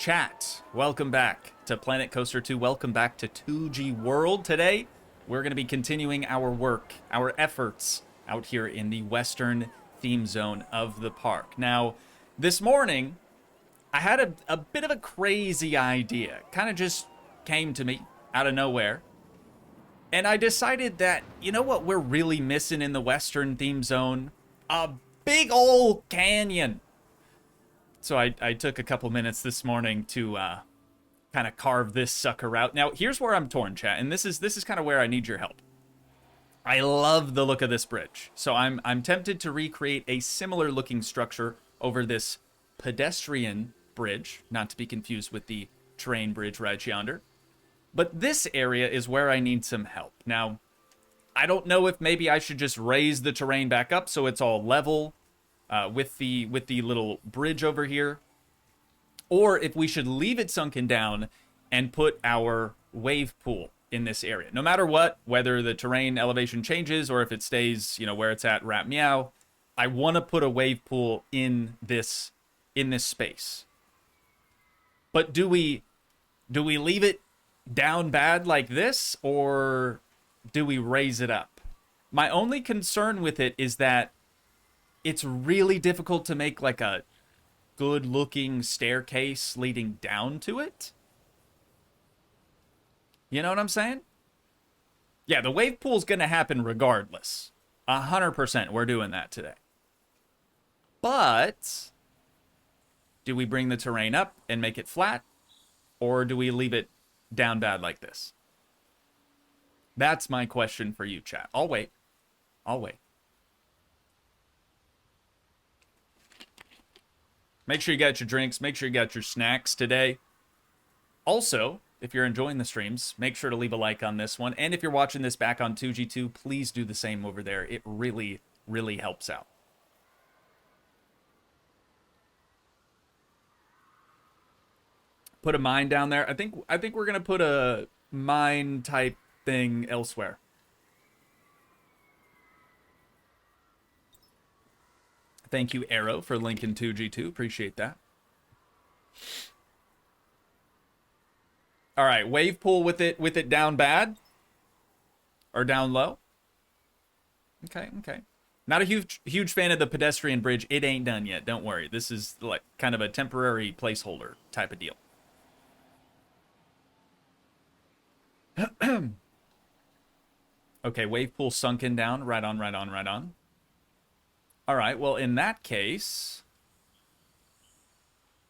Chat, welcome back to Planet Coaster 2. Welcome back to Toogii World. Today, we're going to be continuing our work, our efforts out here in the western theme zone of the park. Now, this morning, I had a bit of a crazy idea. Kind of just came to me out of nowhere. And I decided that, you know what we're really missing in the western theme zone? A big old canyon. So I took a couple minutes this morning to kind of carve this sucker out. Now, here's where I'm torn, chat, and this is kind of where I need your help. I love the look of this bridge, so I'm tempted to recreate a similar looking structure over this pedestrian bridge, not to be confused with the terrain bridge right yonder. But this area is where I need some help. Now, I don't know if maybe I should just raise the terrain back up so it's all level. With the little bridge over here, or if we should leave it sunken down and put our wave pool in this area. No matter what, whether the terrain elevation changes or if it stays, you know, where it's at, rat meow, I want to put a wave pool in this space. But do we leave it down bad like this, or do we raise it up? My only concern with it is that it's really difficult to make like a good looking staircase leading down to it. You know what I'm saying? Yeah, the wave pool's gonna happen regardless. 100% we're doing that today. But do we bring the terrain up and make it flat? Or do we leave it down bad like this? That's my question for you, chat. I'll wait. Make sure you got your drinks. Make sure you got your snacks today. Also, if you're enjoying the streams, make sure to leave a like on this one. And if you're watching this back on Toogii 2, please do the same over there. It really, really helps out. Put a mine down there. I think we're going to put a mine type thing elsewhere. Thank you, Arrow, for linking Toogii 2. Appreciate that. All right, wave pool with it down bad or down low. Okay. Not a huge fan of the pedestrian bridge. It ain't done yet. Don't worry. This is like kind of a temporary placeholder type of deal. Okay, wave pool sunken down. Right on. All right, well, in that case,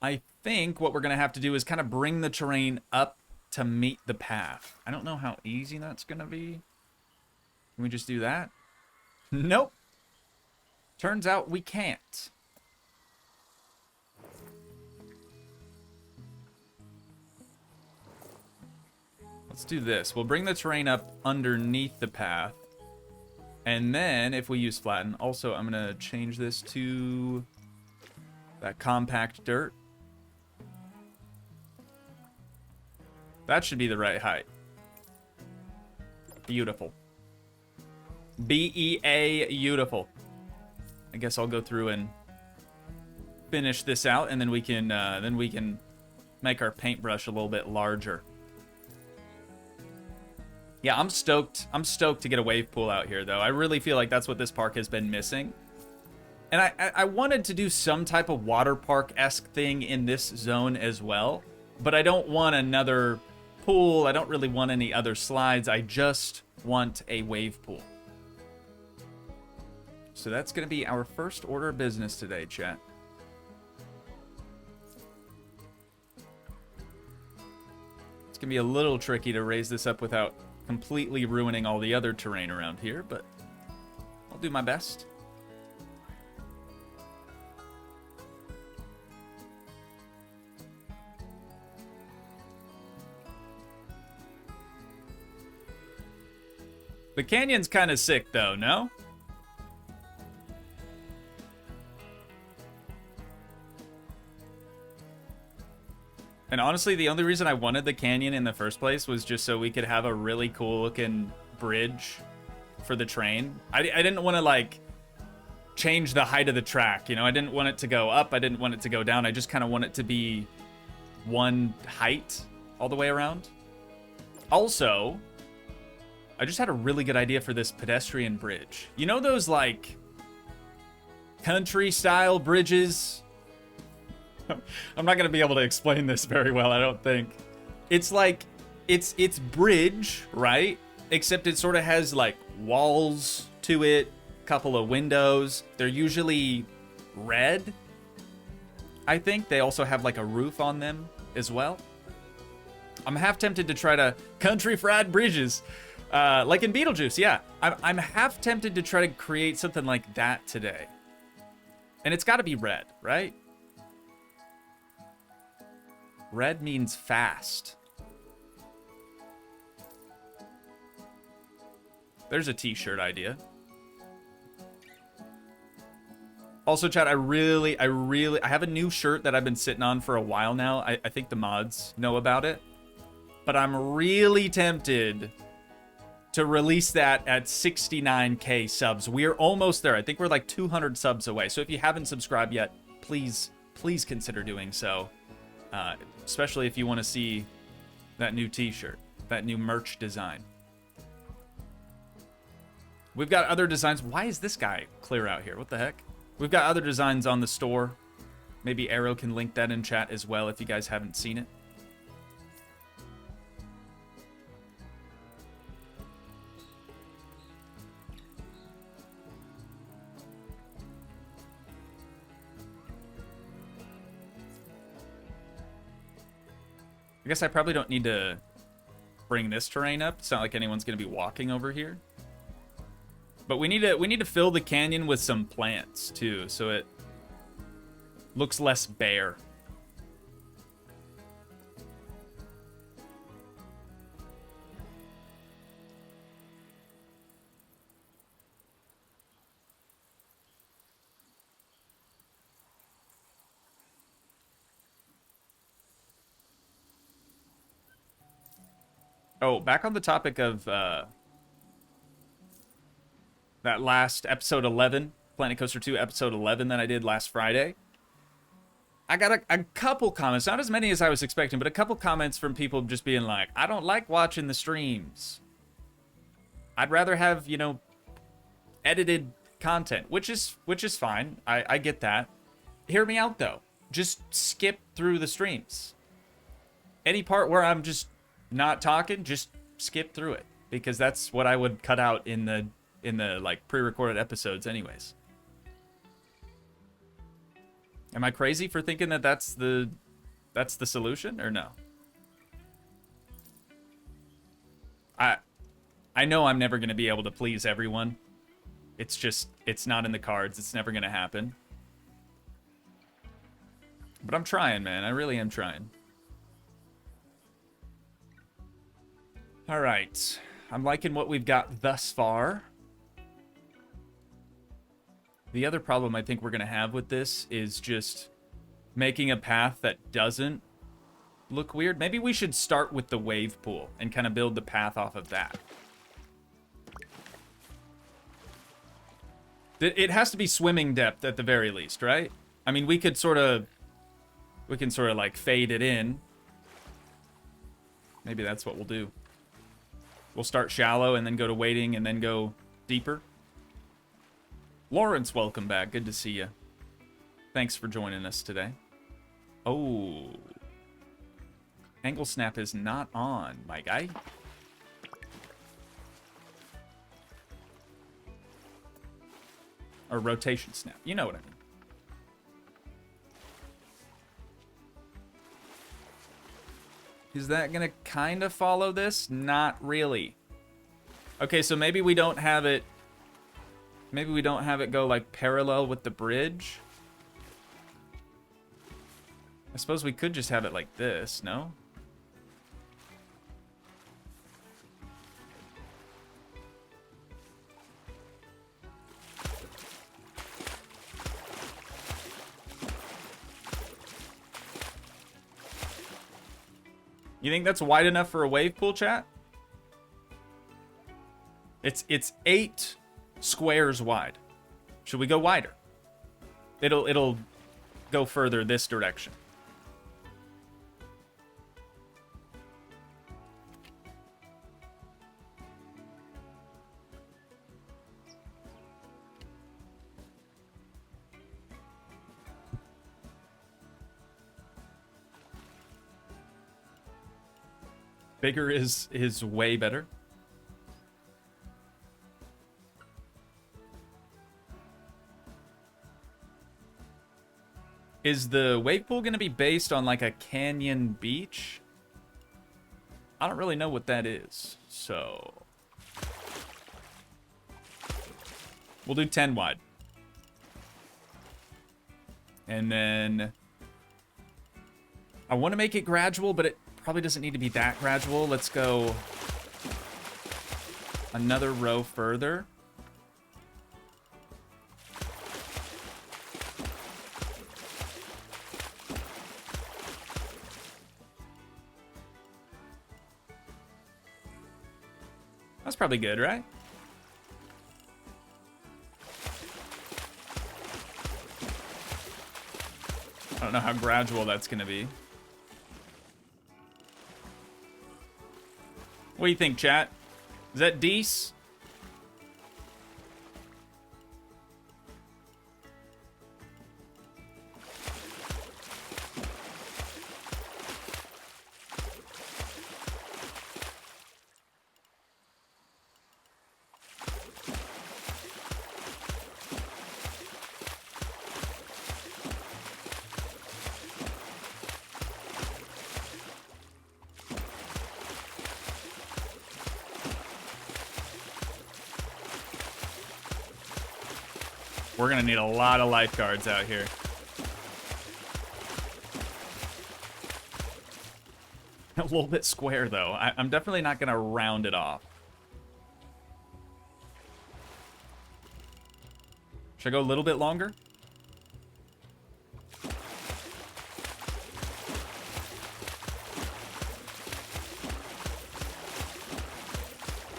I think what we're going to have to do is kind of bring the terrain up to meet the path. I don't know how easy that's going to be. Can we just do that? Nope. Turns out we can't. Let's do this. We'll bring the terrain up underneath the path. And then, if we use flatten, also, I'm going to change this to that compact dirt. That should be the right height. Beautiful. B-E-A, beautiful. I guess I'll go through and finish this out, and then we can make our paintbrush a little bit larger. Yeah, I'm stoked. I'm stoked to get a wave pool out here, though. I really feel like that's what this park has been missing. And I wanted to do some type of water park-esque thing in this zone as well. But I don't want another pool. I don't really want any other slides. I just want a wave pool. So that's going to be our first order of business today, chat. It's going to be a little tricky to raise this up without completely ruining all the other terrain around here, but I'll do my best. The canyon's kind of sick, though, no? And honestly, the only reason I wanted the canyon in the first place was just so we could have a really cool looking bridge for the train. I didn't want to like change the height of the track, you know? I didn't want it to go up, I didn't want it to go down. I just kind of want it to be one height all the way around. Also, I just had a really good idea for this pedestrian bridge. You know those, like, country-style bridges? I'm not going to be able to explain this very well, I don't think. It's like, it's bridge, right? Except it sort of has, like, walls to it, couple of windows. They're usually red, I think. They also have, like, a roof on them as well. I'm half tempted to try to country fried bridges, like in Beetlejuice, yeah. I'm half tempted to try to create something like that today. And it's got to be red, right? Red means fast. There's a t-shirt idea. Also, chat, I have a new shirt that I've been sitting on for a while now. I think the mods know about it. But I'm really tempted to release that at 69K subs. We're almost there. I think we're like 200 subs away. So if you haven't subscribed yet, please consider doing so. Especially if you want to see that new t-shirt, that new merch design. We've got other designs. Why is this guy clear out here? What the heck? We've got other designs on the store. Maybe Arrow can link that in chat as well if you guys haven't seen it. I guess I probably don't need to bring this terrain up. It's not like anyone's going to be walking over here. But we need to fill the canyon with some plants too, so it looks less bare. Oh, back on the topic of that last episode 11, Planet Coaster 2 episode 11 that I did last Friday. I got a couple comments, not as many as I was expecting, but a couple comments from people just being like, I don't like watching the streams. I'd rather have, you know, edited content, which is fine. I get that. Hear me out though. Just skip through the streams. Any part where I'm just not talking, just skip through it, because that's what I would cut out in the like pre-recorded episodes anyways. Am I crazy for thinking that that's the solution, or no? I know I'm never going to be able to please everyone. It's not in the cards. It's never going to happen. But I'm trying, man. I really am trying. All right, I'm liking what we've got thus far. The other problem I think we're going to have with this is just making a path that doesn't look weird. Maybe we should start with the wave pool and kind of build the path off of that. It has to be swimming depth at the very least, right? I mean, we can sort of like fade it in. Maybe that's what we'll do. We'll start shallow and then go to wading and then go deeper. Lawrence, welcome back. Good to see you. Thanks for joining us today. Oh. Angle snap is not on, my guy. Or rotation snap. You know what I mean. Is that going to kind of follow this? Not really. Okay, so maybe we don't have it... Maybe we don't have it go, like, parallel with the bridge. I suppose we could just have it like this, no? You think that's wide enough for a wave pool, chat? It's 8 squares wide. Should we go wider? It'll go further this direction. Bigger is way better. Is the wave pool going to be based on like a canyon beach? I don't really know what that is, so we'll do 10 wide. And then I want to make it gradual, but it probably doesn't need to be that gradual. Let's go another row further. That's probably good, right? I don't know how gradual that's going to be. What do you think, chat? Is that decent? We're gonna need a lot of lifeguards out here. A little bit square, though. I'm definitely not gonna round it off. Should I go a little bit longer?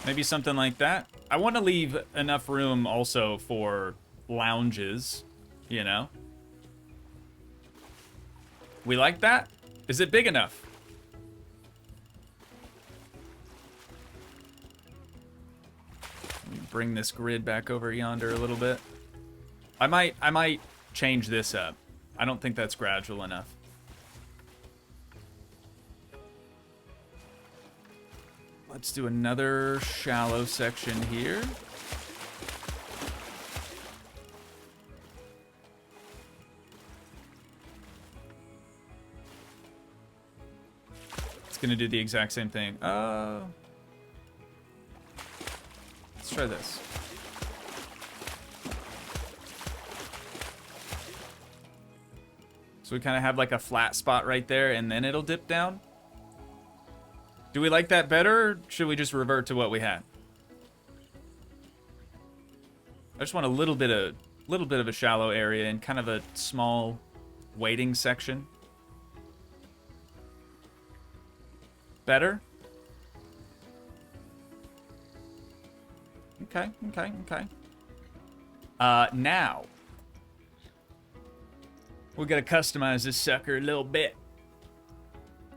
Maybe something like that. I want to leave enough room also for lounges, you know? We like that? Is it big enough? Let me bring this grid back over yonder a little bit. I might change this up. I don't think that's gradual enough. Let's do another shallow section here. Gonna do the exact same thing. Let's try this. So we kind of have like a flat spot right there, and then it'll dip down. Do we like that better, or should we just revert to what we had? I just want a little bit of a shallow area and kind of a small waiting section. Better? Okay. Now we gotta customize this sucker a little bit.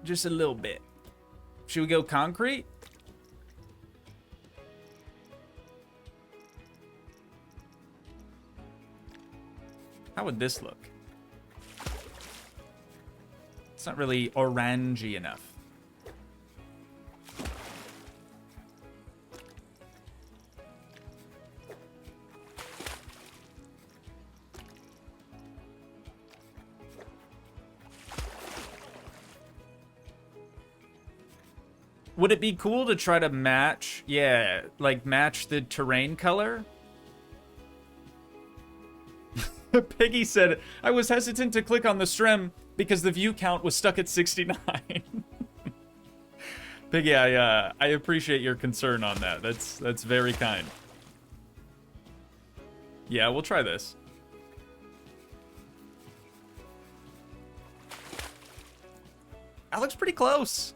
Just a little bit. Should we go concrete? How would this look? It's not really orangey enough. Would it be cool to try to match, yeah, like match the terrain color? Piggy said, I was hesitant to click on the stream because the view count was stuck at 69. Piggy, I appreciate your concern on that. That's very kind. Yeah, we'll try this. That looks pretty close.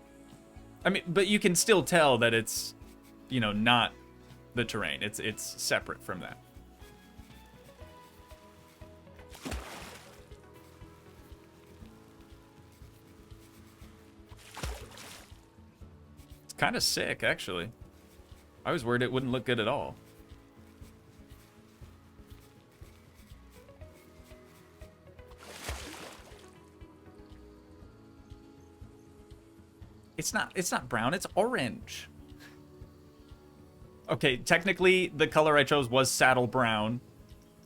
I mean, but you can still tell that it's, you know, not the terrain. It's separate from that. It's kind of sick, actually. I was worried it wouldn't look good at all. It's not brown, it's orange. Okay, technically the color I chose was saddle brown,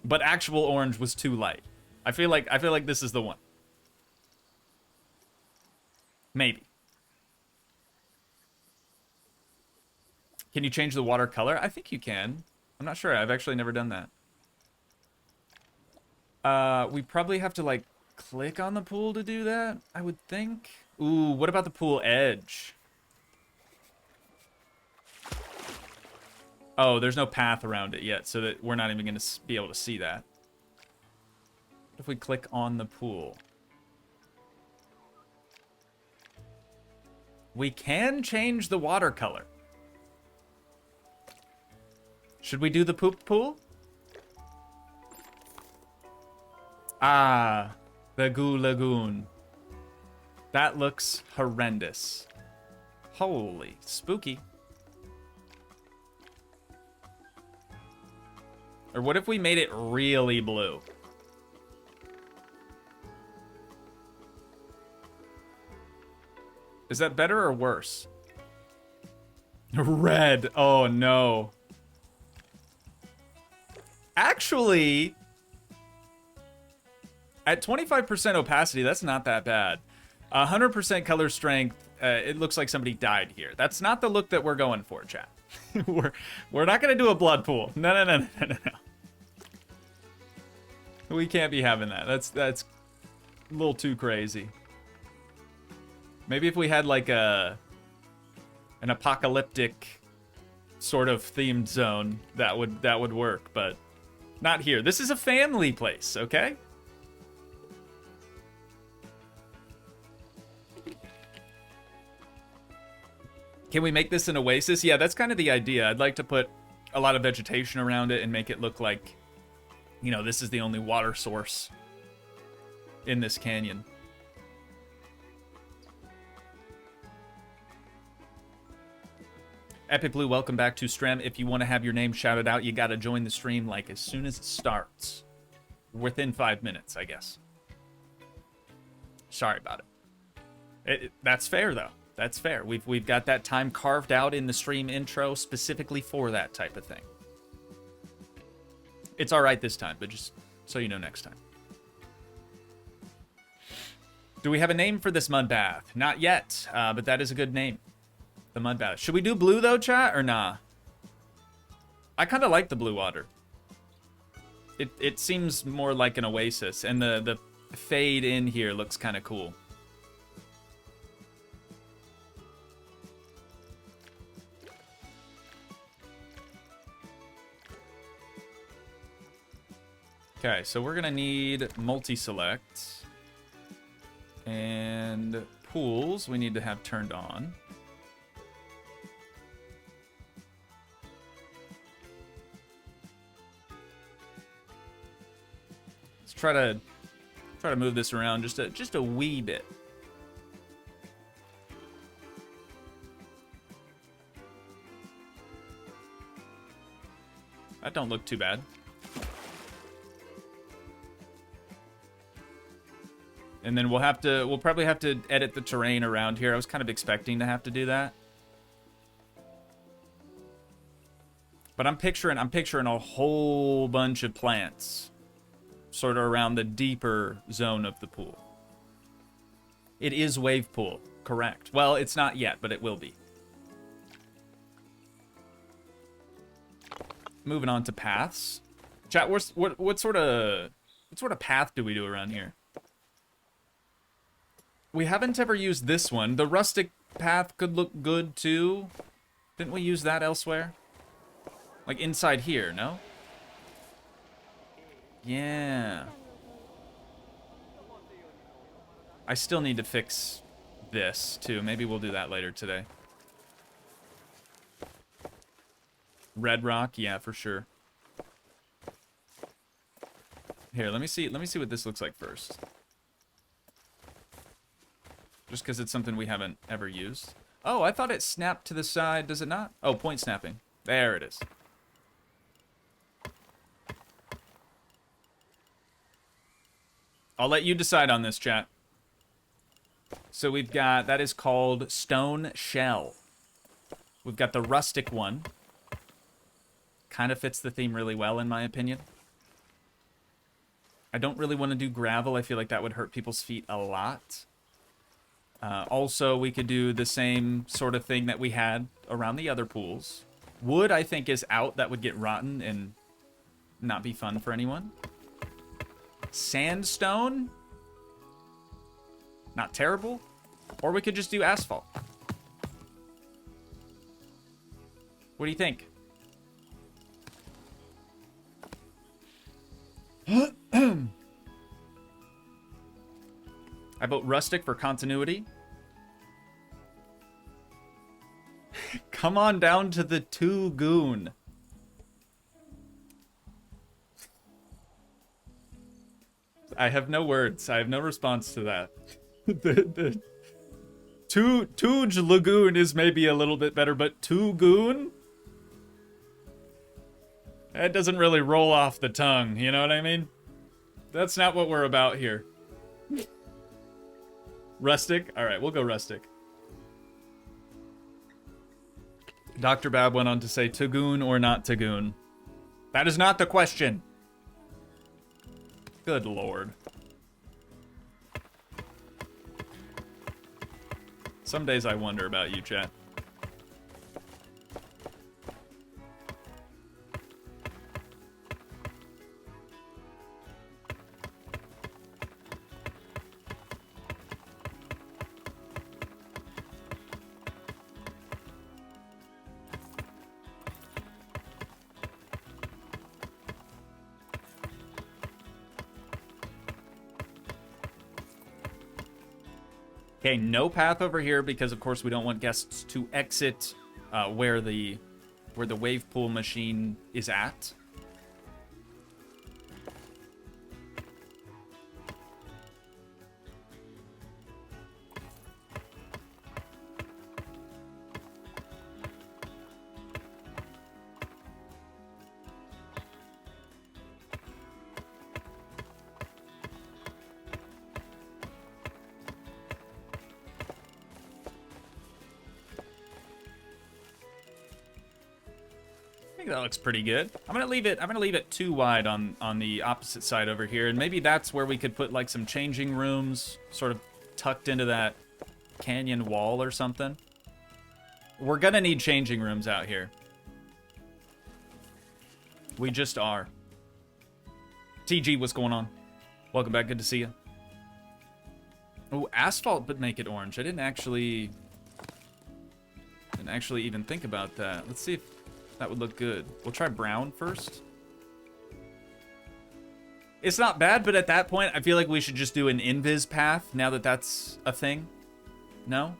but actual orange was too light. I feel like this is the one. Maybe. Can you change the water color? I think you can. I'm not sure. I've actually never done that. We probably have to, like, click on the pool to do that, I would think. Ooh, what about the pool edge? Oh, there's no path around it yet, so that we're not even going to be able to see that. What if we click on the pool? We can change the water color. Should we do the poop pool? Ah, the Goo Lagoon. That looks horrendous. Holy spooky. Or what if we made it really blue? Is that better or worse? Red. Oh, no. Actually, at 25% opacity, that's not that bad. 100% color strength, it looks like somebody died here. That's not the look that we're going for, chat. we're not going to do a blood pool. No. We can't be having that. That's a little too crazy. Maybe if we had like an apocalyptic sort of themed zone, that would work, but not here. This is a family place, okay? Can we make this an oasis? Yeah, that's kind of the idea. I'd like to put a lot of vegetation around it and make it look like, you know, this is the only water source in this canyon. Epic Blue, welcome back to Strem. If you want to have your name shouted out, you got to join the stream like as soon as it starts. Within 5 minutes, I guess. Sorry about it. That's fair, though. That's fair. We've got that time carved out in the stream intro specifically for that type of thing. It's all right this time, but just so you know next time. Do we have a name for this mud bath? Not yet, but that is a good name. The mud bath. Should we do blue, though, chat, or nah? I kind of like the blue water. It seems more like an oasis, and the fade in here looks kind of cool. Okay, so we're gonna need multi-select. And pools we need to have turned on. Let's try to move this around just a wee bit. That don't look too bad. And then we'll probably have to edit the terrain around here. I was kind of expecting to have to do that. But I'm picturing a whole bunch of plants sort of around the deeper zone of the pool. It is wave pool, correct. Well, it's not yet, but it will be. Moving on to paths. Chat, what sort of path do we do around here? We haven't ever used this one. The rustic path could look good too. Didn't we use that elsewhere? Like inside here, no? Yeah. I still need to fix this too. Maybe we'll do that later today. Red rock, yeah, for sure. Here, let me see what this looks like first. Just because it's something we haven't ever used. Oh, I thought it snapped to the side. Does it not? Oh, point snapping. There it is. I'll let you decide on this, chat. So we've got, that is called Stone Shell. We've got the rustic one. Kind of fits the theme really well, in my opinion. I don't really want to do gravel. I feel like that would hurt people's feet a lot. Also, we could do the same sort of thing that we had around the other pools. Wood, I think, is out. That would get rotten and not be fun for anyone. Sandstone? Not terrible. Or we could just do asphalt. What do you think? I vote rustic for continuity. Come on down to the Toogii. I have no words. I have no response to that. the Toogii Lagoon is maybe a little bit better, but Toogii? That doesn't really roll off the tongue, you know what I mean? That's not what we're about here. Rustic? Alright, we'll go rustic. Dr. Bab went on to say, Toogii or not Toogii? That is not the question. Good lord. Some days I wonder about you, chat. Okay, no path over here because, of course, we don't want guests to exit where the wave pool machine is at. I think that looks pretty good. I'm gonna leave it too wide on the opposite side over here, and maybe that's where we could put like some changing rooms sort of tucked into that canyon wall or something. We're gonna need changing rooms out here. We just are. TG, what's going on? Welcome back, good to see you. Oh, asphalt would make it orange. I didn't actually even think about that. Let's see if that would look good. We'll try brown first. It's not bad, but at that point, I feel like we should just do an invis path now that that's a thing. No?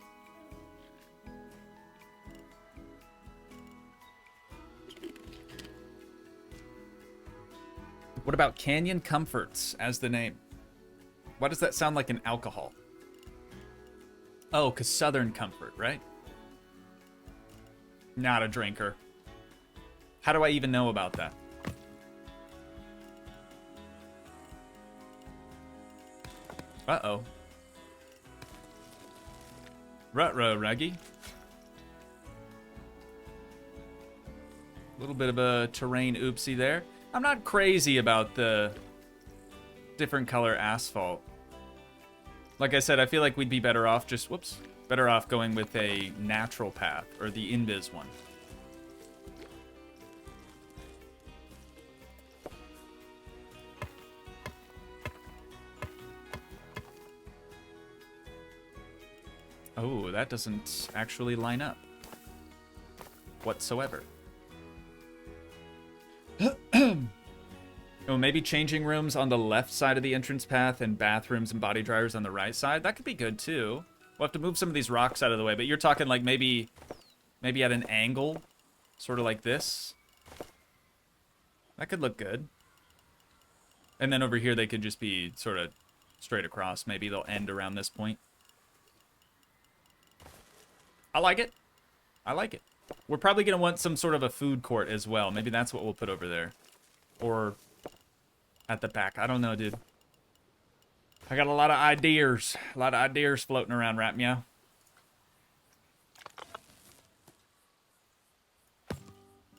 What about Canyon Comforts as the name? Why does that sound like an alcohol? Oh, because Southern Comfort, right? Not a drinker. How do I even know about that? Uh-oh. Ruh-roh, Reggie. A little bit of a terrain oopsie there. I'm not crazy about the different color asphalt. Like I said, I feel like we'd be better off just, whoops, better off going with a natural path, or the invis one. Oh, that doesn't actually line up whatsoever. Oh, maybe changing rooms on the left side of the entrance path and bathrooms and body dryers on the right side. That could be good too. We'll have to move some of these rocks out of the way, but you're talking like maybe at an angle, sort of like this. That could look good. And then over here they could just be sort of straight across. Maybe they'll end around this point. I like it. I like it. We're probably going to want some sort of a food court as well. Maybe that's what we'll put over there. Or at the back. I don't know, dude. I got a lot of ideas. A lot of ideas floating around, Rat Meow.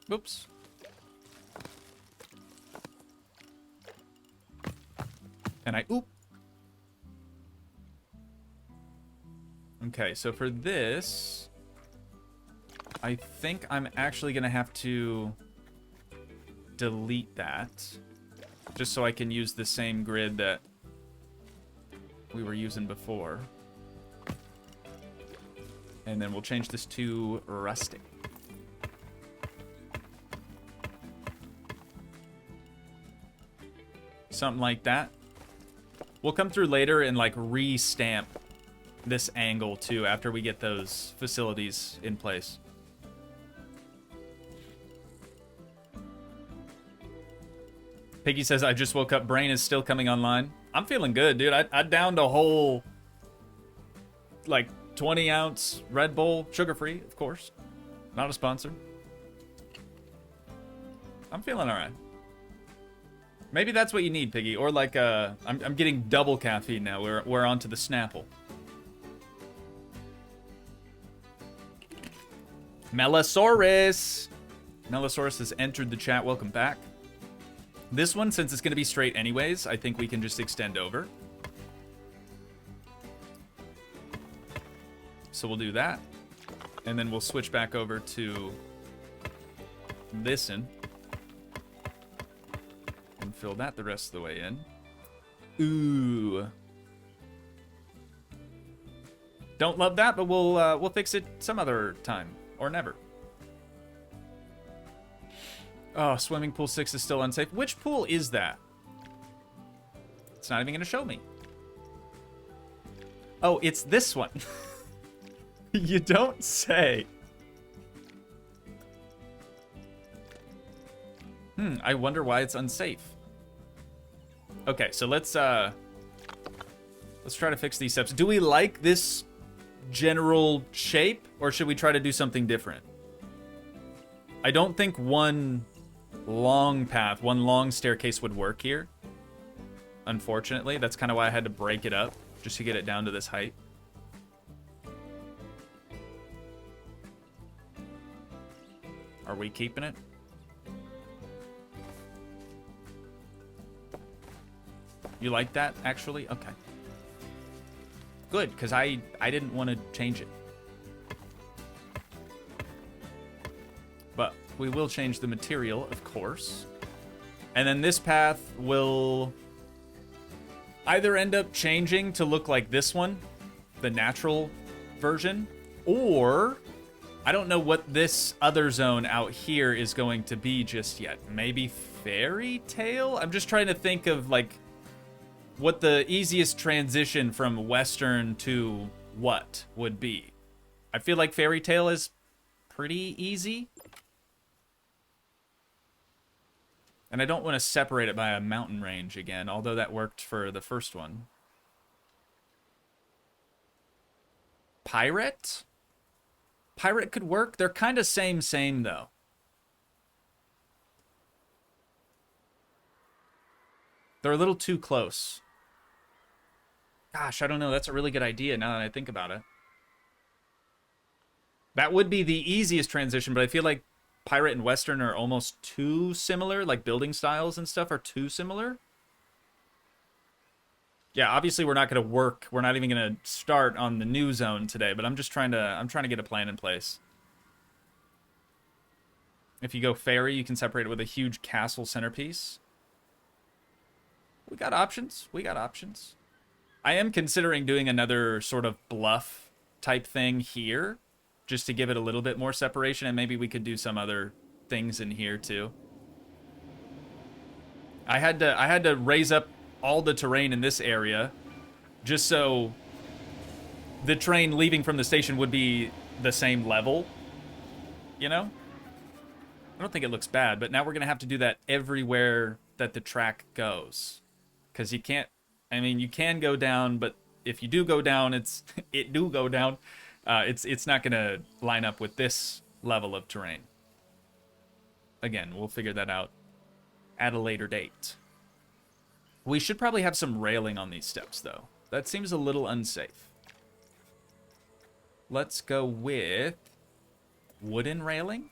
Whoops. And I... Oop. Okay, so for this... I think I'm actually going to have to delete that. Just so I can use the same grid that we were using before. And then we'll change this to rustic. Something like that. We'll come through later and like re-stamp this angle too after we get those facilities in place. Piggy says, I just woke up. Brain is still coming online. I'm feeling good, dude. I downed a whole, like, 20-ounce Red Bull. Sugar-free, of course. Not a sponsor. I'm feeling all right. Maybe that's what you need, Piggy. Or, like, I'm getting double caffeine now. We're on to the Snapple. Melosaurus! Melosaurus has entered the chat. Welcome back. This one, since it's going to be straight anyways, I think we can just extend over. So we'll do that. And then we'll switch back over to this'n. And fill that the rest of the way in. Ooh. Don't love that, but we'll fix it some other time. Or never. Oh, swimming pool 6 is still unsafe. Which pool is that? It's not even going to show me. Oh, it's this one. You don't say. I wonder why it's unsafe. Okay, so let's try to fix these steps. Do we like this general shape, or should we try to do something different? I don't think one long path, one long staircase would work here. Unfortunately, that's kind of why I had to break it up, just to get it down to this height. Are we keeping it? You like that, actually? Okay. Good, because I didn't want to change it. But we will change the material, of course. And then this path will either end up changing to look like this one, the natural version, or I don't know what this other zone out here is going to be just yet. Maybe fairy tale? I'm just trying to think of like what the easiest transition from Western to what would be. I feel like fairy tale is pretty easy. And I don't want to separate it by a mountain range again, although that worked for the first one. Pirate? Pirate could work. They're kind of same, though. They're a little too close. Gosh, I don't know. That's a really good idea now that I think about it. That would be the easiest transition, but I feel like Pirate and Western are almost too similar. Like building styles and stuff are too similar. Yeah, obviously we're not going to work. We're not even going to start on the new zone today, but I'm trying to get a plan in place. If you go fairy, you can separate it with a huge castle centerpiece. We got options. We got options. I am considering doing another sort of bluff type thing here, just to give it a little bit more separation, and maybe we could do some other things in here too. I had to raise up all the terrain in this area just so the train leaving from the station would be the same level, you know? I don't think it looks bad, but now we're gonna have to do that everywhere that the track goes, because you can't. I mean, you can go down, but if you do go down, it's not gonna line up with this level of terrain. Again, we'll figure that out at a later date. We should probably have some railing on these steps, though. That seems a little unsafe. Let's go with wooden railing,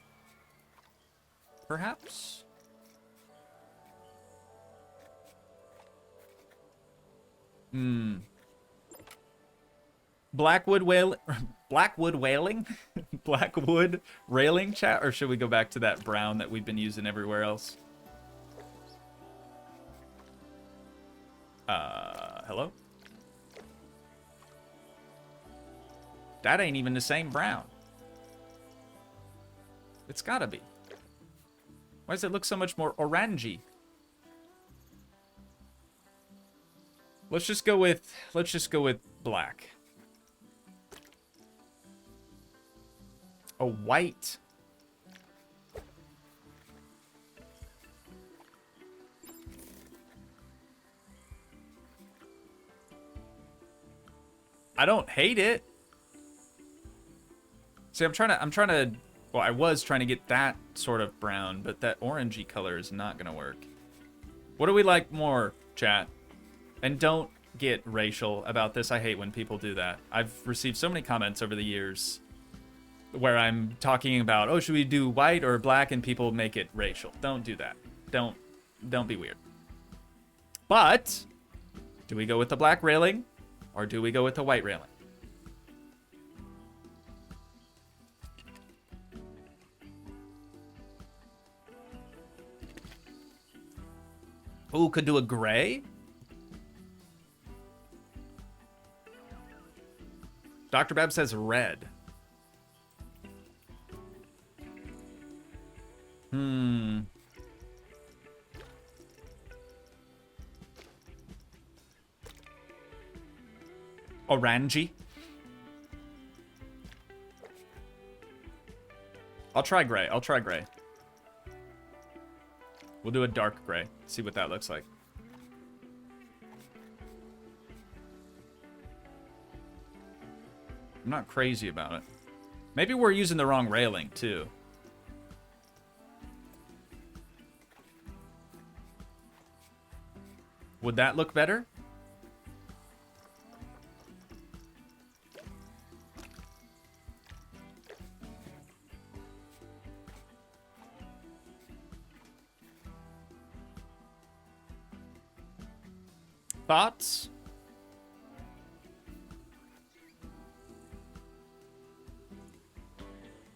perhaps? Blackwood wailing? Blackwood railing, chat? Or should we go back to that brown that we've been using everywhere else? Hello? That ain't even the same brown. It's gotta be. Why does it look so much more orangey? Let's just go with black. A white. I don't hate it. See, I'm trying to, well, I was trying to get that sort of brown, but that orangey color is not gonna work. What do we like more, chat? And don't get racial about this. I hate when people do that. I've received so many comments over the years where I'm talking about, oh, should we do white or black, and people make it racial. Don't do that. Don't be weird. But do we go with the black railing or do we go with the white railing? Ooh, could do a gray. Dr. Bab says red. Orangey. I'll try gray. We'll do a dark gray. See what that looks like. I'm not crazy about it. Maybe we're using the wrong railing, too. Would that look better? Thoughts?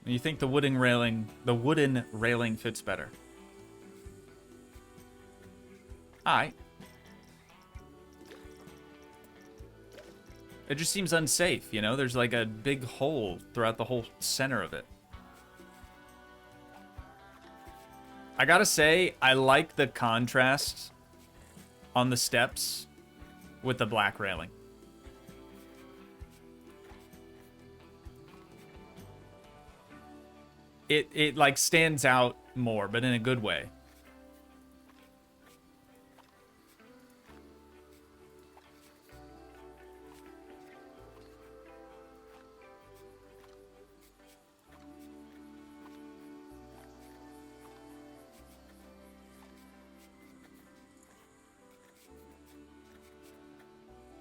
You think the wooden railing fits better? Alright. It just seems unsafe, you know? There's like a big hole throughout the whole center of it. I gotta say, I like the contrast on the steps with the black railing. It like stands out more, but in a good way.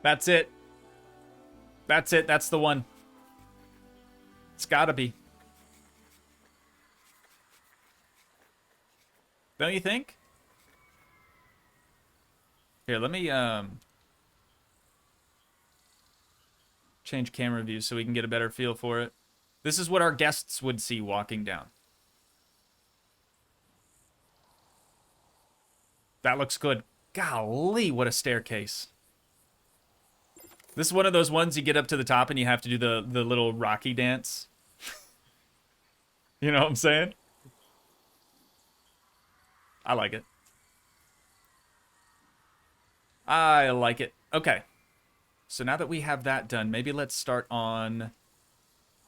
That's it. That's it. That's the one. It's gotta be. Don't you think? Here, let me change camera view so we can get a better feel for it. This is what our guests would see walking down. That looks good. Golly, what a staircase. This is one of those ones you get up to the top and you have to do the little Rocky dance. You know what I'm saying? I like it. I like it. Okay. So now that we have that done, maybe let's start on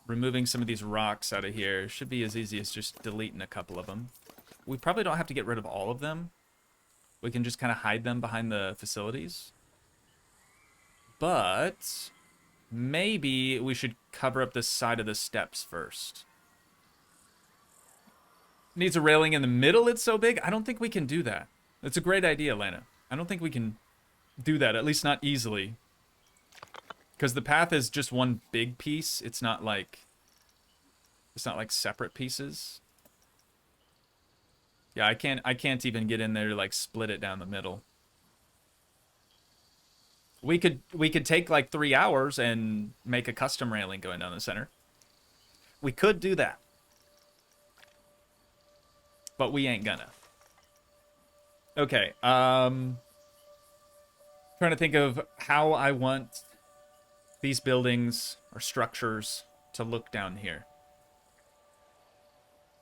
removing some of these rocks out of here. It should be as easy as just deleting a couple of them. We probably don't have to get rid of all of them. We can just kind of hide them behind the facilities. But maybe we should cover up the side of the steps first. Needs a railing in the middle, it's so big? I don't think we can do that. It's a great idea, Lena. I don't think we can do that, at least not easily. Because the path is just one big piece. It's not like separate pieces. Yeah, I can't even get in there to like split it down the middle. We could take like 3 hours and make a custom railing going down the center. We could do that. But we ain't gonna. Okay, trying to think of how I want these buildings or structures to look down here.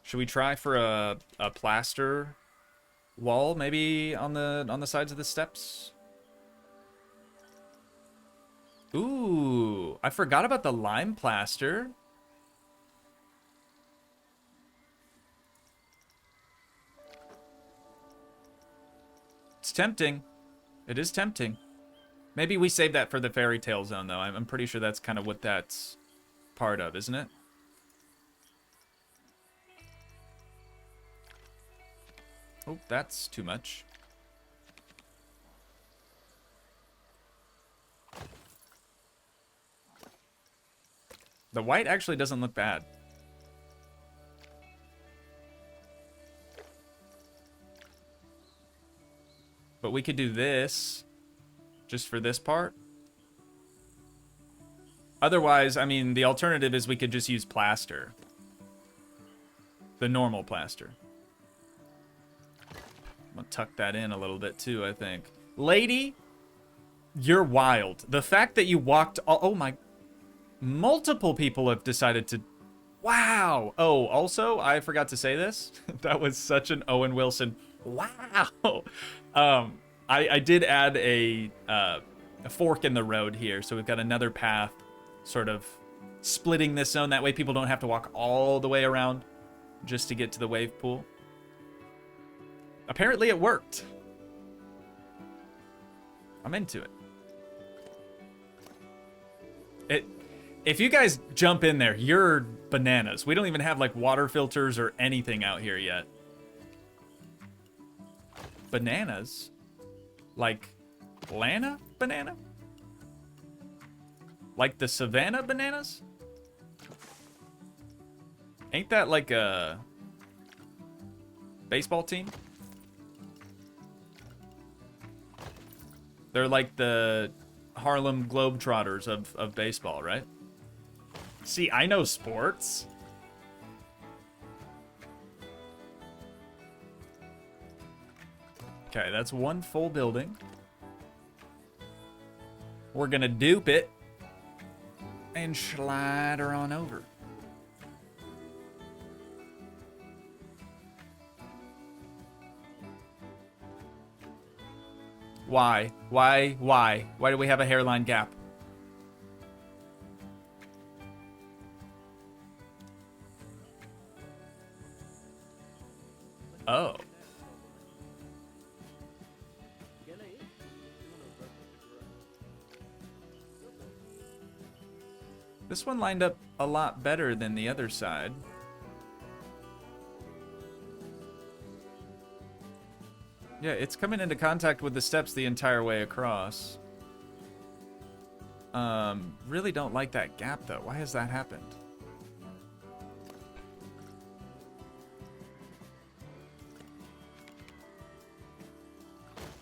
Should we try for a plaster wall maybe on the sides of the steps? Ooh, I forgot about the lime plaster. It's tempting. It is tempting. Maybe we save that for the fairy tale zone, though. I'm pretty sure that's kind of what that's part of, isn't it? Oh, that's too much. The white actually doesn't look bad. But we could do this just for this part. Otherwise, I mean, the alternative is we could just use plaster. The normal plaster. I'm gonna tuck that in a little bit too, I think. Lady, you're wild. The fact that you walked... Oh my... Multiple people have decided to... Wow! Oh, also, I forgot to say this. That was such an Owen Wilson... Wow! I did add a fork in the road here, so we've got another path sort of splitting this zone. That way people don't have to walk all the way around just to get to the wave pool. Apparently it worked. I'm into it. If you guys jump in there, you're bananas. We don't even have like water filters or anything out here yet. Bananas? Like Lana banana? Like the Savannah bananas? Ain't that like a baseball team? They're like the Harlem Globetrotters of baseball, right? See, I know sports. Okay, that's one full building. We're gonna dupe it and slide her on over. Why? Why? Why? Why do we have a hairline gap? Oh. This one lined up a lot better than the other side. Yeah, it's coming into contact with the steps the entire way across. Really don't like that gap, though. Why has that happened?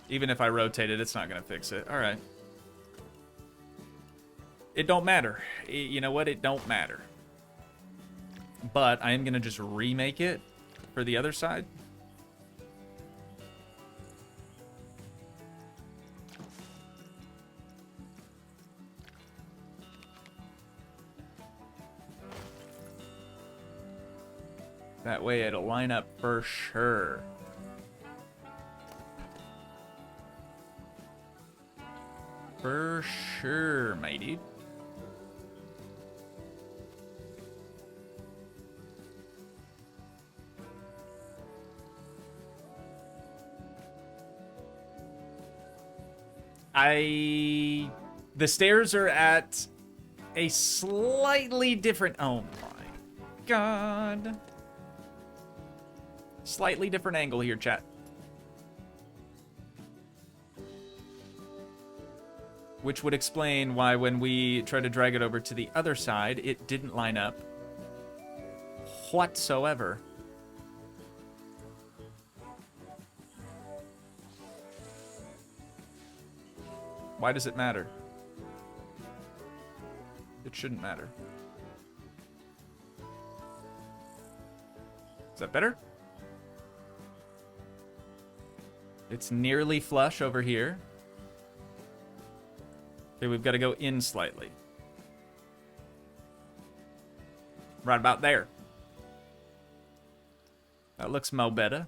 Even if I rotate it, it's not going to fix it. All right. It don't matter. You know what? It don't matter. But I am going to just remake it for the other side. That way it'll line up for sure. For sure, matey. The stairs are at a slightly different... Oh my god. Slightly different angle here, chat. which would explain why when we try to drag it over to the other side, it didn't line up whatsoever. Why does it matter? It shouldn't matter. Is that better? It's nearly flush over here. Okay, we've got to go in slightly. Right about there. That looks mo better.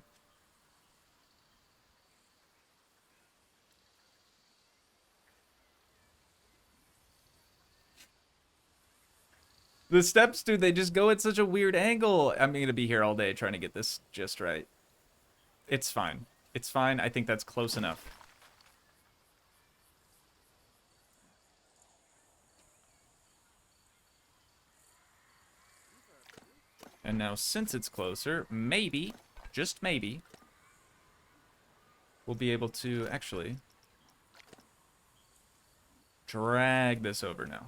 The steps, dude, they just go at such a weird angle. I'm going to be here all day trying to get this just right. It's fine. It's fine. I think that's close enough. And now, since it's closer, maybe, just maybe, we'll be able to actually drag this over now.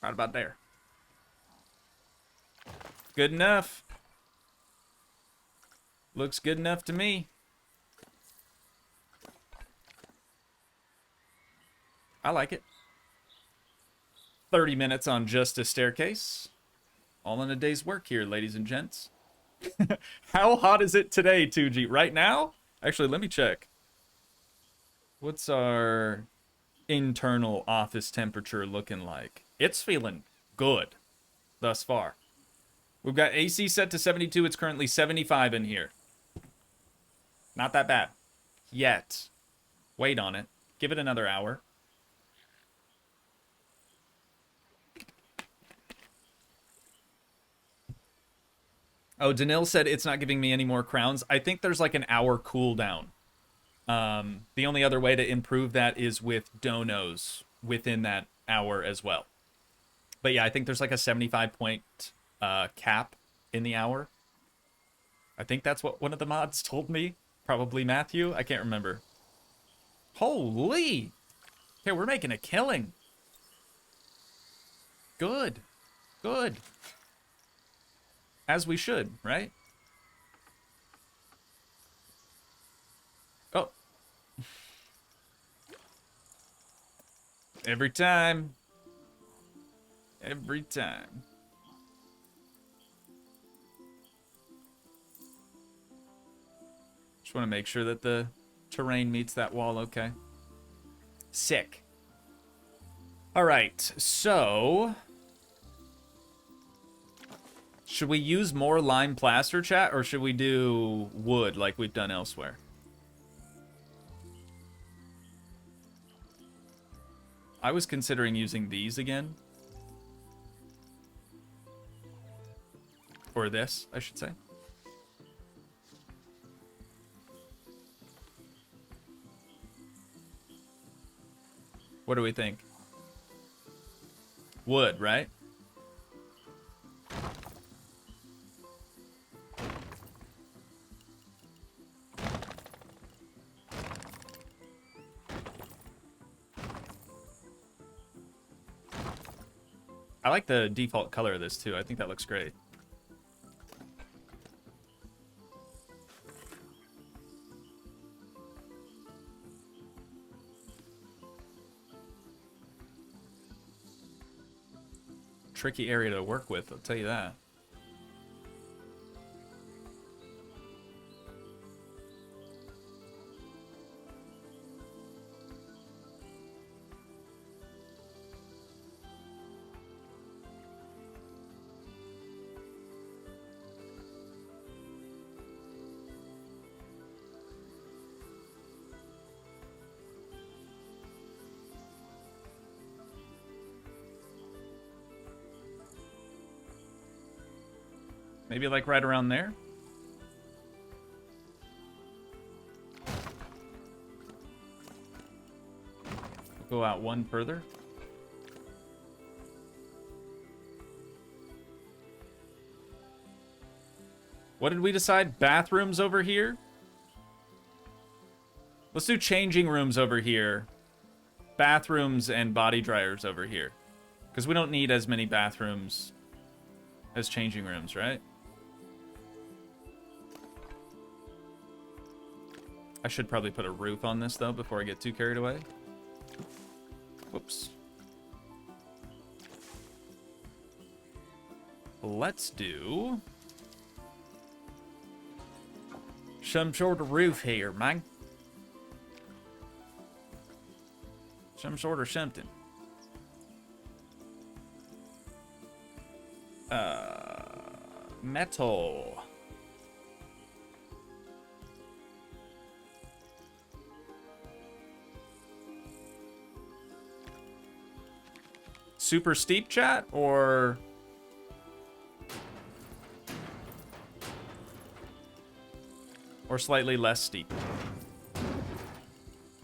Right about there. Good enough. Looks good enough to me. I like it. 30 minutes on just a staircase. All in a day's work here, ladies and gents. How hot is it today, Toogii? Right now? Actually, let me check. What's our internal office temperature looking like? It's feeling good thus far. We've got AC set to 72. It's currently 75 in here. Not that bad. Yet. Wait on it. Give it another hour. Oh, Danil said it's not giving me any more crowns. I think there's like an hour cooldown. The only other way to improve that is with donos within that hour as well. But yeah, I think there's like a 75 point cap in the hour. I think that's what one of the mods told me. Probably Matthew. I can't remember. Holy! Okay, we're making a killing. Good. Good. As we should, right? Oh. Every time. Every time. Just want to make sure that the terrain meets that wall okay. Sick. All right, so should we use more lime plaster, chat, or should we do wood like we've done elsewhere? I was considering using these again. Or this, I should say. What do we think? Wood, right? I like the default color of this too. I think that looks great. Tricky area to work with, I'll tell you that. Maybe like right around there. Go out one further. What did we decide? Bathrooms over here? Let's do changing rooms over here. Bathrooms and body dryers over here. Because we don't need as many bathrooms as changing rooms, right? I should probably put a roof on this, though, before I get too carried away. Whoops. Let's do some sort of roof here, man. Some sort of something. Metal. Super steep, chat, or slightly less steep?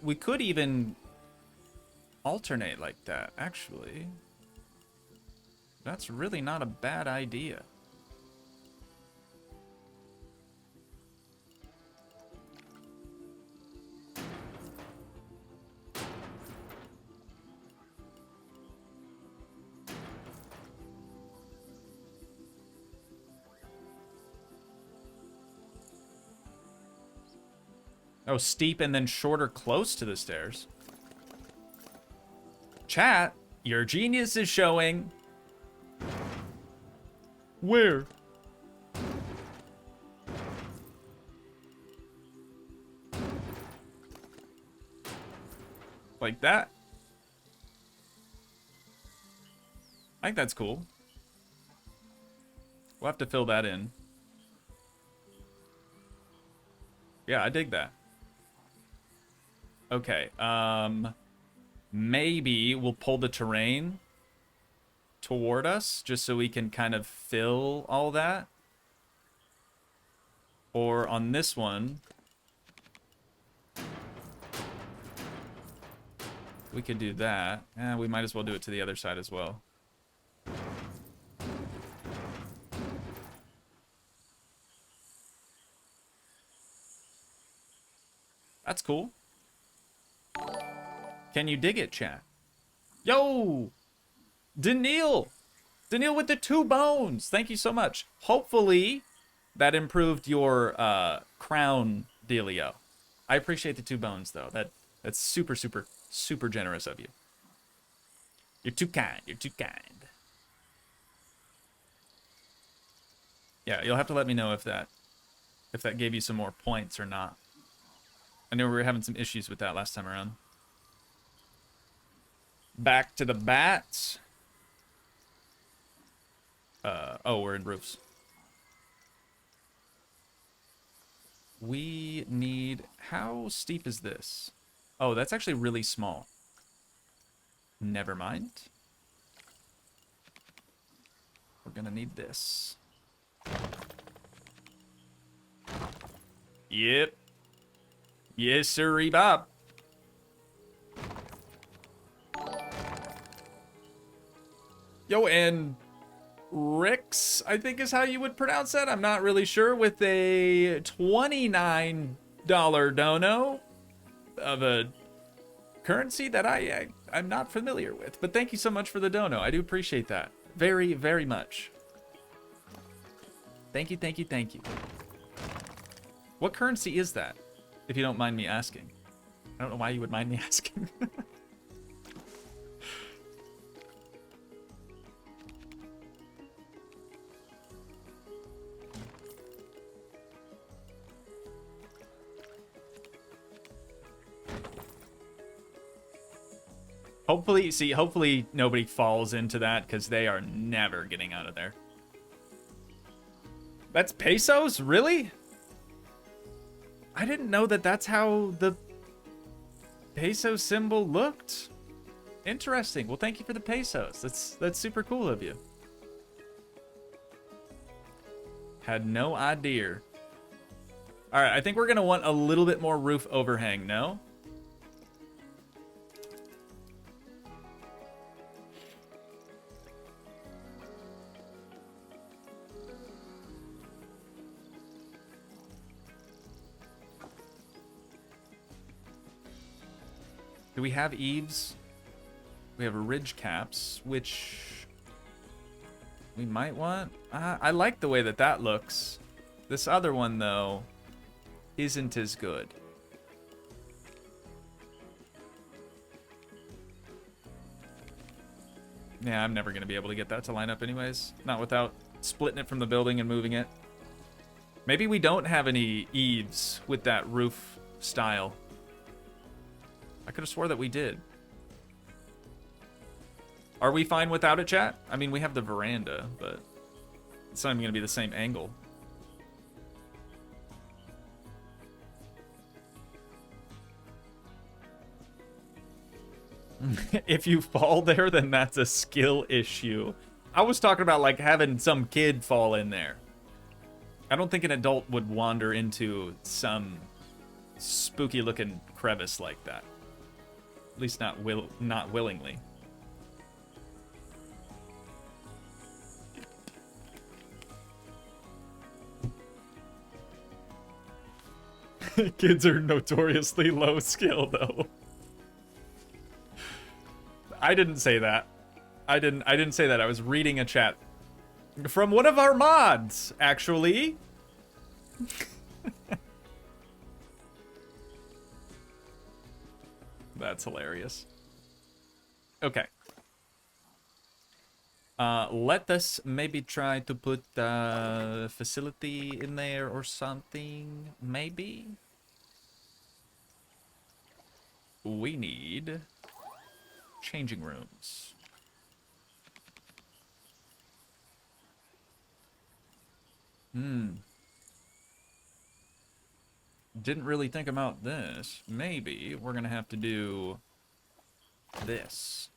We could even alternate like that, actually. That's really not a bad idea. Oh, steep and then shorter close to the stairs. Chat, your genius is showing. Where? Like that? I think that's cool. We'll have to fill that in. Yeah, I dig that. Okay, maybe we'll pull the terrain toward us just so we can kind of fill all that. Or on this one, we could do that. We might as well do it to the other side as well. That's cool. Can you dig it, chat? Yo! Daniil! Daniil with the 2 bones! Thank you so much. Hopefully, that improved your crown dealio. I appreciate the 2 bones, though. That's super, super, super generous of you. You're too kind. You're too kind. Yeah, you'll have to let me know if that gave you some more points or not. I know we were having some issues with that last time around. Back to the bats. Oh, we're in roofs. We need... How steep is this? Oh, that's actually really small. Never mind. We're gonna need this. Yep. Yes, sir, Bob. Yo, and Rix, I think is how you would pronounce that. I'm not really sure, with a $29 dono of a currency that I'm not familiar with. But thank you so much for the dono. I do appreciate that. Very, very much. Thank you, thank you, thank you. What currency is that, if you don't mind me asking? I don't know why you would mind me asking. Hopefully nobody falls into that, because they are never getting out of there. That's pesos? Really? I didn't know that that's how the peso symbol looked. Interesting. Well, thank you for the pesos. That's super cool of you. Had no idea. All right, I think we're going to want a little bit more roof overhang, no? Do we have eaves? We have ridge caps, which we might want. I like the way that that looks. This other one, though, isn't as good. Yeah, I'm never going to be able to get that to line up anyways. Not without splitting it from the building and moving it. Maybe we don't have any eaves with that roof style. I could have swore that we did. Are we fine without it, chat? I mean, we have the veranda, but it's not even going to be the same angle. If you fall there, then that's a skill issue. I was talking about, like, having some kid fall in there. I don't think an adult would wander into some spooky-looking crevice like that. At least not willingly. Kids are notoriously low skill, though. I didn't say that. I didn't say that. I was reading a chat from one of our mods, actually. That's hilarious. Okay. Let us maybe try to put a facility in there or something. Maybe. We need changing rooms. Didn't really think about this. Maybe we're gonna have to do this.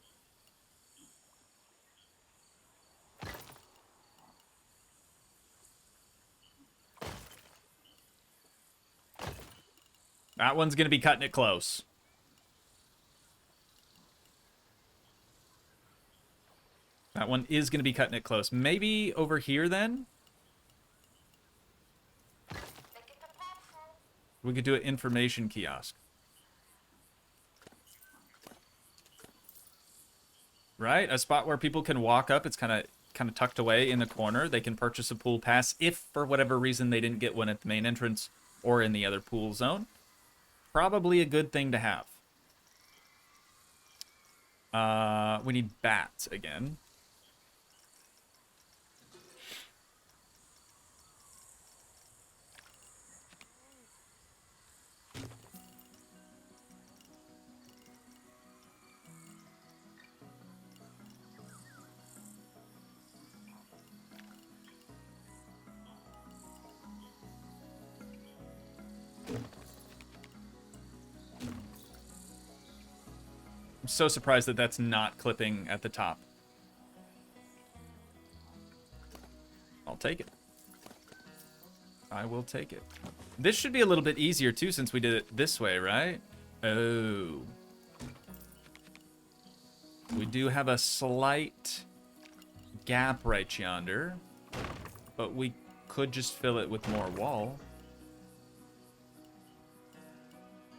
That one's gonna be cutting it close. That one is gonna be cutting it close. Maybe over here then? We could do an information kiosk. Right? A spot where people can walk up. It's kind of tucked away in the corner. They can purchase a pool pass if, for whatever reason, they didn't get one at the main entrance or in the other pool zone. Probably a good thing to have. We need bats again. I'm so surprised that that's not clipping at the top. I'll take it. I will take it. This should be a little bit easier, too, since we did it this way, right? Oh. We do have a slight gap right yonder, but we could just fill it with more wall.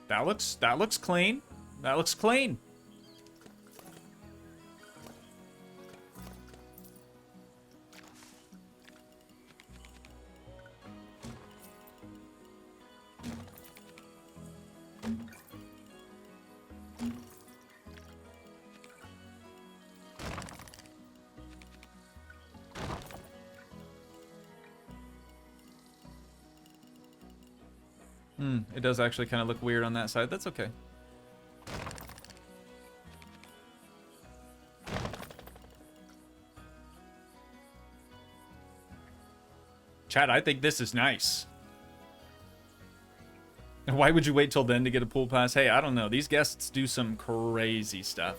That looks clean. That looks clean. It does actually kind of look weird on that side. That's okay. Chat, I think this is nice. Why would you wait till then to get a pool pass? Hey, I don't know. These guests do some crazy stuff.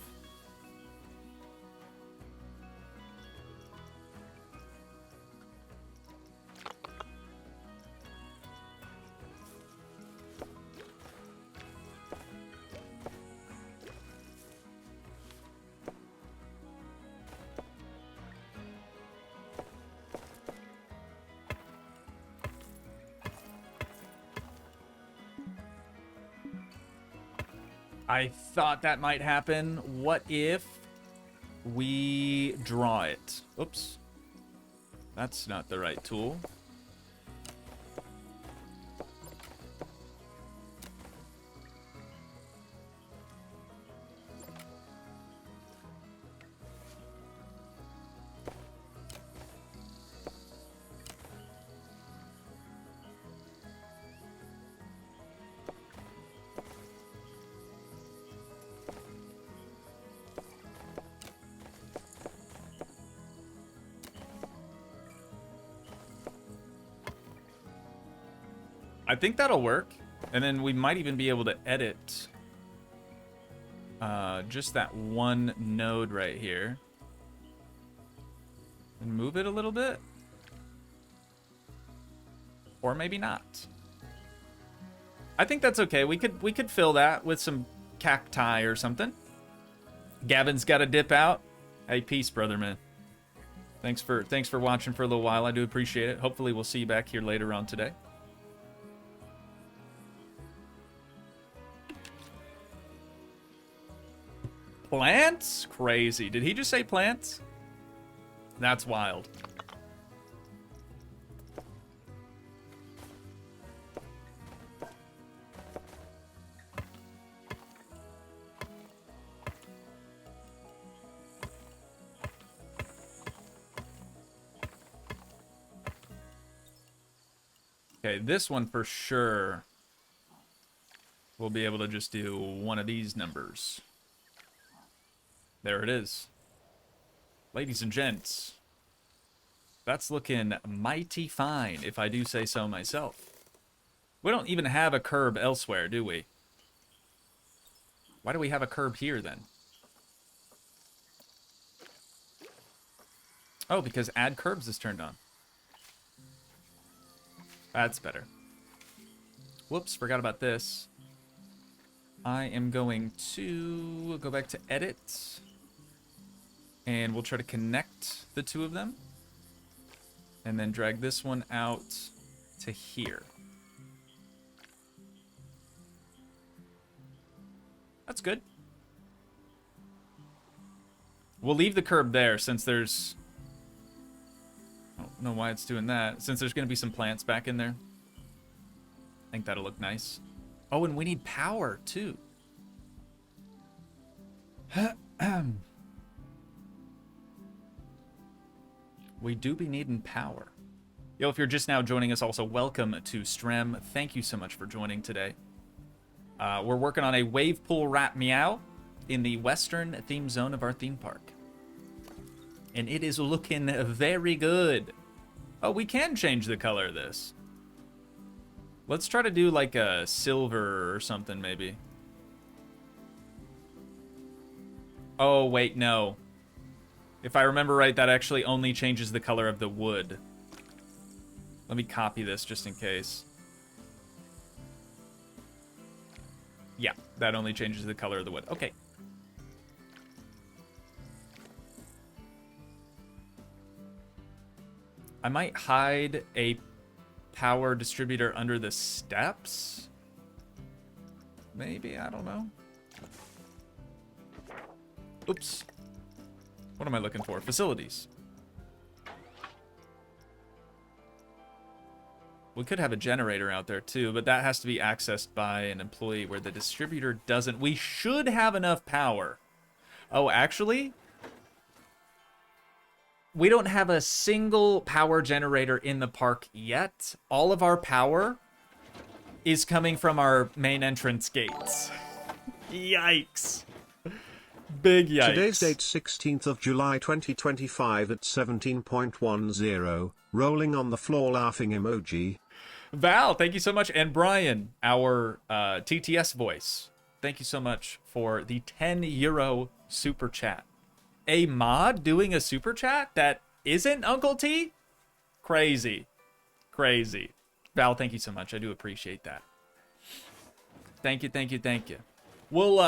I thought that might happen. What if we draw it? Oops. That's not the right tool. I think that'll work. And then we might even be able to edit just that one node right here. And move it a little bit. Or maybe not. I think that's okay. We could fill that with some cacti or something. Gavin's got to dip out. Hey, peace, brother, man. Thanks for watching for a little while. I do appreciate it. Hopefully we'll see you back here later on today. Plants? Crazy. Did he just say plants? That's wild. Okay, this one for sure. We'll be able to just do one of these numbers. There it is. Ladies and gents, that's looking mighty fine, if I do say so myself. We don't even have a curb elsewhere, do we? Why do we have a curb here, then? Oh, because add curbs is turned on. That's better. Whoops, forgot about this. I am going to go back to edit. And we'll try to connect the two of them. And then drag this one out to here. That's good. We'll leave the curb there since there's... I don't know why it's doing that. Since there's going to be some plants back in there. I think that'll look nice. Oh, and we need power, too. We do be needing power. Yo, if you're just now joining us, also welcome to Strem. Thank you so much for joining today. We're working on a wave pool wrap meow in the western theme zone of our theme park. And it is looking very good. Oh, we can change the color of this. Let's try to do like a silver or something, maybe. Oh, wait, no. If I remember right, that actually only changes the color of the wood. Let me copy this just in case. Yeah, that only changes the color of the wood. Okay. I might hide a power distributor under the steps. Maybe, I don't know. Oops. What am I looking for? Facilities. We could have a generator out there too, but that has to be accessed by an employee where the distributor doesn't. We should have enough power. Oh, actually, we don't have a single power generator in the park yet. All of our power is coming from our main entrance gates. Yikes. Big yikes. Today's date 16th of July 2025 at 17.10, rolling on the floor laughing emoji. Val, thank you so much. And Brian, our TTS voice, thank you so much for the 10 euro super chat. A mod doing a super chat that isn't Uncle T? Crazy. Crazy. Val, thank you so much. I do appreciate that. Thank you, thank you, thank you. We'll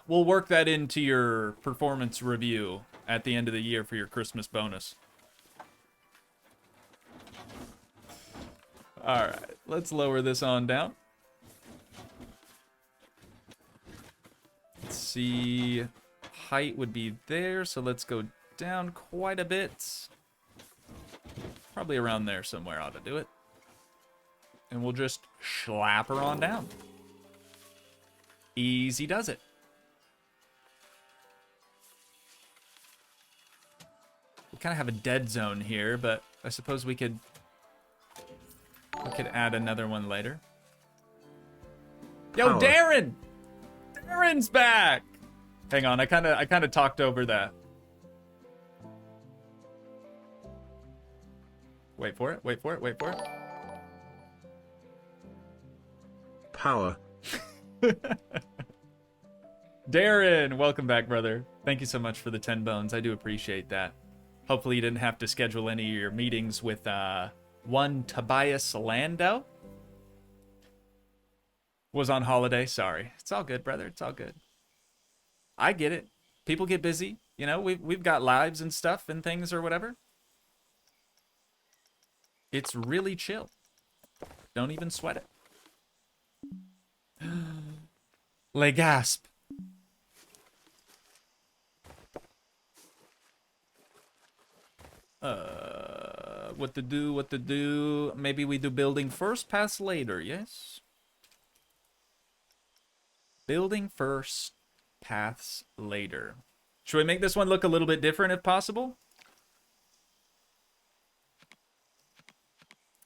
work that into your performance review at the end of the year for your Christmas bonus. All right, let's lower this on down. see, height would be there, so let's go down quite a bit. Probably around there somewhere ought to do it. And we'll just slap her on down. Easy does it. We kind of have a dead zone here, but I suppose we could add another one later. Yo, Power. Darren! Darren's back! Hang on, I kind of talked over that. Wait for it, wait for it, wait for it. Power. Darren, welcome back, brother. Thank you so much for the 10 bones. I do appreciate that. Hopefully you didn't have to schedule any of your meetings with one Tobias Lando. Was on holiday, sorry. It's all good, brother. It's all good. I get it. People get busy. You know, we've got lives and stuff and things or whatever. It's really chill. Don't even sweat it. Le gasp. What to do, what to do. Maybe we do building first, pass later, yes? Building first, paths later. Should we make this one look a little bit different if possible?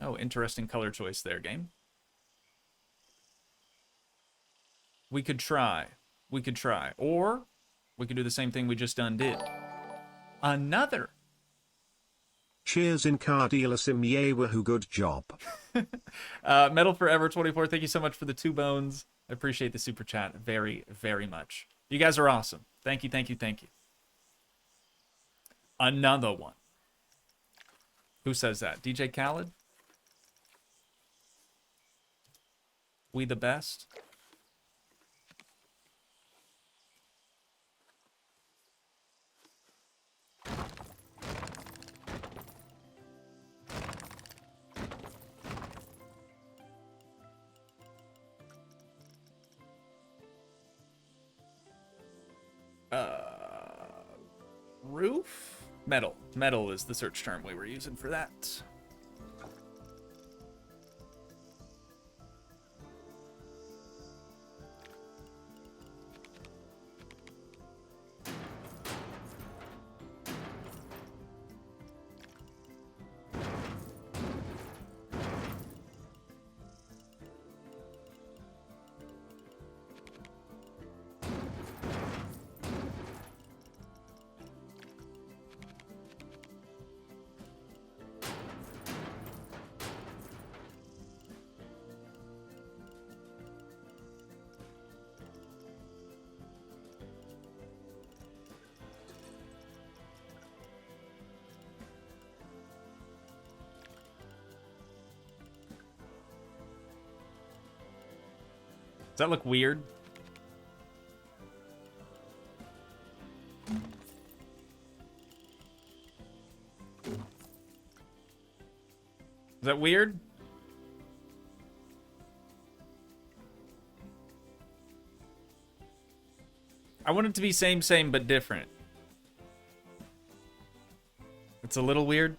Oh, interesting color choice there, game. We could try. We could try. Or we could do the same thing we just undid. Another. Cheers in car dealer sim wahoo, good job. Metal Forever 24, thank you so much for the 2 bones. I appreciate the super chat very, very much. You guys are awesome. Thank you, thank you, thank you. Another one. Who says that? DJ Khaled? We the best? Roof? Metal. Metal is the search term we were using for that. Does that look weird? Is that weird? I want it to be same, but different. It's a little weird.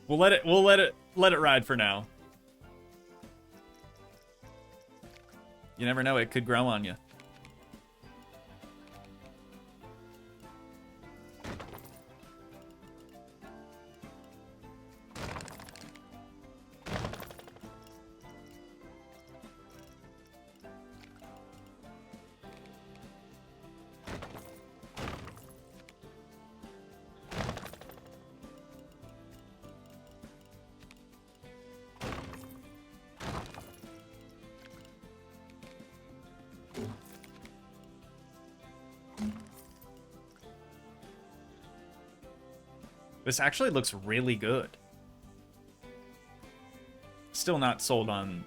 We'll let it ride for now. You never know, it could grow on you. This actually looks really good. Still not sold on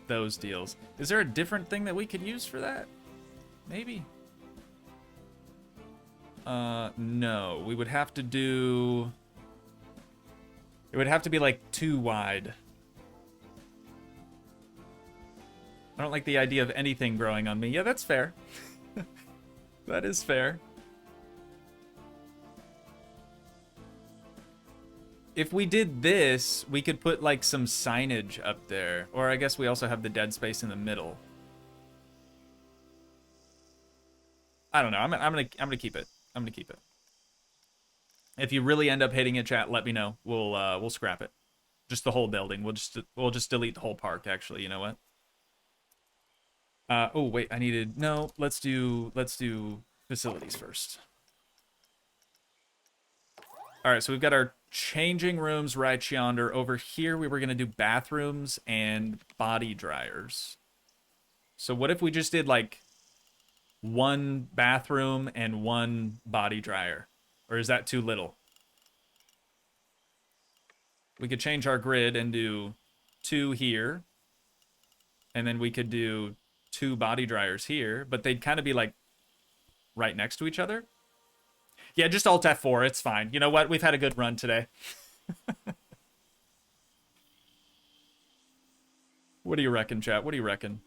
those deals. Is there a different thing that we could use for that? Maybe. No. We would have to do... It would have to be like 2 wide. I don't like the idea of anything growing on me. Yeah, that's fair. That is fair. If we did this, we could put like some signage up there. Or I guess we also have the dead space in the middle. I don't know. I'm gonna keep it. I'm gonna keep it. If you really end up hating it, chat, let me know. We'll scrap it. Just the whole building. We'll just delete the whole park. Actually, you know what? Oh wait, I needed no. Let's do facilities first. All right, so we've got our changing rooms right yonder. Over here, we were gonna do bathrooms and body dryers. So what if we just did like one bathroom and one body dryer? Or is that too little? We could change our grid and do 2 here. And then we could do 2 body dryers here. But they'd kind of be like right next to each other. Yeah, just Alt F4. It's fine. You know what? We've had a good run today. What do you reckon, chat? What do you reckon?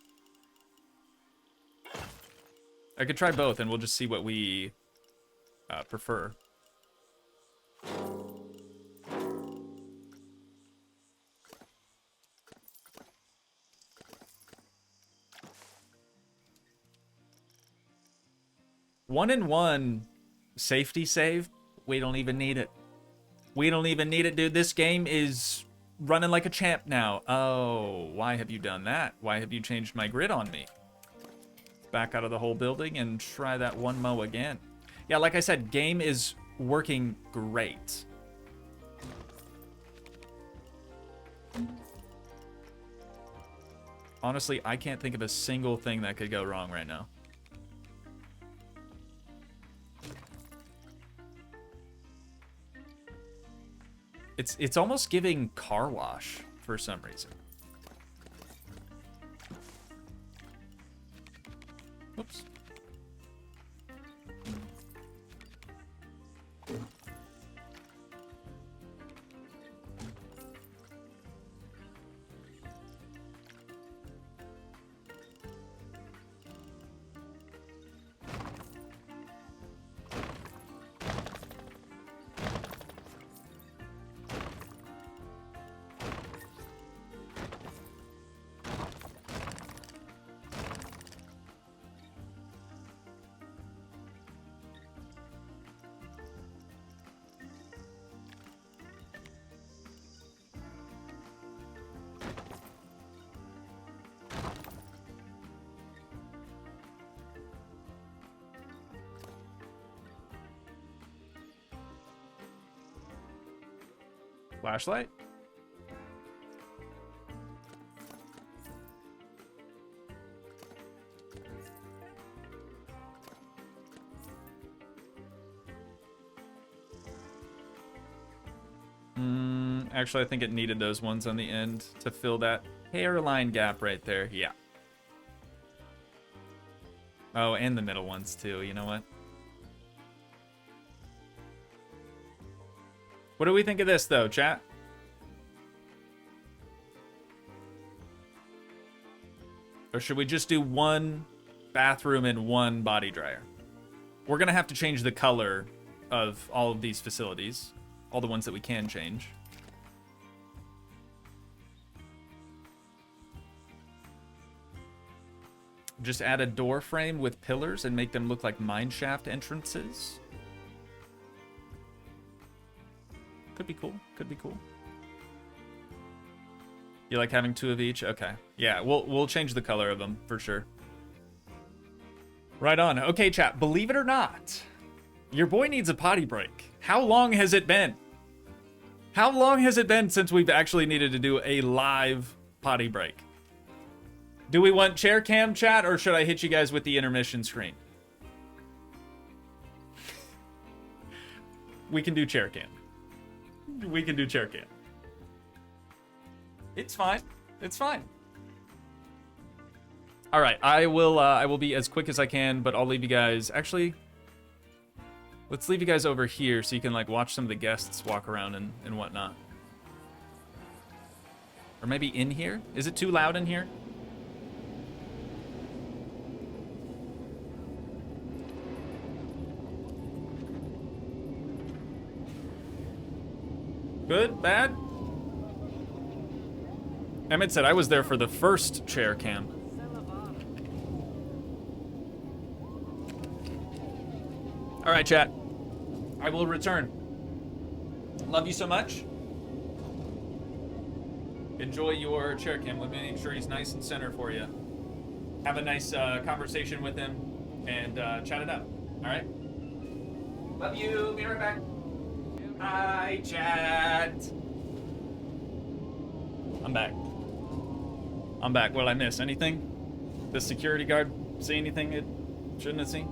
I could try both and we'll just see what we prefer. One and one safety save. We don't even need it. We don't even need it, dude. This game is running like a champ now. Oh, why have you done that? Why have you changed my grid on me? Back out of the whole building and try that one mow again. Yeah, like I said, game is working great. Honestly, I can't think of a single thing that could go wrong right now. It's almost giving car wash for some reason. Whoops. Flashlight? Actually, I think it needed those ones on the end to fill that hairline gap right there. Yeah. Oh, and the middle ones too. You know what? What do we think of this, though, chat? Or should we just do one bathroom and one body dryer? We're going to have to change the color of all of these facilities. All the ones that we can change. Just add a door frame with pillars and make them look like mineshaft entrances. Could be cool. Could be cool. You like having 2 of each? Okay. Yeah, we'll change the color of them for sure. Right on. Okay, chat. Believe it or not, your boy needs a potty break. How long has it been? How long has it been since we've actually needed to do a live potty break? Do we want chair cam, chat, or should I hit you guys with the intermission screen? We can do chair cam. We can do chair cam. It's fine. It's fine. All right, I will be as quick as I can, but I'll leave you guys. Actually, let's leave you guys over here so you can like watch some of the guests walk around and whatnot. Or maybe in here? Is it too loud in here? Good? Bad? Emmett said I was there for the first chair cam. All right, chat. I will return. Love you so much. Enjoy your chair cam. Let me make sure he's nice and center for you. Have a nice conversation with him and chat it up. All right? Love you. Be right back. Hi, chat. I'm back. I'm back. What did I miss? Anything? The security guard see anything it shouldn't have seen?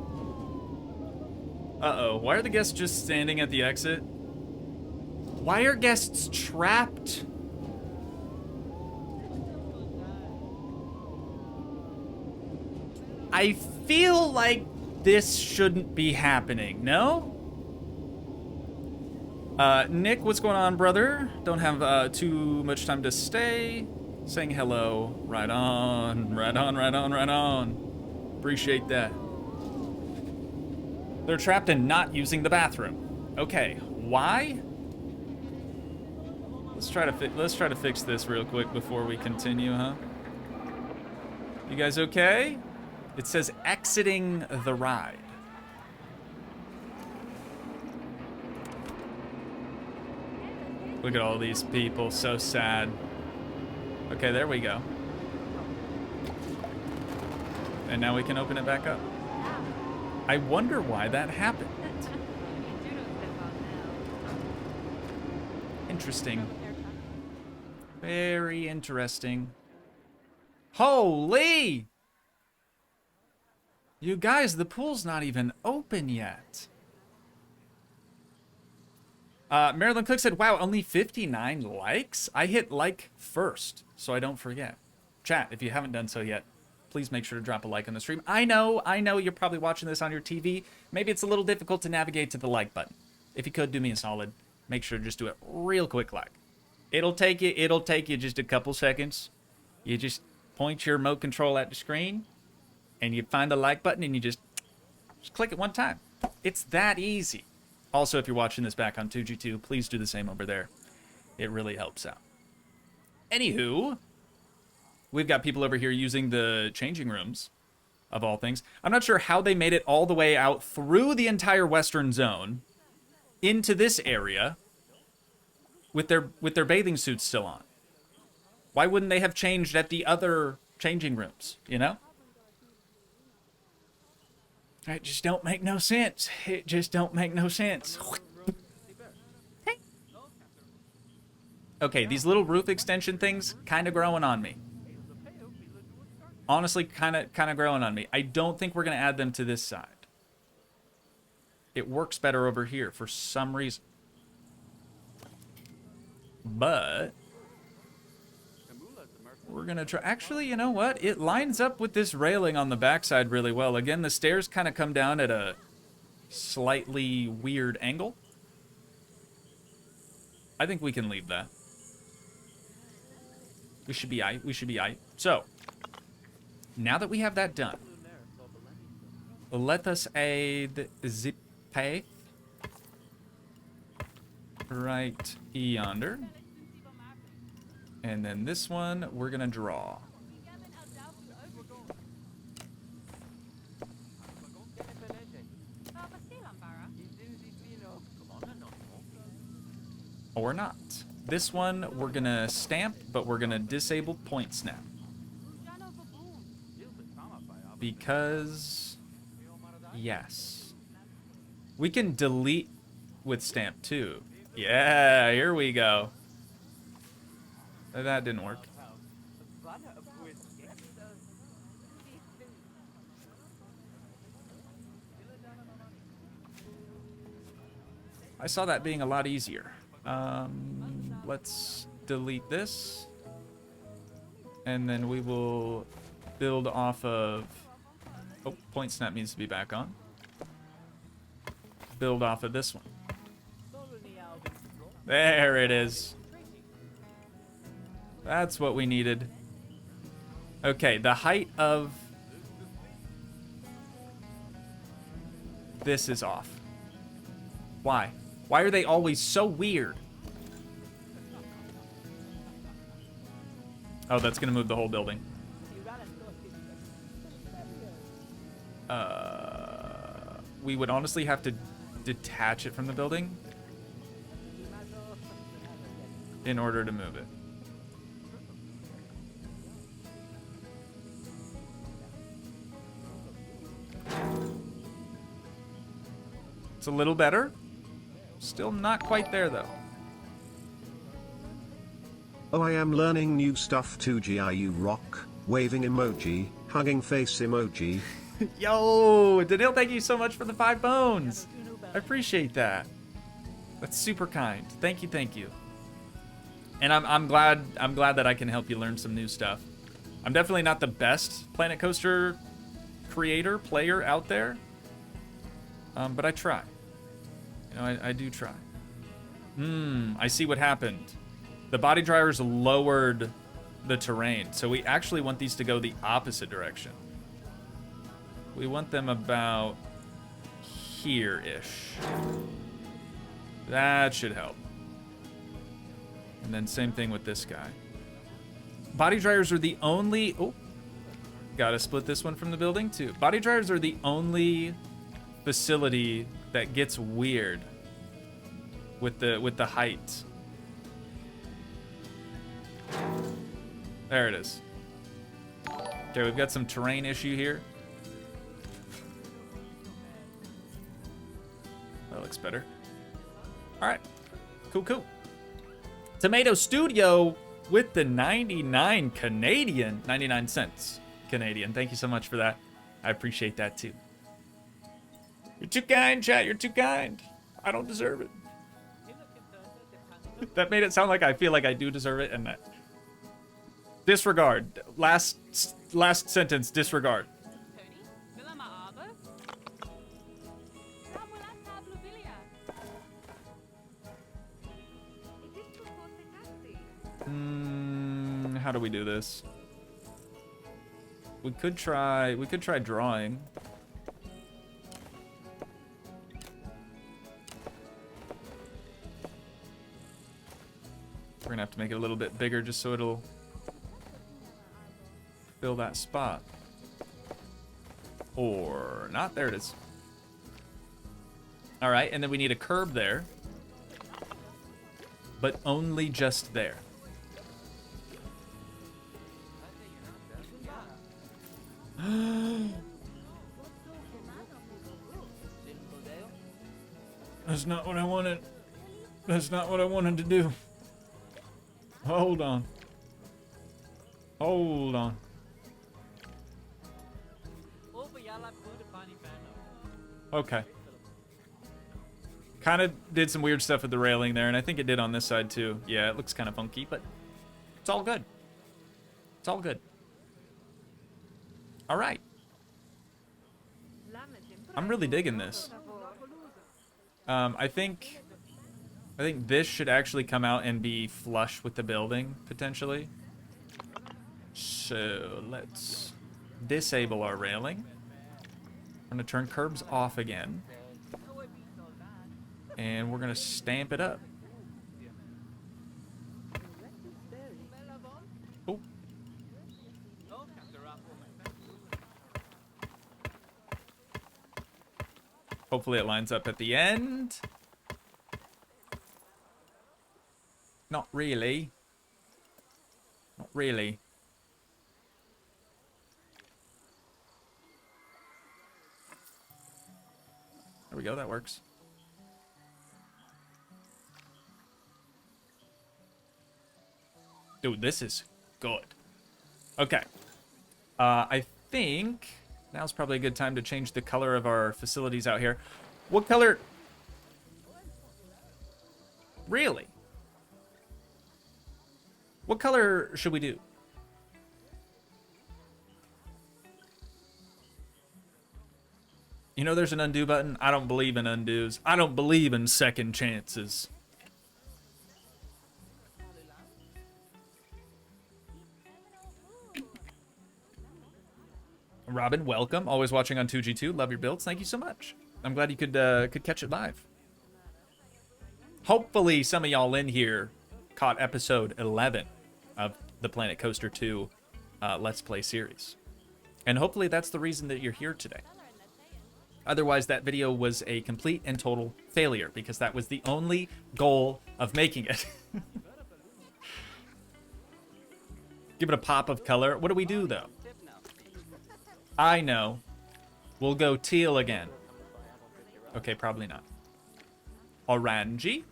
Uh-oh. Why are the guests just standing at the exit? Why are guests trapped? I feel like this shouldn't be happening, no? Nick, what's going on, brother? Don't have too much time to stay. Saying hello. Right on, right on, right on, right on. Appreciate that. They're trapped and not using the bathroom. Okay, why? Let's try to fix this real quick before we continue, huh? You guys okay? It says exiting the ride. Look at all these people, so sad. Okay, there we go. And now we can open it back up. I wonder why that happened. Interesting. Very interesting. Holy! You guys, the pool's not even open yet. Marilyn Cook said, wow, only 59 likes? I hit like first, so I don't forget. Chat, if you haven't done so yet, please make sure to drop a like on the stream. I know you're probably watching this on your TV. Maybe it's a little difficult to navigate to the like button. If you could do me a solid, make sure to just do it real quick like. It'll take you just a couple seconds. You just point your remote control at the screen, and you find the like button, and you just click it one time. It's that easy. Also, if you're watching this back on Toogii 2, please do the same over there. It really helps out. Anywho, we've got people over here using the changing rooms, of all things. I'm not sure how they made it all the way out through the entire western zone into this area with their bathing suits still on. Why wouldn't they have changed at the other changing rooms, you know? It just don't make no sense. It just don't make no sense. Okay, these little roof extension things kind of growing on me. Honestly, kind of growing on me. I don't think we're going to add them to this side. It works better over here for some reason. But we're going to try. Actually, you know what? It lines up with this railing on the backside really well. Again, the stairs kind of come down at a slightly weird angle. I think we can leave that. We should be aight. We should be aight. So, now that we have that done, let us add zip path right yonder. And then this one, we're going to draw. Or not. This one, we're going to stamp, but we're going to disable point snap. Because, yes. We can delete with stamp too. Yeah, here we go. That didn't work. I saw that being a lot easier. Let's delete this. And then we will build off of... Oh, point snap needs to be back on. Build off of this one. There it is. That's what we needed. Okay, the height of this is off. Why? Why are they always so weird? Oh, that's gonna move the whole building. We would honestly have to detach it from the building in order to move it. It's a little better. Still not quite there, though. Oh, I am learning new stuff. Toogii, you rock. Waving emoji, hugging face emoji. Yo, Danil, thank you so much for the 5 bones. I appreciate that. That's super kind. Thank you, thank you. And I'm glad that I can help you learn some new stuff. I'm definitely not the best Planet Coaster player out there, but I try. You know, I do try. I see what happened. The body dryers lowered the terrain, so we actually want these to go the opposite direction. We want them about here-ish. That should help. And then same thing with this guy. Body dryers are the only... Oh, gotta split this one from the building too. Body dryers are the only facility that gets weird with the height. There it is. Okay, we've got some terrain issue here. That looks better. All right, cool. Tomato Studio with the 99 cents Canadian. Thank you so much for that. I appreciate that too. You're too kind, chat. You're too kind. I don't deserve it. That made it sound like I feel like I do deserve it, and that. Disregard. Last sentence. Disregard. How do we do this? We could try drawing. We're gonna have to make it a little bit bigger just so it'll fill that spot. Or not. There it is. All right, and then we need a curb there, but only just there. That's not what I wanted. That's not what I wanted to do. Hold on. Hold on. Okay. Kind of did some weird stuff with the railing there, and I think it did on this side too. Yeah, it looks kind of funky, but it's all good. It's all good. All right. I'm really digging this. I think this should actually come out and be flush with the building, potentially. So let's disable our railing. I'm gonna turn curbs off again. And we're gonna stamp it up. Oh. Hopefully it lines up at the end. Not really. Not really. There we go, that works. Dude, this is good. Okay. I think now's probably a good time to change the color of our facilities out here. What color? Really? What color should we do? You know there's an undo button? I don't believe in undos. I don't believe in second chances. Robin, welcome. Always watching on Toogii 2. Love your builds. Thank you so much. I'm glad you could catch it live. Hopefully some of y'all in here caught episode 11 of the Planet Coaster 2 Let's Play series. And hopefully that's the reason that you're here today. Otherwise, that video was a complete and total failure because that was the only goal of making it. Give it a pop of color. What do we do, though? I know. We'll go teal again. Okay, probably not. Orangey.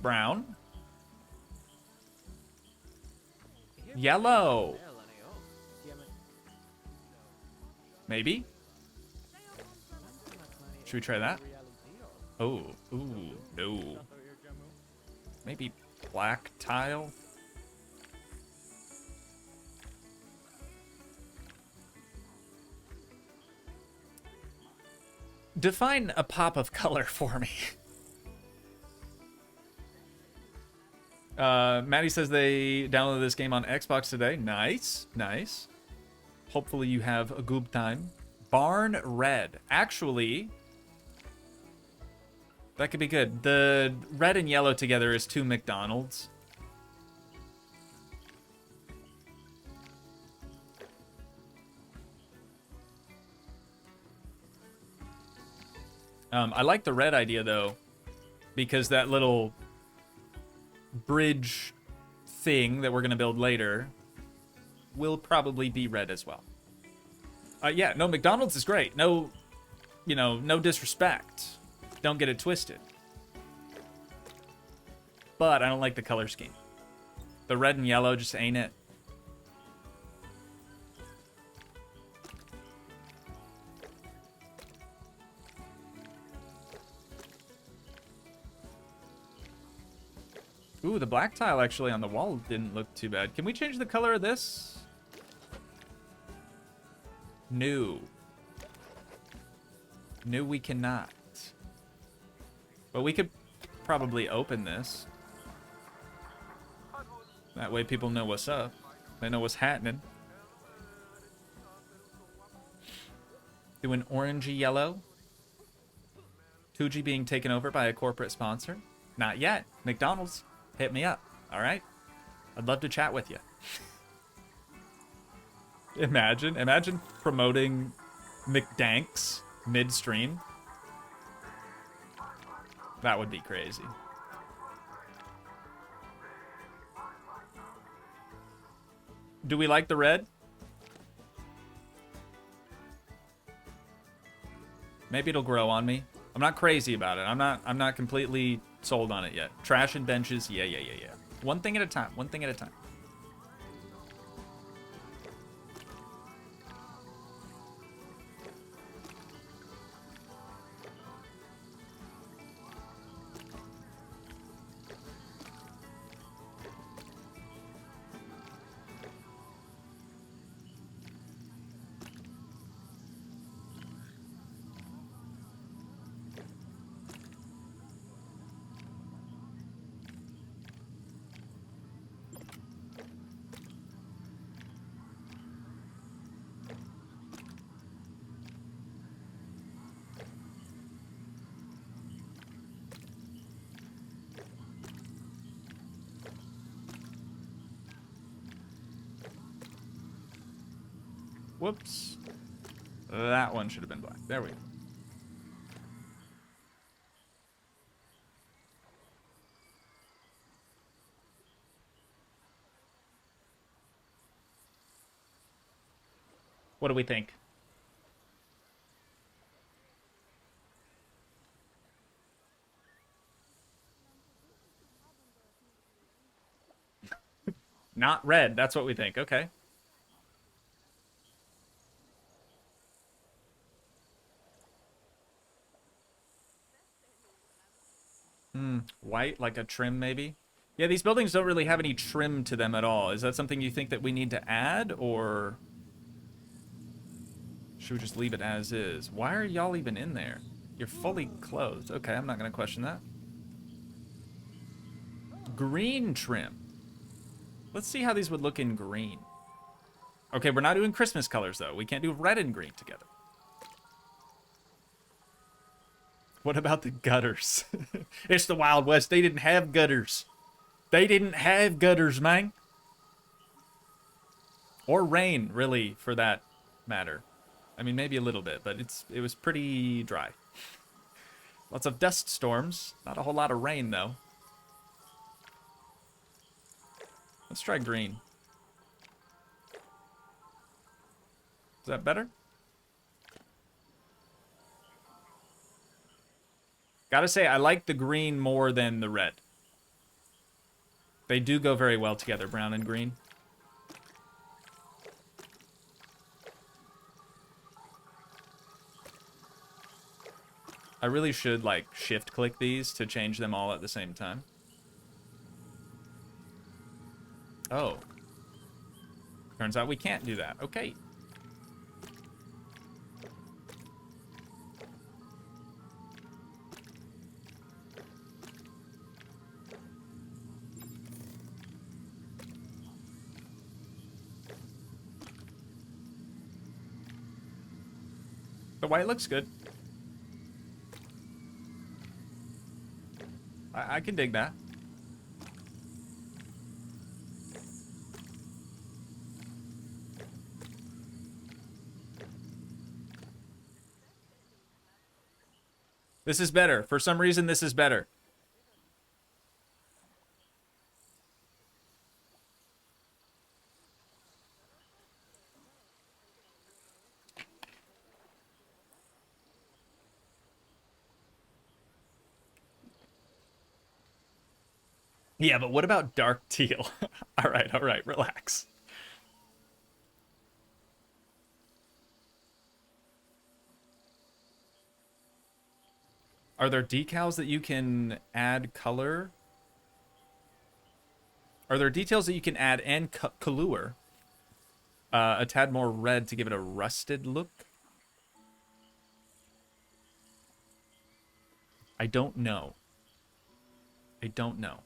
Brown. Yellow. Maybe? Should we try that? Oh, ooh, no. Maybe black tile? Define a pop of color for me. Maddie says they downloaded this game on Xbox today. Nice, nice. Hopefully you have a good time. Barn red. Actually, that could be good. The red and yellow together is 2 McDonald's. I like the red idea, though, because that little bridge thing that we're going to build later will probably be red as well. Yeah, no, McDonald's is great. No, you know, no disrespect. Don't get it twisted. But I don't like the color scheme. The red and yellow just ain't it. Ooh, the black tile actually on the wall didn't look too bad. Can we change the color of this? No. No, we cannot. But we could probably open this. That way people know what's up. They know what's happening. Do an orangey yellow. Toogii being taken over by a corporate sponsor. Not yet. McDonald's. Hit me up, all right? I'd love to chat with you. Imagine promoting McDanks midstream. That would be crazy. Do we like the red? Maybe it'll grow on me. I'm not crazy about it. I'm not completely sold on it yet. Trash and benches, yeah. One thing at a time, one thing at a time. Whoops. That one should have been black. There we go. What do we think? Not red. That's what we think. Okay. White, like a trim maybe? Yeah, these buildings don't really have any trim to them at all. Is that something you think that we need to add, or should we just leave it as is? Why are y'all even in there? You're fully clothed. Okay, I'm not going to question that. Green trim. Let's see how these would look in green. Okay, we're not doing Christmas colors, though. We can't do red and green together. What about the gutters? It's the Wild West. They didn't have gutters. They didn't have gutters, man. Or rain, really, for that matter. I mean, maybe a little bit, but it was pretty dry. Lots of dust storms. Not a whole lot of rain, though. Let's try green. Is that better? Gotta say, I like the green more than the red. They do go very well together, brown and green. I really should, like, shift-click these to change them all at the same time. Oh. Turns out we can't do that. Okay. The white looks good. I can dig that. This is better. For some reason, this is better. Yeah, but what about dark teal? All right, relax. Are there decals that you can add color? Are there details that you can add and color? A tad more red to give it a rusted look? I don't know. I don't know.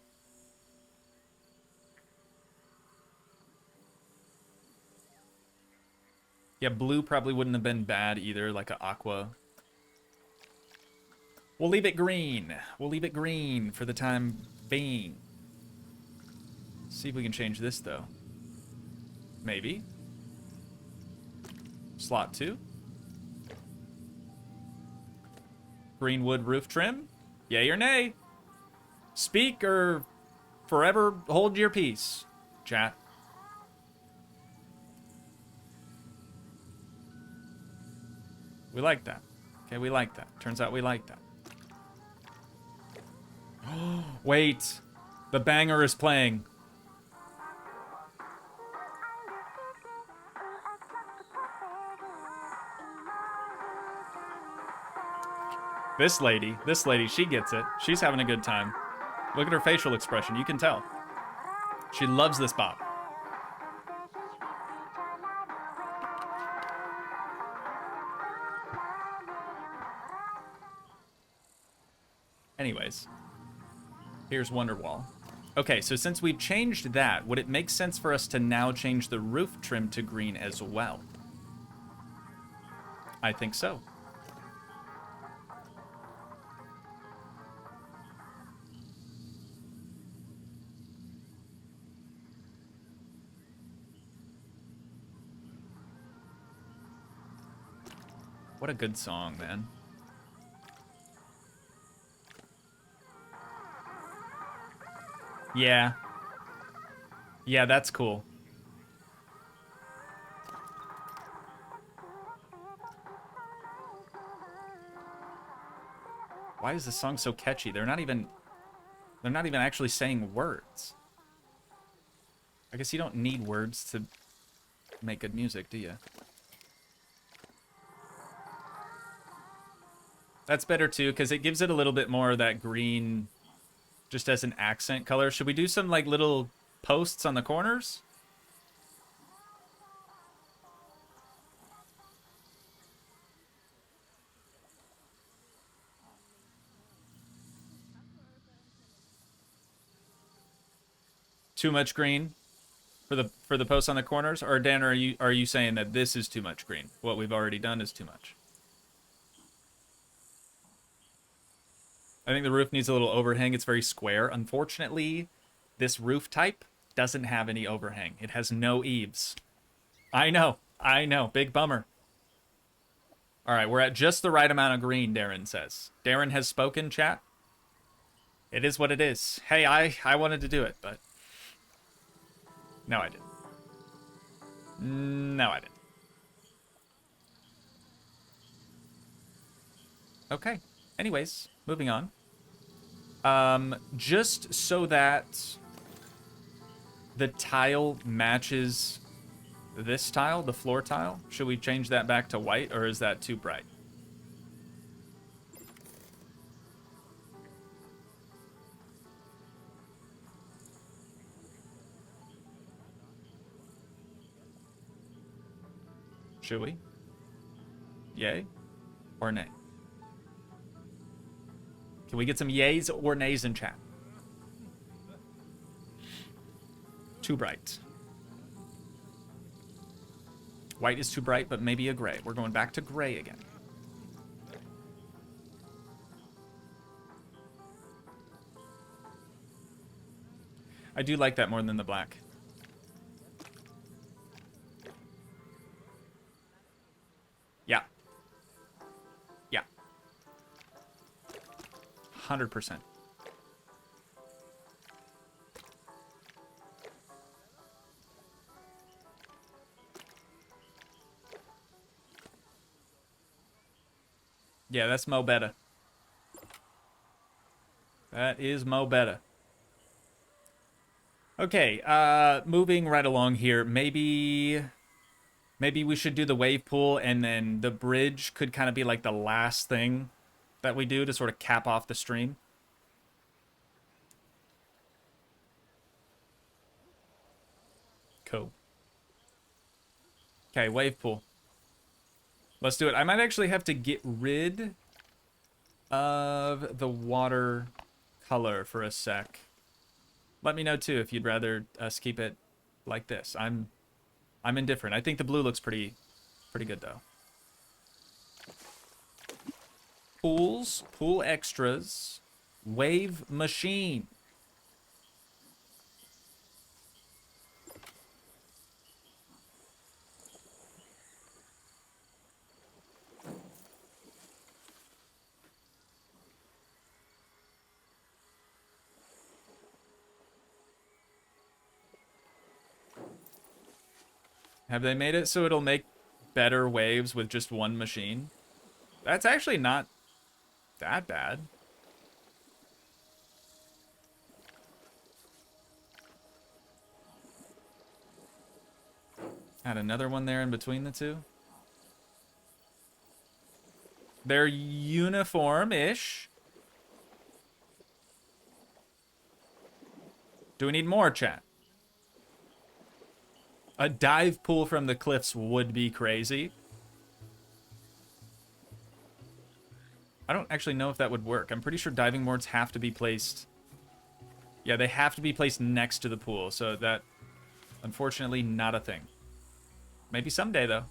Yeah, blue probably wouldn't have been bad either, like an aqua. We'll leave it green. We'll leave it green for the time being. See if we can change this, though. Maybe. Slot 2. Greenwood roof trim. Yay or nay? Speak or forever hold your peace, chat. We like that. Okay, we like that. Turns out we like that. Wait. The banger is playing. This lady, she gets it. She's having a good time. Look at her facial expression. You can tell. She loves this bop. Anyways, here's Wonderwall. Okay, so since we've changed that, would it make sense for us to now change the roof trim to green as well? I think so. What a good song, man. Yeah. Yeah, that's cool. Why is this song so catchy? They're not even actually saying words. I guess you don't need words to make good music, do you? That's better too, because it gives it a little bit more of that green just as an accent color. Should we do some like little posts on the corners? Too much green for the posts on the corners? Or Dan, are you saying that this is too much green? What we've already done is too much. I think the roof needs a little overhang. It's very square. Unfortunately, This roof type doesn't have any overhang. It has no eaves. I know. Big bummer. All right, we're at just the right amount of green, Darren says. Darren has spoken, chat. It is what it is. Hey, I wanted to do it, but... No, I didn't. No, I didn't. Okay. Anyways, moving on. Just so that the tile matches this tile, the floor tile, should we change that back to white, or is that too bright? Should we? Yay or nay? Can we get some yays or nays in chat? Too bright. White is too bright, but maybe a gray. We're going back to gray again. I do like that more than the black. Yeah. Yeah. 100%. Yeah, that's Mo Betta. That is Mo Betta. Okay, moving right along here. Maybe we should do the wave pool, and then the bridge could kind of be like the last thing that we do to sort of cap off the stream. Cool. Okay, wave pool. Let's do it. I might actually have to get rid of the water color for a sec. Let me know too if you'd rather us keep it like this. I'm indifferent. I think the blue looks pretty good though. Pools, pool extras, wave machine. Have they made it so it'll make better waves with just one machine? That's actually not that bad. Add another one there in between the two. They're uniform-ish. Do we need more, chat? A dive pool from the cliffs would be crazy. I don't actually know if that would work. I'm pretty sure diving boards have to be placed... Yeah, they have to be placed next to the pool, so that, unfortunately, not a thing. Maybe someday, though.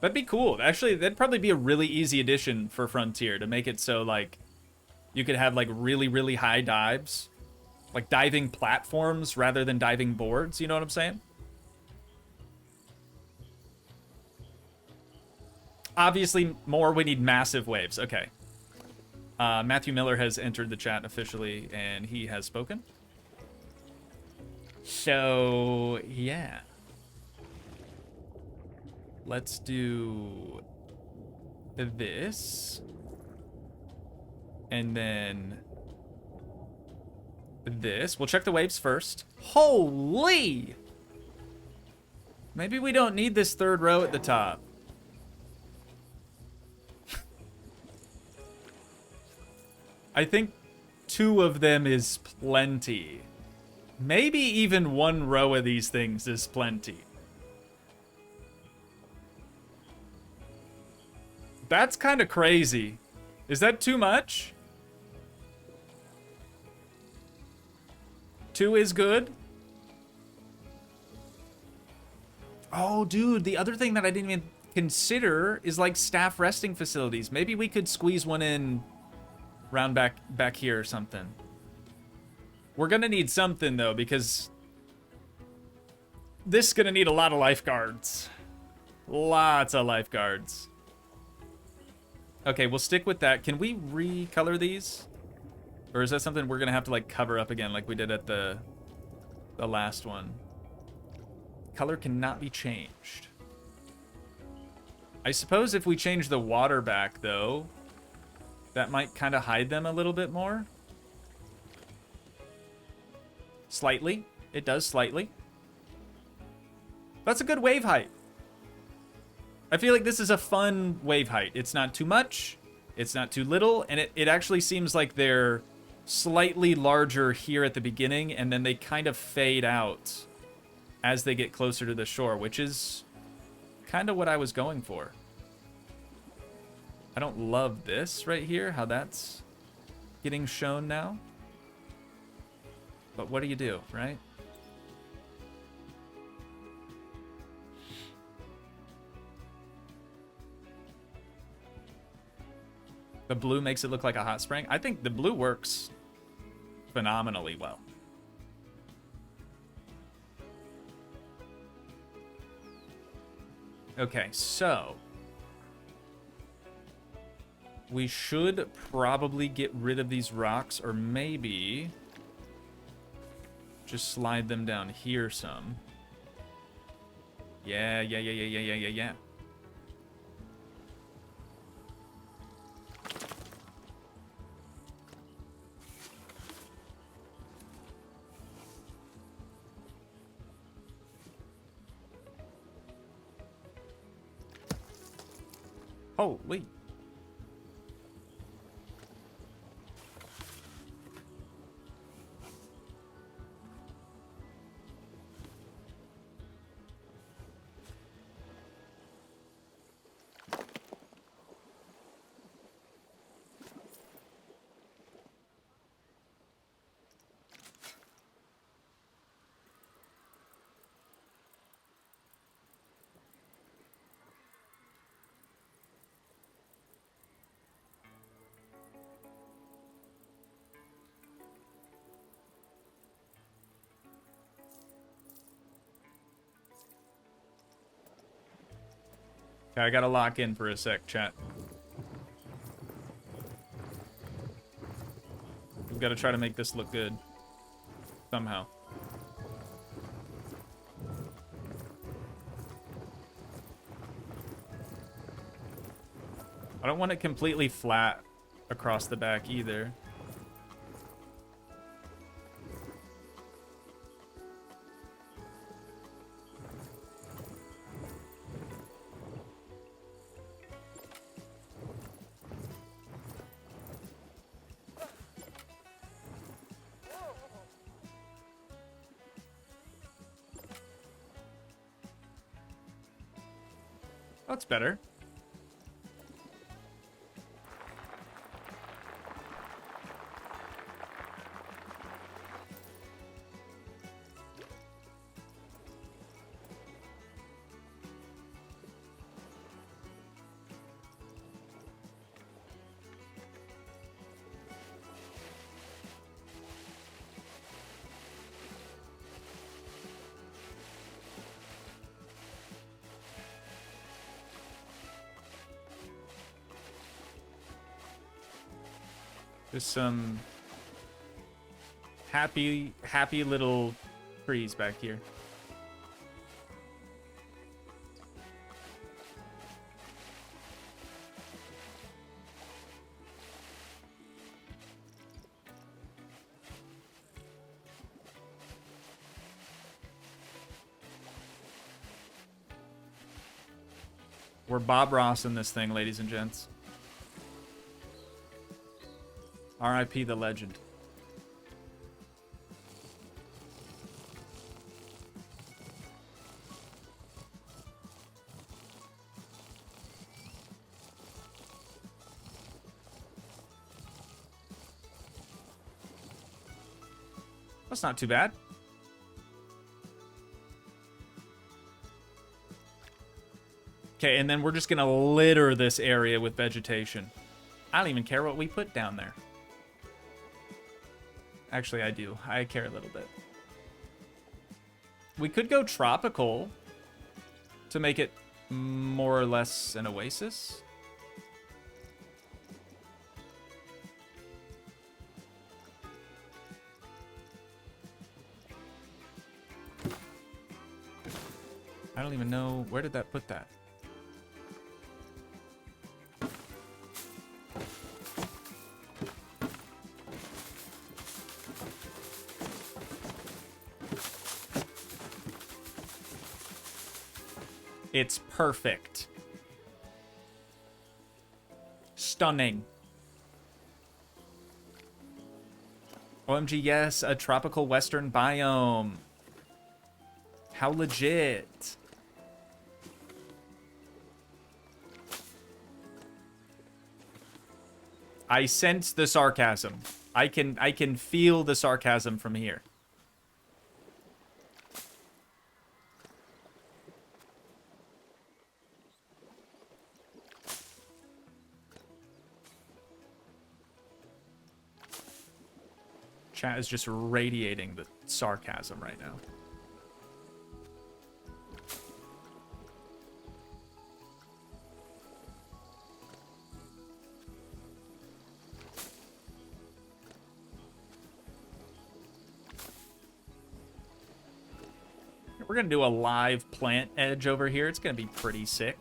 That'd be cool. Actually, that'd probably be a really easy addition for Frontier, to make it so, like, you could have, like, really, really high dives. Like, diving platforms rather than diving boards, you know what I'm saying? Obviously, more, we need massive waves. Okay. Matthew Miller has entered the chat officially, and he has spoken. So, yeah. Let's do this. And then this. We'll check the waves first. Holy! Maybe we don't need this third row at the top. I think 2 of them is plenty. Maybe even 1 row of these things is plenty. That's kind of crazy. Is that too much? 2 is good? Oh, dude, the other thing that I didn't even consider is like staff resting facilities. Maybe we could squeeze one in round back here or something. We're gonna need something, though, because this is gonna need a lot of lifeguards. Lots of lifeguards. Okay, we'll stick with that. Can we recolor these? Or is that something we're gonna have to, like, cover up again like we did at the last one? Color cannot be changed. I suppose if we change the water back, though, that might kind of hide them a little bit more. Slightly. It does slightly. That's a good wave height. I feel like this is a fun wave height. It's not too much, it's not too little, and it actually seems like they're slightly larger here at the beginning, and then they kind of fade out as they get closer to the shore, which is kind of what I was going for. I don't love this right here, how that's getting shown now. But what do you do, right? The blue makes it look like a hot spring. I think the blue works phenomenally well. Okay, so we should probably get rid of these rocks, or maybe just slide them down here some. Yeah. Holy. Okay, I gotta lock in for a sec, chat. We've got to try to make this look good. Somehow. I don't want it completely flat across the back either. That's better. There's some happy little trees back here. We're Bob Ross in this thing, ladies and gents. R.I.P. the legend. That's not too bad. Okay, and then we're just gonna litter this area with vegetation. I don't even care what we put down there. Actually, I do. I care a little bit. We could go tropical to make it more or less an oasis. I don't even know, where did that put that? It's perfect. Stunning. OMG, yes, a tropical western biome. How legit. I sense the sarcasm. I can feel the sarcasm from here. Chat is just radiating the sarcasm right now. We're gonna do a live plant edge over here. It's gonna be pretty sick.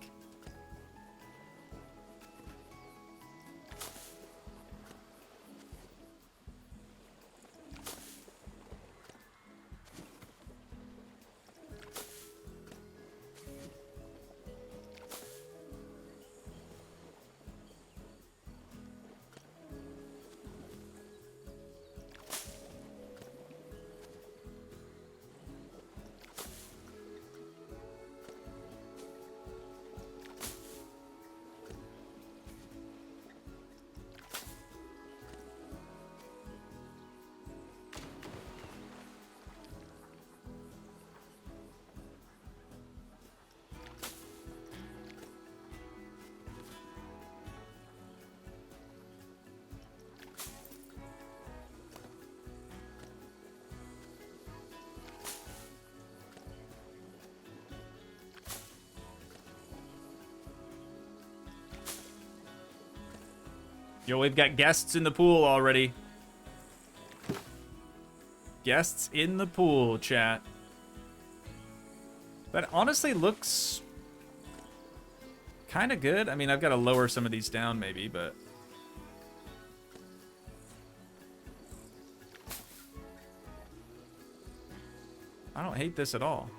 Yo, we've got guests in the pool already. Guests in the pool, chat. That honestly looks kind of good. I mean, I've got to lower some of these down maybe, but... I don't hate this at all.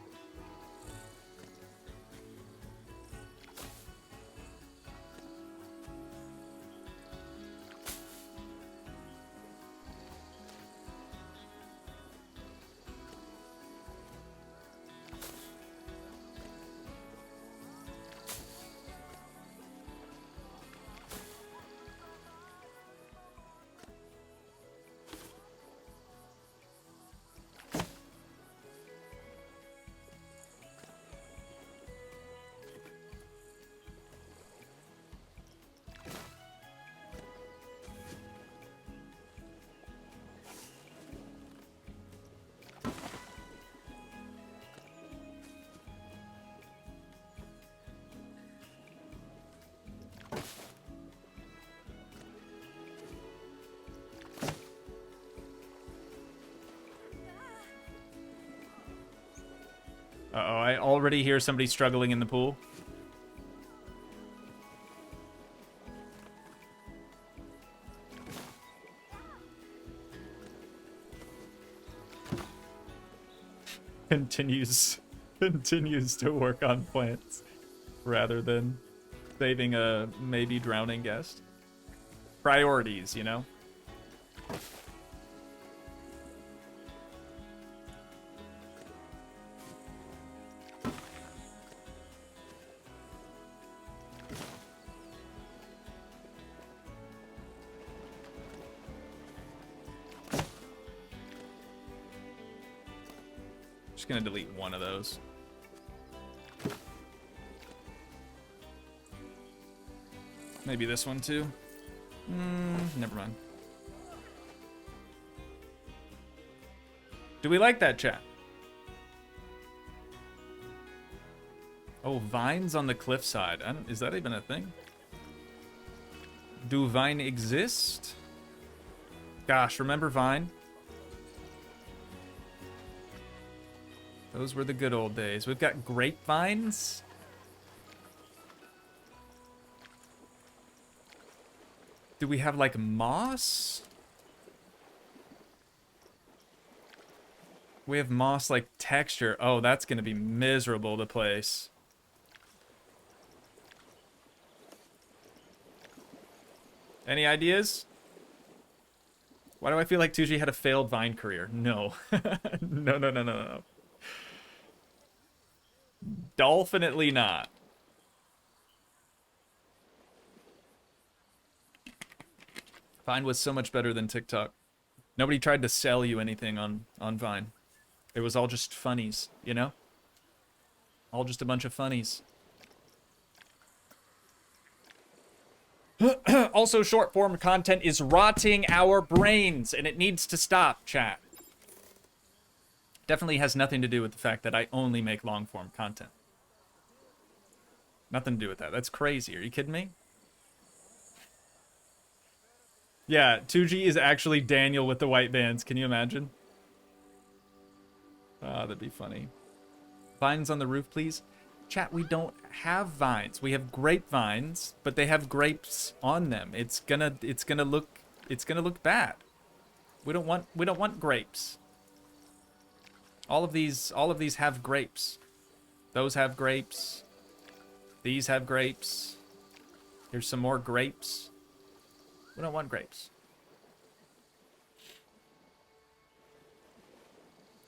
Uh-oh, I already hear somebody struggling in the pool. Continues to work on plants rather than saving a maybe drowning guest. Priorities, you know? Just gonna delete one of those. Maybe this one too. Never mind. Do we like that, chat? Oh, vines on the cliffside. Is that even a thing? Do vine exist? Gosh, remember Vine? Those were the good old days. We've got grapevines. Do we have, like, moss? We have moss-like texture. Oh, that's gonna be miserable to place. Any ideas? Why do I feel like Toogii had a failed Vine career? No. No. Definitely not. Vine was so much better than TikTok. Nobody tried to sell you anything on Vine. It was all just funnies, you know? All just a bunch of funnies. Also, short form content is rotting our brains, and it needs to stop, chat. Definitely has nothing to do with the fact that I only make long form content. Nothing to do with that. That's crazy. Are you kidding me? Yeah, Toogii is actually Daniel with the white bands. Can you imagine? Ah, that'd be funny. Vines on the roof, please. Chat, we don't have vines. We have grapevines, but they have grapes on them. It's gonna look bad. We don't want grapes. All of these have grapes. Those have grapes. These have grapes. Here's some more grapes. We don't want grapes.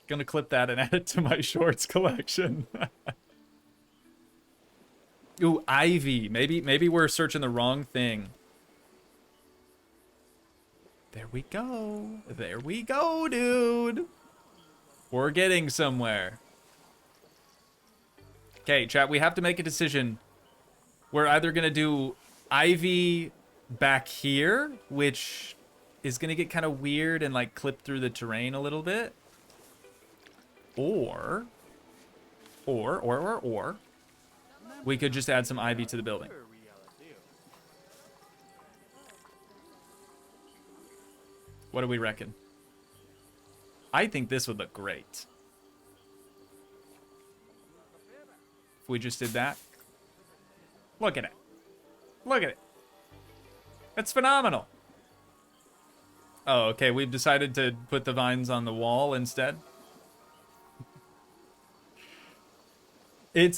Gonna clip that and add it to my shorts collection. Ooh, ivy. Maybe we're searching the wrong thing. There we go. There we go, dude. We're getting somewhere. Okay, chat, we have to make a decision. We're either gonna do ivy back here, which is gonna get kind of weird and like clip through the terrain a little bit. Or we could just add some ivy to the building. What do we reckon? I think this would look great. If we just did that. Look at it. Look at it. That's phenomenal. Oh, okay. We've decided to put the vines on the wall instead.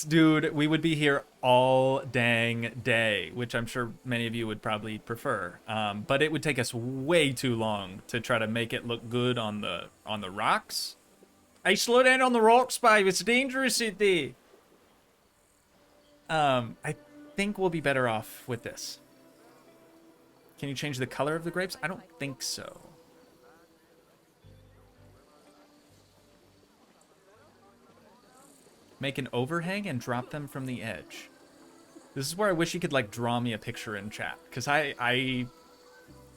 Dude, we would be here all dang day, which I'm sure many of you would probably prefer. But it would take us way too long to try to make it look good on the rocks. Hey, slow down on the rocks, babe. It's dangerous out there. I think we'll be better off with this. Can you change the color of the grapes? I don't think so. Make an overhang and drop them from the edge. This is where I wish you could like draw me a picture in chat, because I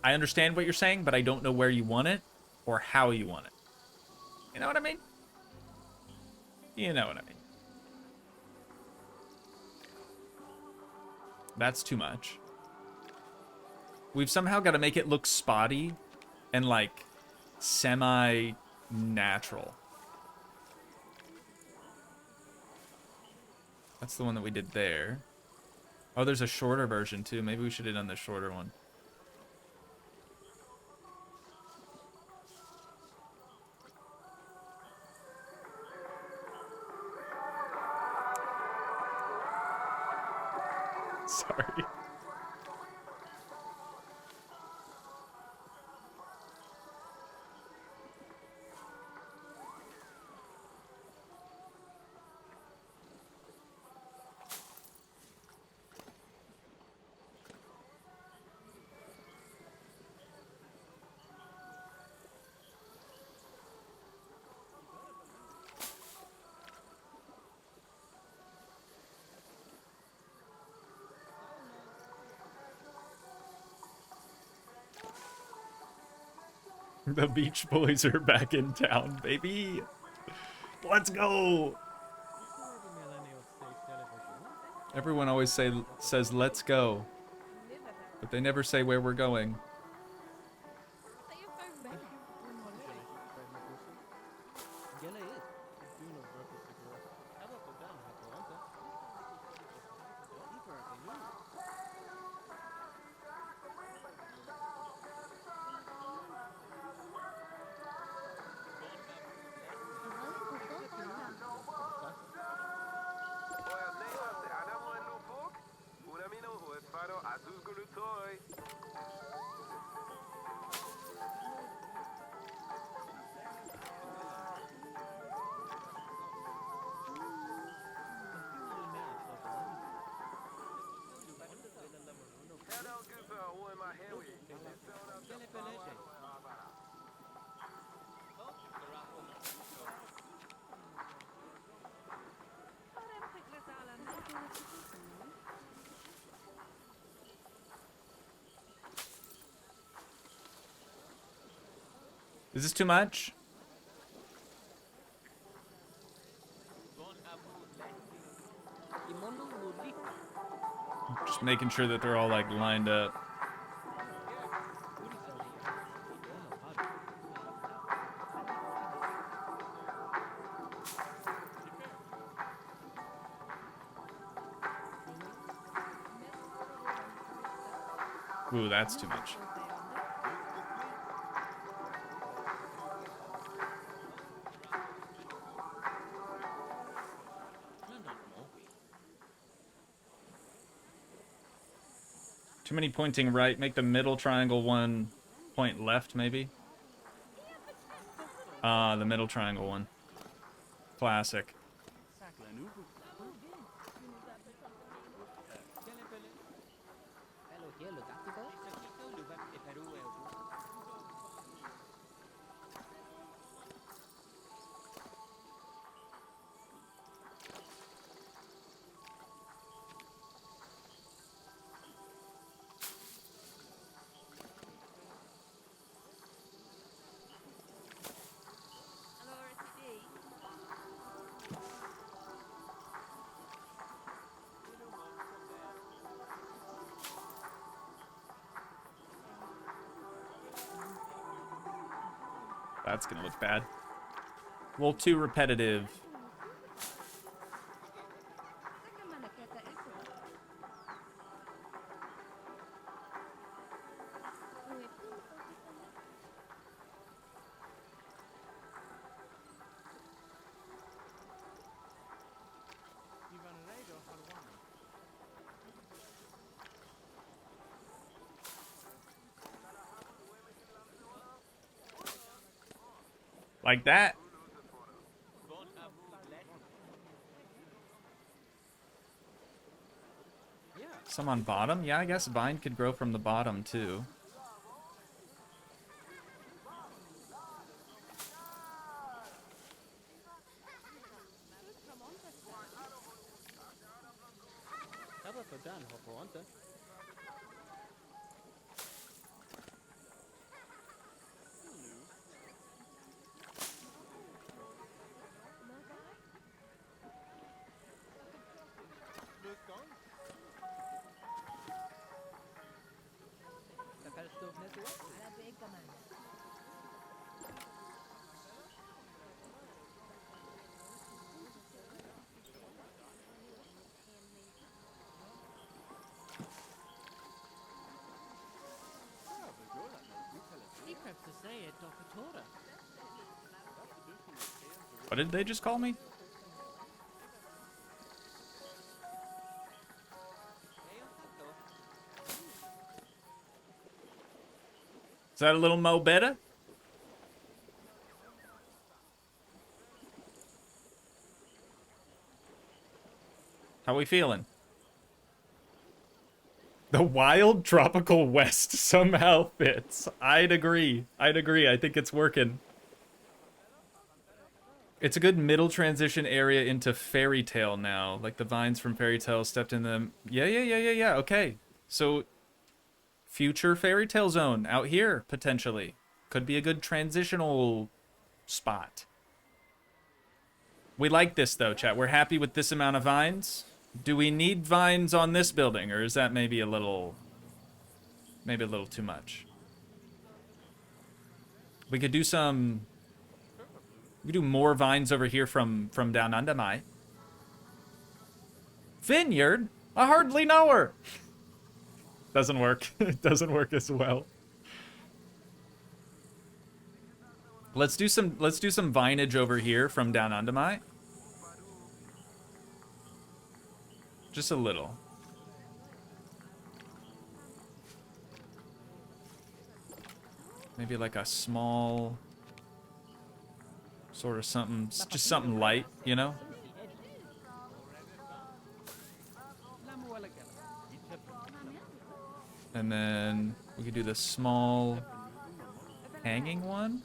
understand what you're saying, but I don't know where you want it or how you want it. You know what I mean? You know what I mean. That's too much. We've somehow got to make it look spotty and like semi-natural. That's the one that we did there. Oh, there's a shorter version too. Maybe we should have done the shorter one. Sorry. The Beach Boys are back in town, baby. Let's go. Everyone always says let's go, but they never say where we're going. Is this too much? Just making sure that they're all like lined up. Ooh, that's too much. Too many pointing right. Make the middle triangle one point left, maybe. The middle triangle one. Classic. That's gonna look bad. A little too repetitive. Like that. Some on bottom? Yeah, I guess vine could grow from the bottom too. What did they just call me? Is that a little mo better? How we feeling? The wild tropical west somehow fits. I'd agree. I think it's working. It's a good middle transition area into Fairy Tale now. Like the vines from Fairy Tale stepped in them. Yeah. Okay. So, future Fairy Tale zone out here, potentially. Could be a good transitional spot. We like this, though, chat. We're happy with this amount of vines. Do we need vines on this building, or is that maybe a little too much? We could do some... We could do more vines over here from down under my... Vineyard? I hardly know her. Doesn't work. It doesn't work as well. Let's do some vinage over here from down under my. Just a little. Maybe like a small sort of something, just something light, you know? And then we could do the small hanging one.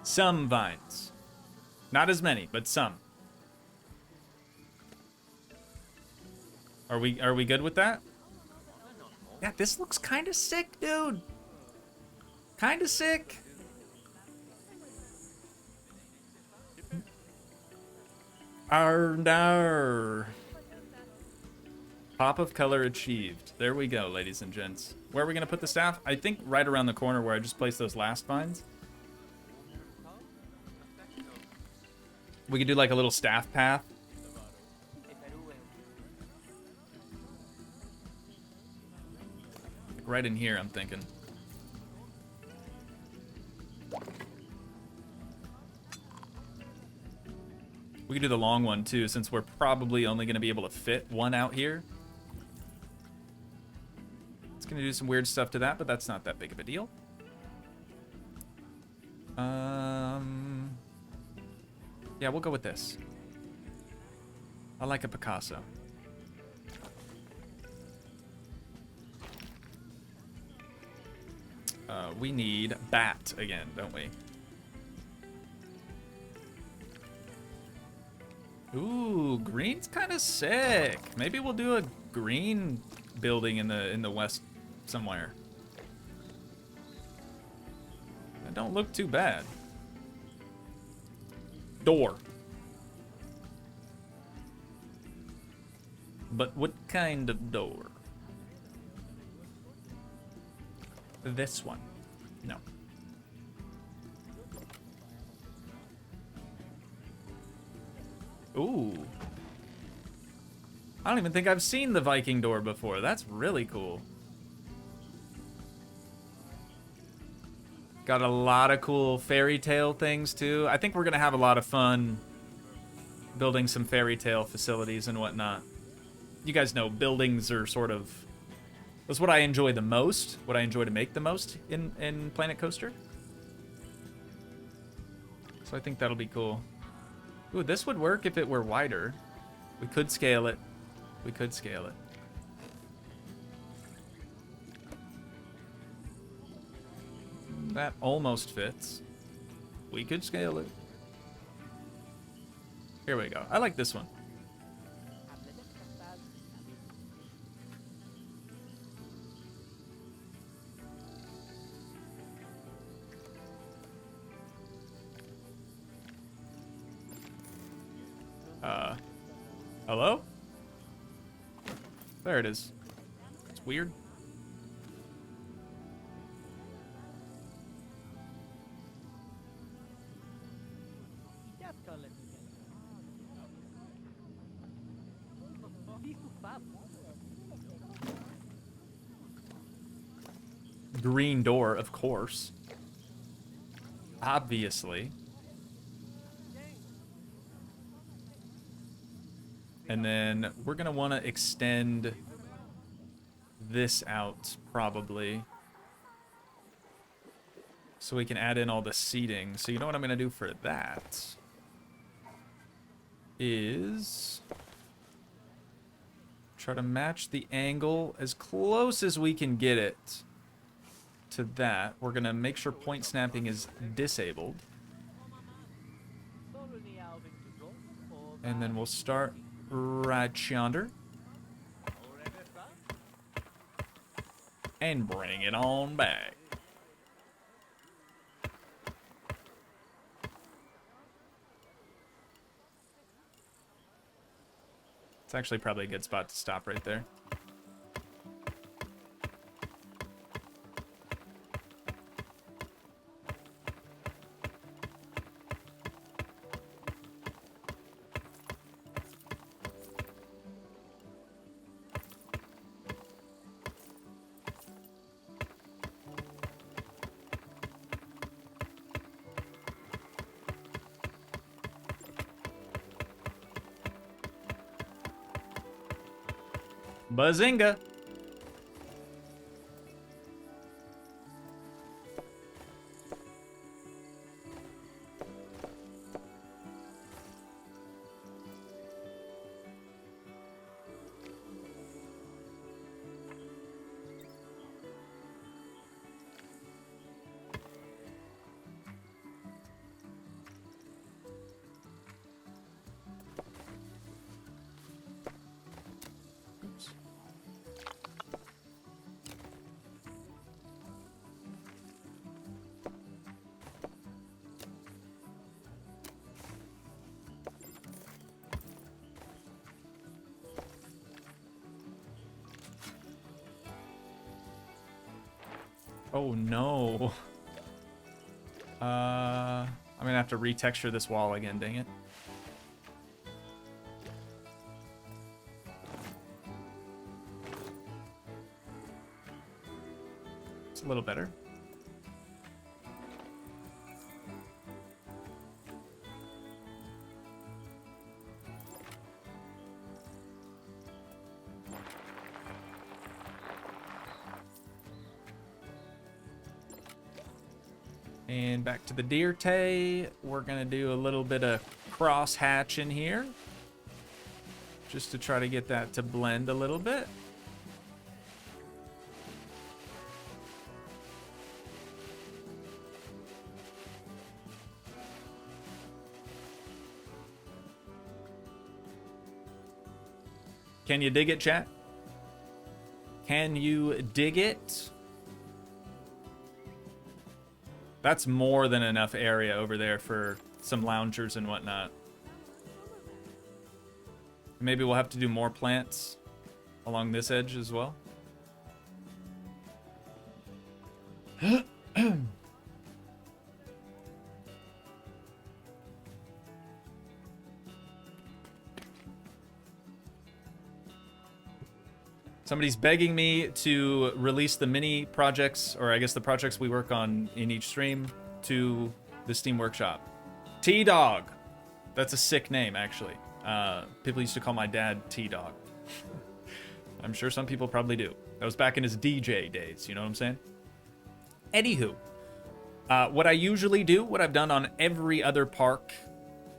Some vines. Not as many, but some. Are we good with that? Yeah, this looks kind of sick, dude. Kind of sick. Arr. Pop of color achieved. There we go, ladies and gents. Where are we going to put the staff? I think right around the corner where I just placed those last vines. We could do like a little staff path. Like right in here, I'm thinking. We could do the long one too, since we're probably only going to be able to fit one out here. It's going to do some weird stuff to that, but that's not that big of a deal. Yeah, we'll go with this. I like a Picasso. We need bat again, don't we? Ooh, green's kind of sick. Maybe we'll do a green building in the west somewhere. That don't look too bad. Door. But what kind of door? This one. No. Ooh. I don't even think I've seen the Viking door before. That's really cool. Got a lot of cool fairy tale things too. I think we're gonna have a lot of fun building some fairy tale facilities and whatnot. You guys know buildings are sort of... That's what I enjoy the most. What I enjoy to make the most in Planet Coaster. So I think that'll be cool. Ooh, this would work if it were wider. We could scale it. We could scale it. That almost fits. We could scale it. Here we go. I like this one. Hello? There it is. It's weird. Green door, of course. Obviously. And then we're going to want to extend this out, probably. So we can add in all the seating. So you know what I'm going to do for that? Is try to match the angle as close as we can get it to that. We're going to make sure point snapping is disabled. And then we'll start right yonder. And bring it on back. It's actually probably a good spot to stop right there. Bazinga! Oh no. I'm gonna have to retexture this wall again, dang it. It's a little better. And back to the deer tay. We're gonna do a little bit of cross hatch in here, just to try to get that to blend a little bit. Can you dig it, chat? Can you dig it? That's more than enough area over there for some loungers and whatnot. Maybe we'll have to do more plants along this edge as well. Somebody's begging me to release the mini projects, or I guess the projects we work on in each stream, to the Steam Workshop. T-Dog. That's a sick name, actually. People used to call my dad T-Dog. I'm sure some people probably do. That was back in his DJ days, you know what I'm saying? Anywho, what I usually do, what I've done on every other park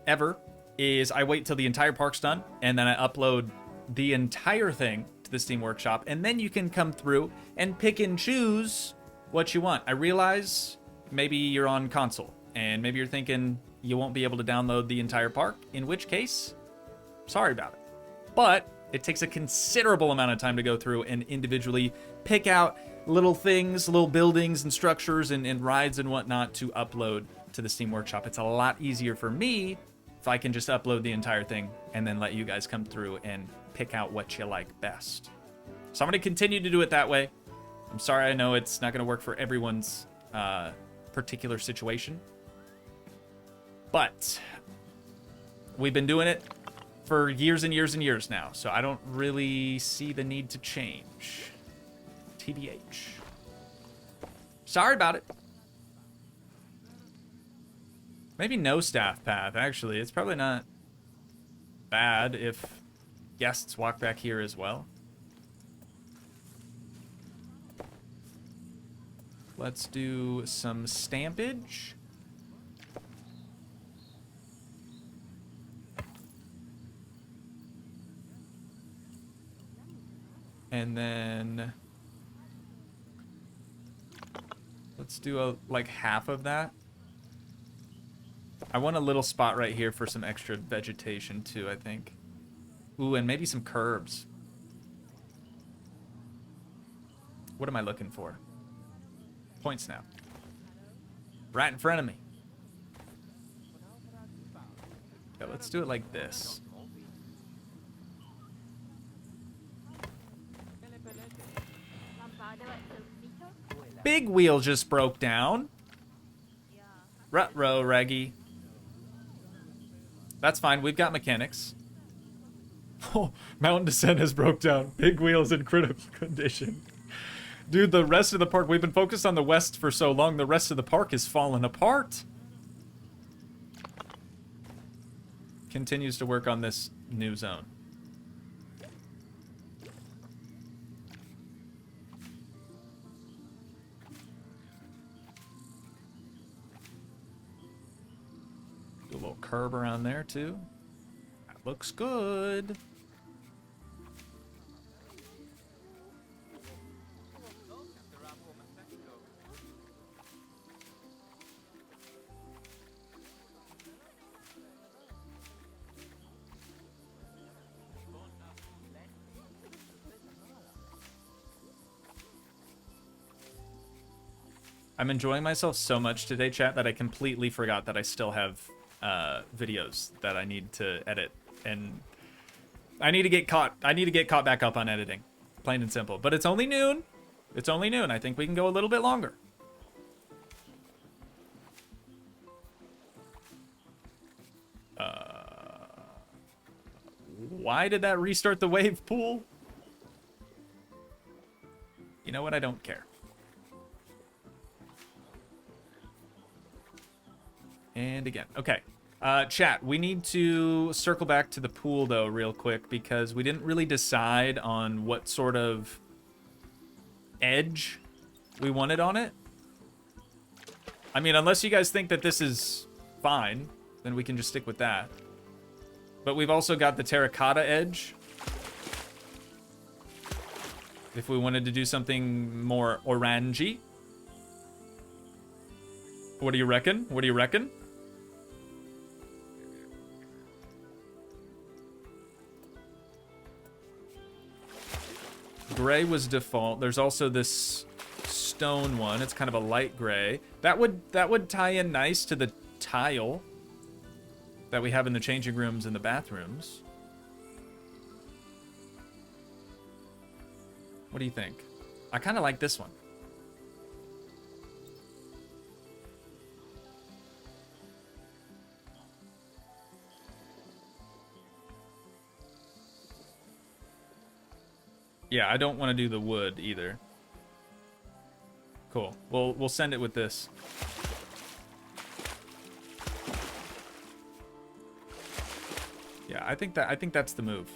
ever, is I wait till the entire park's done, and then I upload the entire thing to the Steam Workshop, and then you can come through and pick and choose what you want. I realize maybe you're on console, and maybe you're thinking you won't be able to download the entire park, in which case, sorry about it. But it takes a considerable amount of time to go through and individually pick out little things, little buildings and structures and rides and whatnot to upload to the Steam Workshop. It's a lot easier for me if I can just upload the entire thing and then let you guys come through and pick out what you like best. So I'm going to continue to do it that way. I'm sorry, I know it's not going to work for everyone's particular situation. But we've been doing it for years and years and years now, so I don't really see the need to change. TBH. Sorry about it. Maybe no staff path, actually. It's probably not bad if guests walk back here as well. Let's do some stampage. And then let's do like half of that. I want a little spot right here for some extra vegetation too, I think. Ooh, and maybe some curbs. What am I looking for? Points now. Right in front of me. Yeah, let's do it like this. Big wheel just broke down. Ruh-roh, Reggie. That's fine. We've got mechanics. Oh, mountain descent has broke down. Big wheel's in critical condition. Dude, the rest of the park, we've been focused on the west for so long, the rest of the park is falling apart. Continues to work on this new zone. Do a little curb around there too. That looks good. I'm enjoying myself so much today, chat, that I completely forgot that I still have videos that I need to edit, and I need to get caught back up on editing, plain and simple. But it's only noon. It's only noon. I think we can go a little bit longer. Why did that restart the wave pool? You know what? I don't care. And again. Okay. Chat, we need to circle back to the pool, though, real quick, because we didn't really decide on what sort of edge we wanted on it. I mean, unless you guys think that this is fine, then we can just stick with that. But we've also got the terracotta edge. If we wanted to do something more orangey. What do you reckon? What do you reckon? Gray was default. There's also this stone one. It's kind of a light gray. That would tie in nice to the tile that we have in the changing rooms and the bathrooms. What do you think? I kind of like this one. Yeah, I don't want to do the wood either. Cool. We'll send it with this. Yeah, I think that's the move.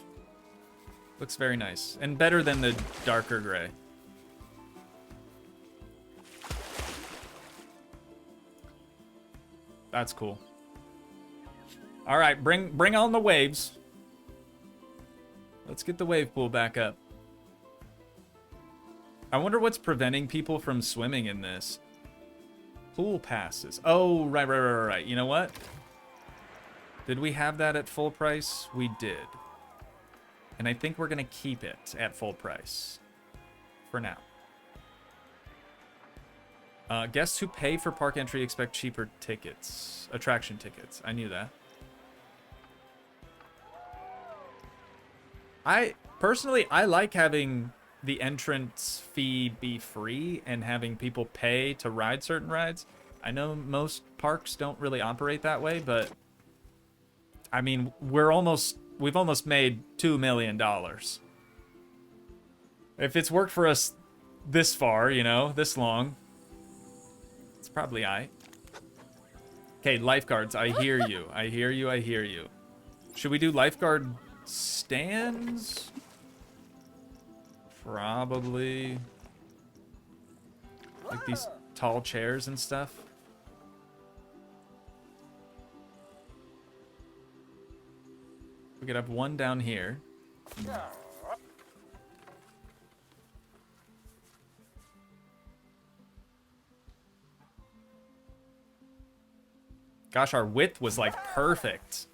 Looks very nice and better than the darker gray. That's cool. All right, bring on the waves. Let's get the wave pool back up. I wonder what's preventing people from swimming in this. Pool passes. Oh, right. You know what? Did we have that at full price? We did. And I think we're going to keep it at full price. For now. Guests who pay for park entry expect cheaper tickets. Attraction tickets. I knew that. Personally, I like having the entrance fee be free and having people pay to ride certain rides. I know most parks don't really operate that way, but I mean, we've almost made $2 million. If it's worked for us this far, you know, this long, it's probably aight. Okay, lifeguards, I hear you. I hear you, I hear you. Should we do lifeguard stands? Probably. Like these tall chairs and stuff. We could have one down here. Gosh, our width was like perfect.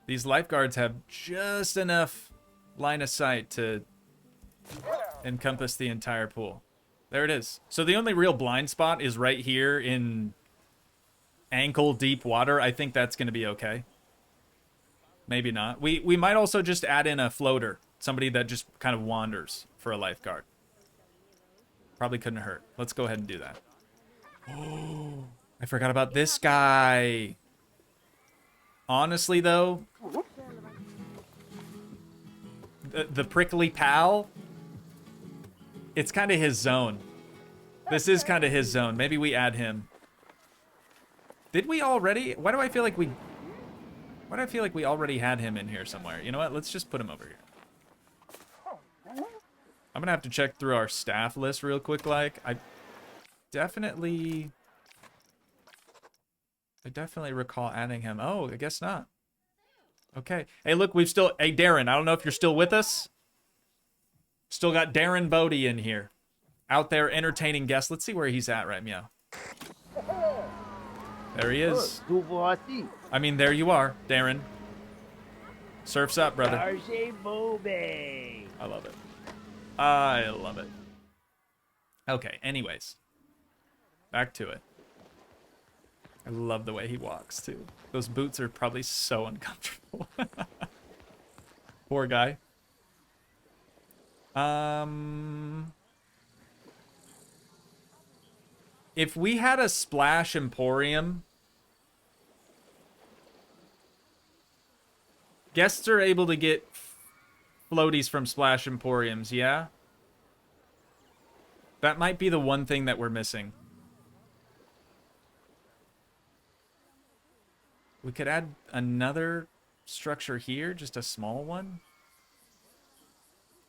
These lifeguards have just enough line of sight to encompass the entire pool. There it is. So the only real blind spot is right here in ankle deep water. I think that's going to be okay. Maybe not. We might also just add in a floater. Somebody that just kind of wanders for a lifeguard. Probably couldn't hurt. Let's go ahead and do that. Oh, I forgot about this guy. Honestly, though, the prickly pal, it's kind of his zone. This is kind of his zone. Maybe we add him. Did we already? Why do I feel like we already had him in here somewhere? You know what? Let's just put him over here. I'm gonna have to check through our staff list real quick. Like, I definitely recall adding him. Oh, I guess not. Okay. Hey, look, hey, Darren, I don't know if you're still with us. Still got Darren Bodie in here. Out there entertaining guests. Let's see where he's at right now. There he is. I mean, there you are, Darren. Surf's up, brother. I love it. I love it. Okay, anyways. Back to it. I love the way he walks, too. Those boots are probably so uncomfortable. Poor guy. If we had a Splash Emporium, guests are able to get floaties from Splash Emporiums, yeah? That might be the one thing that we're missing. We could add another structure here, just a small one.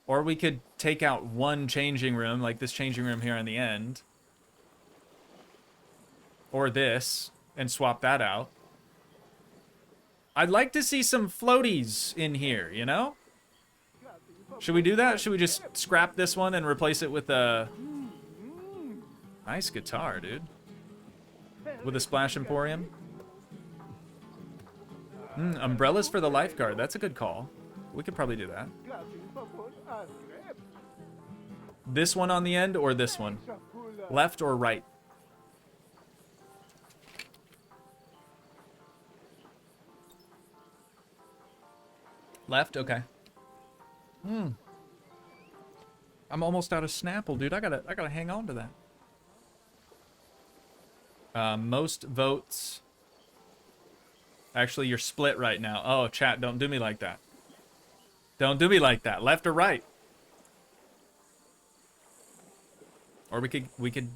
Or we could take out one changing room, like this changing room here on the end. Or this, and swap that out. I'd like to see some floaties in here, you know? Should we do that? Should we just scrap this one and replace it with a... Nice guitar, dude. With a Splash Emporium. Umbrellas for the lifeguard. That's a good call. We could probably do that. This one on the end or this one? Left or right? Left? Okay. I'm almost out of Snapple, dude. I gotta hang on to that. Most votes. Actually, you're split right now. Oh, chat, don't do me like that. Don't do me like that. Left or right? Or we could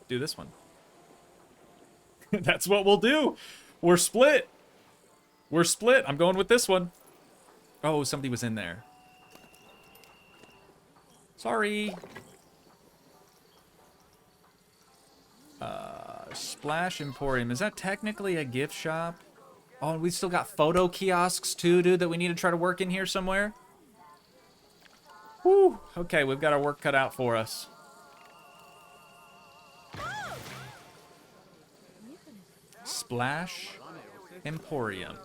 do this one. That's what we'll do. We're split. We're split. I'm going with this one. Oh, somebody was in there. Sorry. Splash Emporium. Is that technically a gift shop? Oh, and we still got photo kiosks too, dude, that we need to try to work in here somewhere. Whew. Okay, we've got our work cut out for us. Splash Emporium.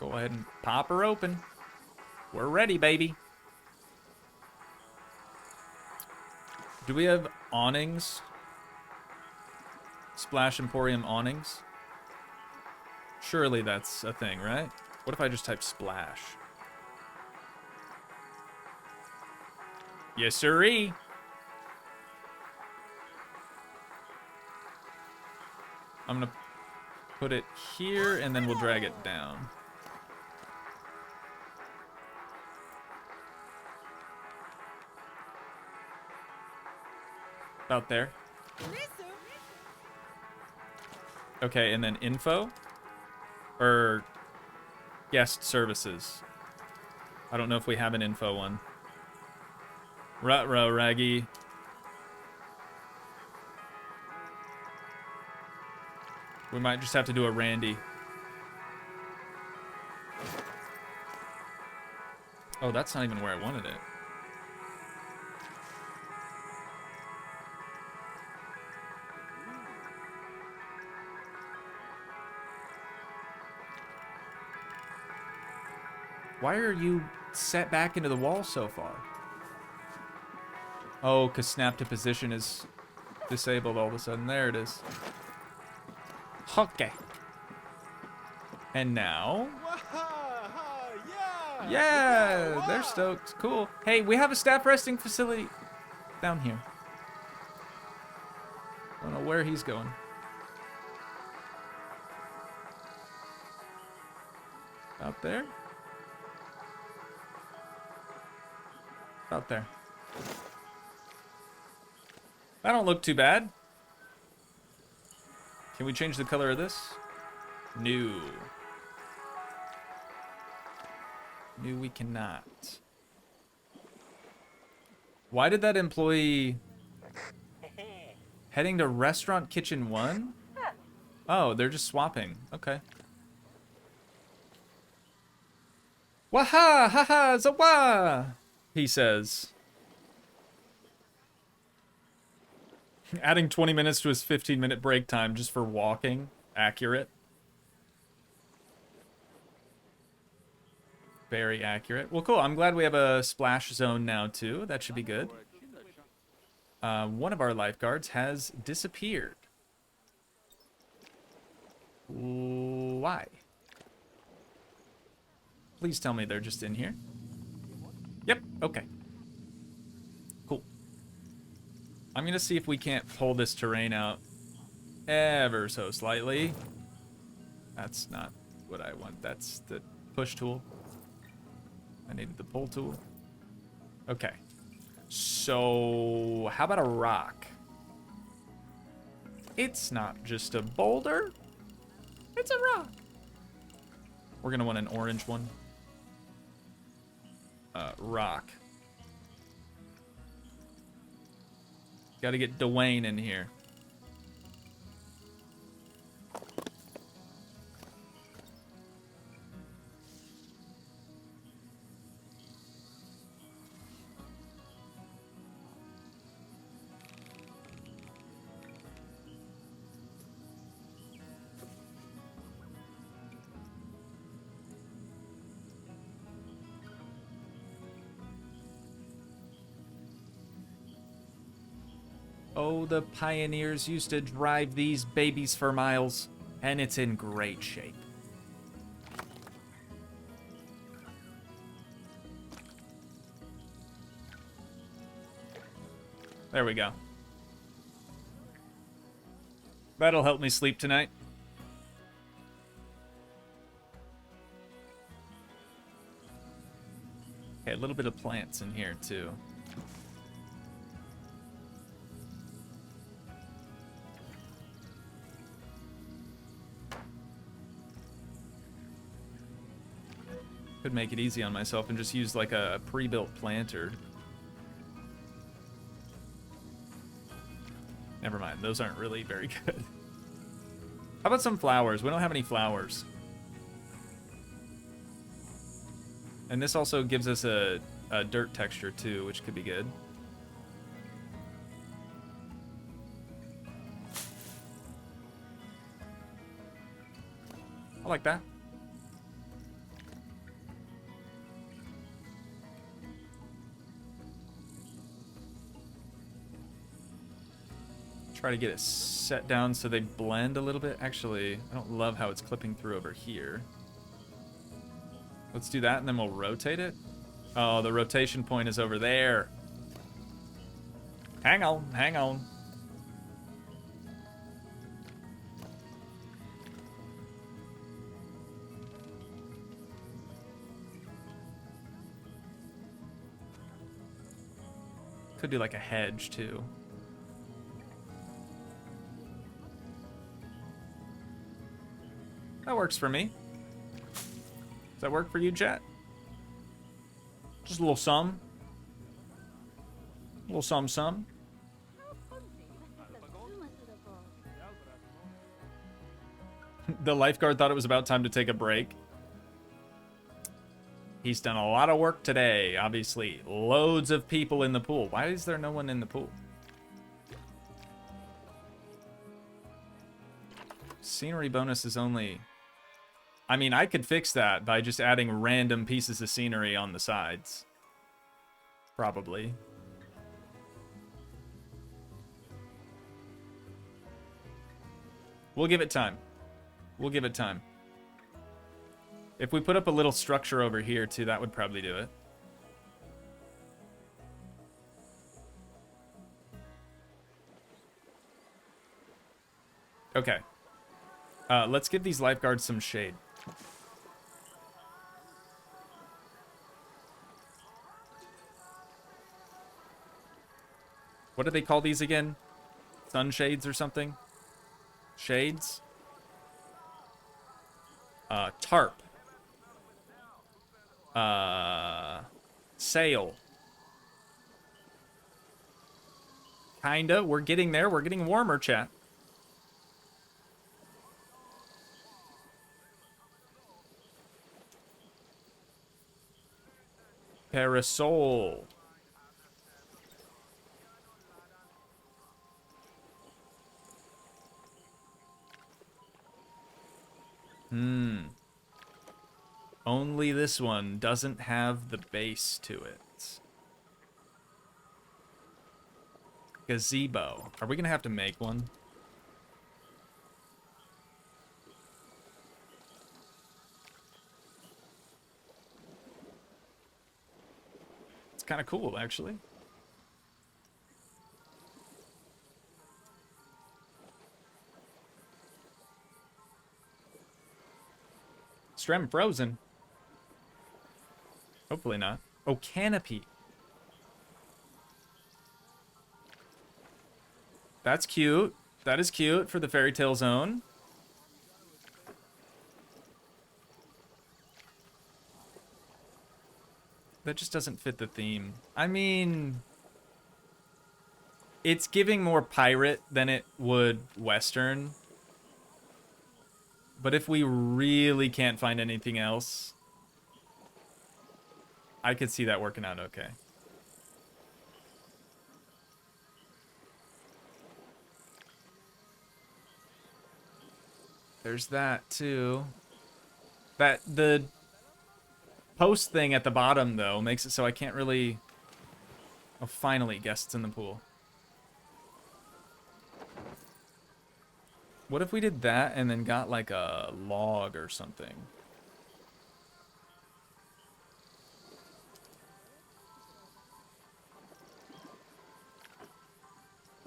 Go ahead and pop her open. We're ready, baby. Do we have awnings? Splash Emporium awnings? Surely that's a thing, right? What if I just type splash? Yes, sirree. I'm gonna put it here, and then we'll drag it down. About there. Okay, and then info? Or guest services. I don't know if we have an info one. Ruh-roh, Raggy. We might just have to do a Randy. Oh, that's not even where I wanted it. Why are you set back into the wall so far? Oh, because snap to position is disabled all of a sudden. There it is. Okay. And now... Yeah, they're stoked. Cool. Hey, we have a staff resting facility down here. I don't know where he's going. Out there? Out there. That don't look too bad. Can we change the color of this? No. No, we cannot. Why did that employee... Heading to restaurant kitchen 1? Oh, they're just swapping. Okay. Waha! Haha! Zawa! He says. Adding 20 minutes to his 15-minute break time just for walking. Accurate. Very accurate. Well, cool. I'm glad we have a splash zone now, too. That should be good. One of our lifeguards has disappeared. Why? Please tell me they're just in here. Yep, okay. Cool. I'm gonna see if we can't pull this terrain out ever so slightly. That's not what I want. That's the push tool. I needed the pull tool. Okay. So, how about a rock? It's not just a boulder. It's a rock. We're gonna want an orange one. Rock. Gotta get Dwayne in here. Oh, the pioneers used to drive these babies for miles, and it's in great shape. There we go. That'll help me sleep tonight. Okay, a little bit of plants in here, too. Could make it easy on myself and just use like a pre-built planter. Never mind, those aren't really very good. How about some flowers? We don't have any flowers. And this also gives us a dirt texture too, which could be good. I like that. Try to get it set down so they blend a little bit. Actually, I don't love how it's clipping through over here. Let's do that, and then we'll rotate it. Oh, the rotation point is over there. Hang on, hang on. Could do like a hedge, too. That works for me. Does that work for you, chat? Just a little sum. A little sum. The lifeguard thought it was about time to take a break. He's done a lot of work today, obviously. Loads of people in the pool. Why is there no one in the pool? Scenery bonus is only... I mean, I could fix that by just adding random pieces of scenery on the sides. Probably. We'll give it time. We'll give it time. If we put up a little structure over here, too, that would probably do it. Okay. Let's give these lifeguards some shade. What do they call these again? Sunshades or something? Shades? Tarp. Sail. Kinda. We're getting there. We're getting warmer, chat. Parasol. Only this one doesn't have the base to it. Gazebo. Are we gonna have to make one? It's kind of cool, actually. Strem frozen. Hopefully not. Oh, canopy. That's cute. That is cute for the fairy tale zone. That just doesn't fit the theme. I mean, it's giving more pirate than it would Western. But if we really can't find anything else, I could see that working out okay. There's that too. The post thing at the bottom though makes it so I can't really... Oh, finally, guests in the pool. What if we did that and then got like a log or something?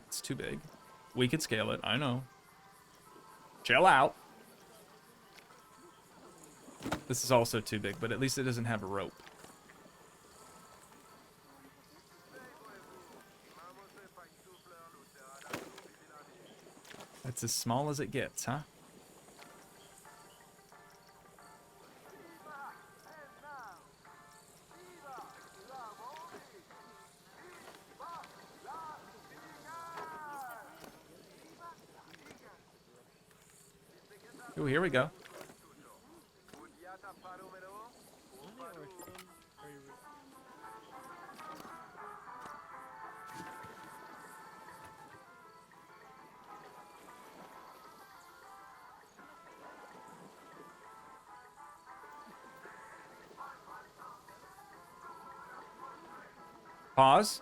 It's too big. We could scale it, I know. Chill out. This is also too big, but at least it doesn't have a rope. That's as small as it gets, huh? Ooh, here we go. Pause.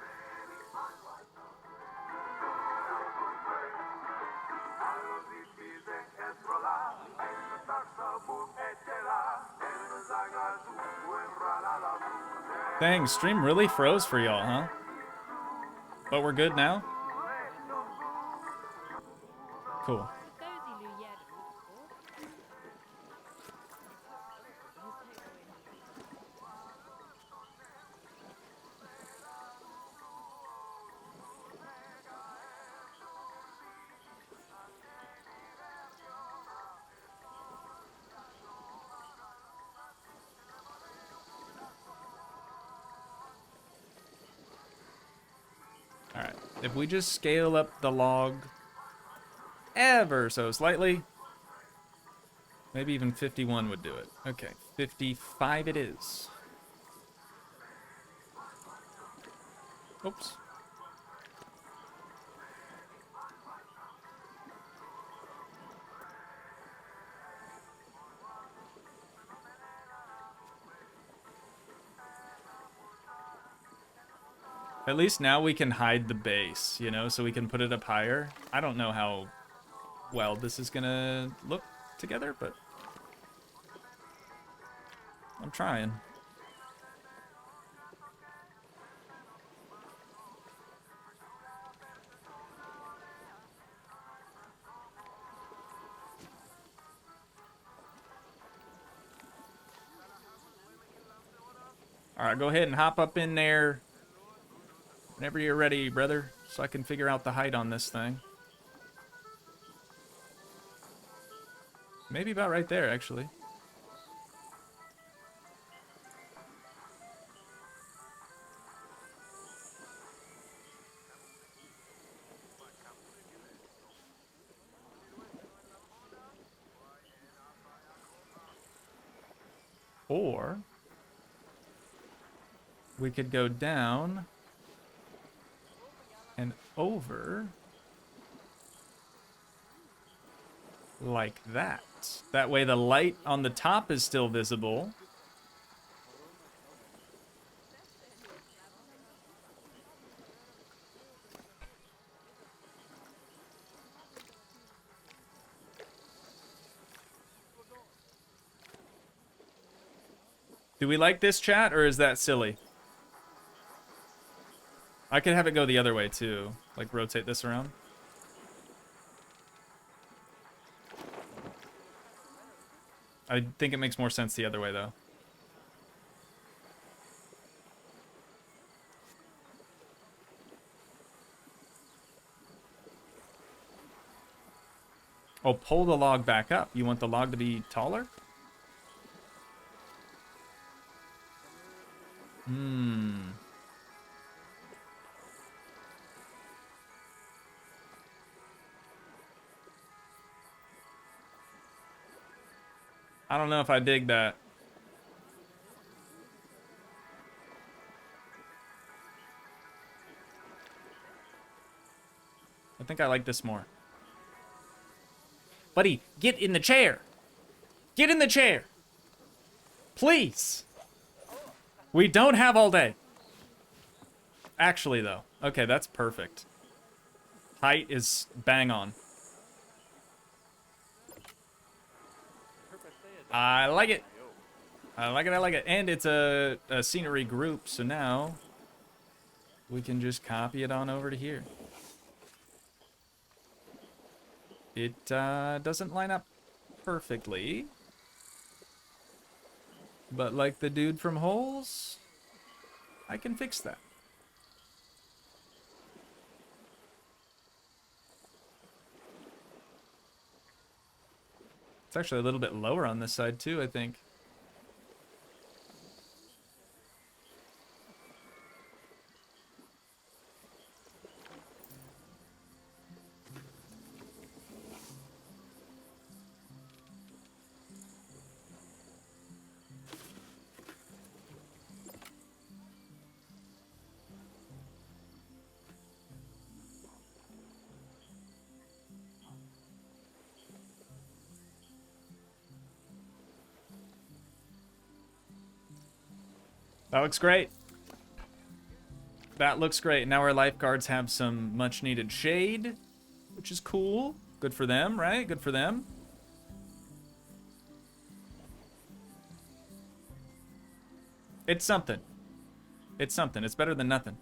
Dang, stream really froze for y'all, huh? But we're good now? Cool. Alright, if we just scale up the log ever so slightly, maybe even 51 would do it. Okay, 55 it is. Oops. At least now we can hide the base, you know, so we can put it up higher. I don't know how well this is gonna look together, but I'm trying. Alright, go ahead and hop up in there whenever you're ready, brother, so I can figure out the height on this thing. Maybe about right there, actually. Or we could go down and over like that. That way the light on the top is still visible. Do we like this, chat, or is that silly? I could have it go the other way too, like rotate this around. I think it makes more sense the other way though. Oh, pull the log back up. You want the log to be taller? I don't know if I dig that. I think I like this more. Buddy, get in the chair. Get in the chair. Please. We don't have all day. Actually, though. Okay, that's perfect. Height is bang on. I like it. I like it, I like it. And it's a scenery group, so now we can just copy it on over to here. It doesn't line up perfectly. But like the dude from Holes, I can fix that. It's actually a little bit lower on this side too, I think. That looks great. That looks great. Now our lifeguards have some much needed shade, which is cool. Good for them, right? Good for them. It's something. It's something. It's better than nothing.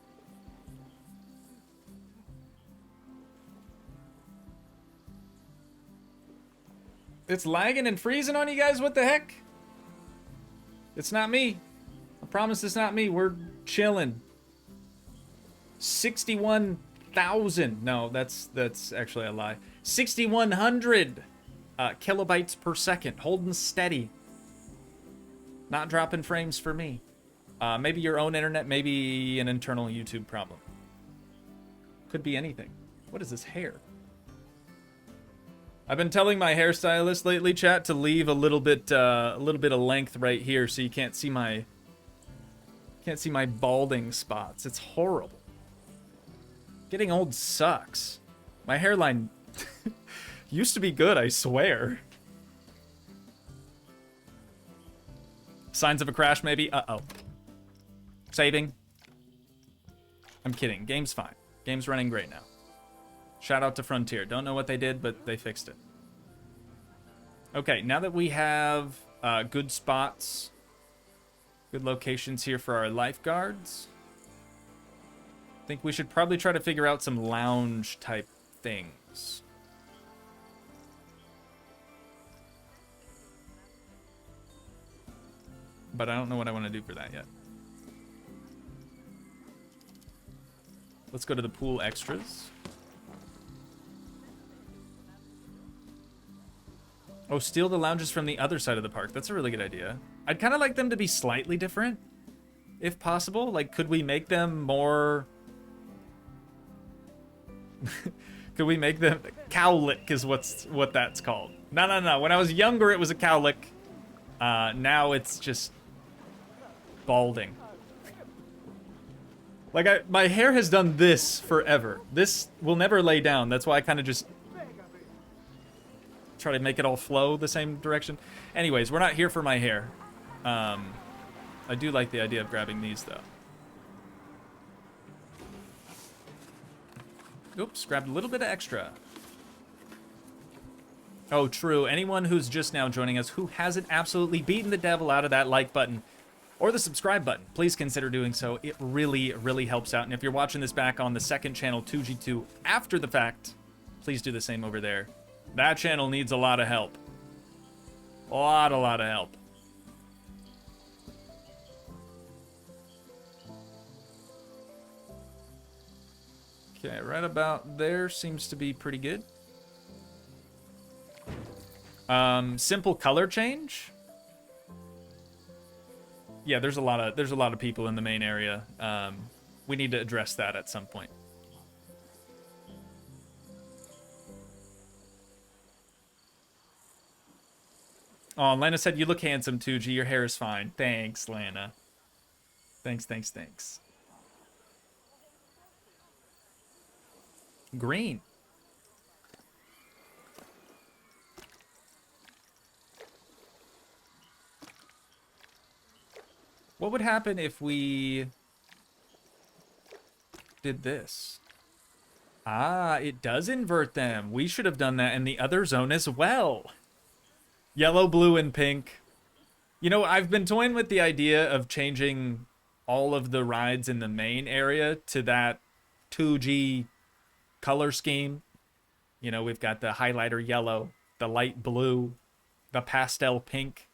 It's lagging and freezing on you guys? What the heck? It's not me. I promise it's not me. We're chilling. 61,000. No, that's actually a lie. 6,100 kilobytes per second. Holding steady. Not dropping frames for me. Maybe your own internet, maybe an internal YouTube problem. Could be anything. What is this hair? I've been telling my hairstylist lately, chat, to leave a little bit of length right here, so you can't see my balding spots. It's horrible. Getting old sucks. My hairline used to be good, I swear. Signs of a crash, maybe. Uh-oh. Saving. I'm kidding. Game's fine. Game's running great now. Shout out to Frontier. Don't know what they did, but they fixed it. Okay, now that we have good spots, good locations here for our lifeguards, I think we should probably try to figure out some lounge type things. But I don't know what I want to do for that yet. Let's go to the pool extras. Oh, steal the lounges from the other side of the park. That's a really good idea. I'd kind of like them to be slightly different, if possible. Like, could we make them more... Could we make them... Cowlick is what that's called. No. When I was younger, it was a cowlick. Now it's just... balding. Like, my hair has done this forever. This will never lay down. That's why I kind of just... try to make it all flow the same direction. Anyways, we're not here for my hair. I do like the idea of grabbing these, though. Oops, grabbed a little bit of extra. Oh, true. Anyone who's just now joining us who hasn't absolutely beaten the devil out of that like button or the subscribe button, please consider doing so. It really, really helps out. And if you're watching this back on the second channel, Toogii 2, after the fact, please do the same over there. That channel needs a lot of help. A lot of help. Okay, right about there seems to be pretty good. Simple color change. Yeah, there's a lot of people in the main area. We need to address that at some point. Oh, Lana said, you look handsome, Toogii. Your hair is fine. Thanks, Lana. Thanks. Green. What would happen if we did this? Ah, it does invert them. We should have done that in the other zone as well. Yellow, blue, and pink. You know, I've been toying with the idea of changing all of the rides in the main area to that Toogii color scheme. You know, we've got the highlighter yellow, the light blue, the pastel pink.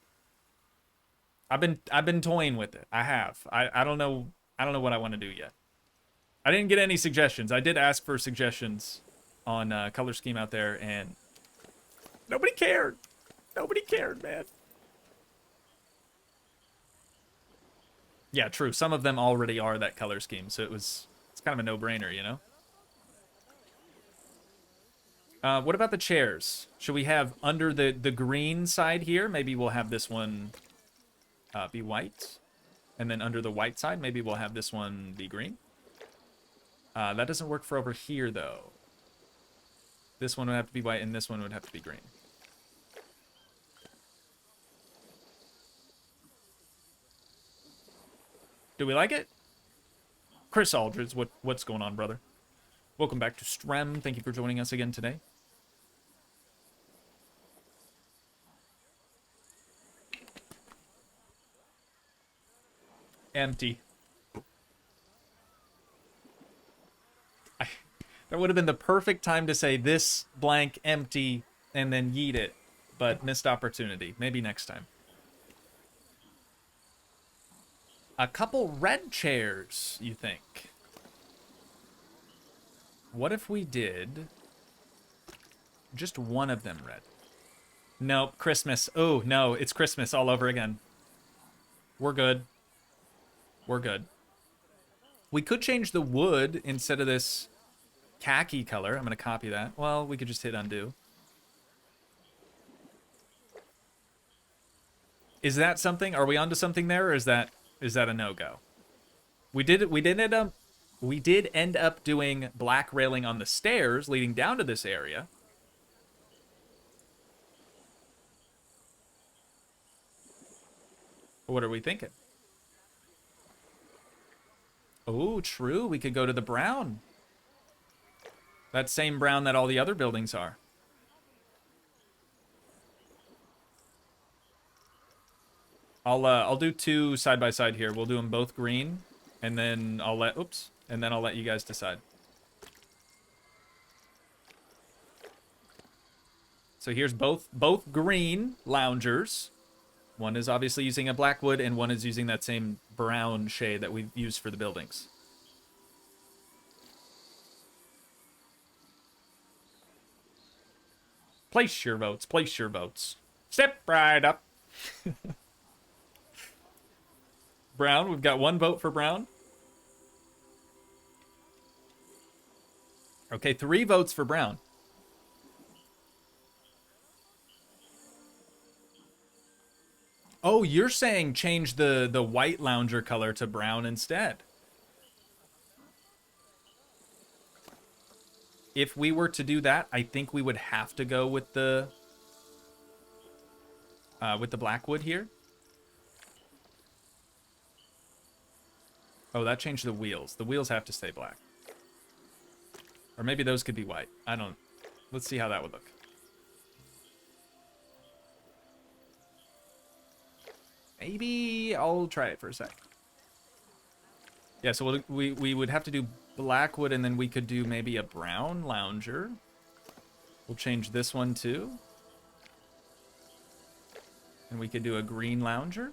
I've been toying with it. I have. I don't know what I want to do yet. I didn't get any suggestions. I did ask for suggestions on color scheme out there, and nobody cared. Nobody cared, man. Yeah, true. Some of them already are that color scheme, so it's kind of a no-brainer, you know? What about the chairs? Should we have under the green side here? Maybe we'll have this one be white. And then under the white side, maybe we'll have this one be green. That doesn't work for over here, though. This one would have to be white, and this one would have to be green. Do we like it? Chris Aldridge, what's going on, brother? Welcome back to Strem. Thank you for joining us again today. Empty. That would have been the perfect time to say this blank empty and then yeet it. But missed opportunity. Maybe next time. A couple red chairs, you think? What if we did just one of them red? Nope, Christmas. Oh, no, it's Christmas all over again. We're good. We're good. We could change the wood instead of this khaki color. I'm going to copy that. Well, we could just hit undo. Is that something? Are we onto something there, or is that a no-go? We did end up doing black railing on the stairs leading down to this area. What are we thinking? Oh, true. We could go to the brown. That same brown that all the other buildings are. I'll do two side by side here. We'll do them both green, and then I'll let you guys decide. So here's both green loungers. One is obviously using a black wood, and one is using that same brown shade that we've used for the buildings. Place your votes. Place your votes. Step right up. Brown. We've got one vote for brown. Okay, 3 votes for brown. Oh, you're saying change the white lounger color to brown instead. If we were to do that, I think we would have to go with the black wood here. Oh, that changed the wheels. The wheels have to stay black. Or maybe those could be white. I don't... Let's see how that would look. Maybe I'll try it for a sec. Yeah, so we would have to do black wood, and then we could do maybe a brown lounger. We'll change this one too. And we could do a green lounger.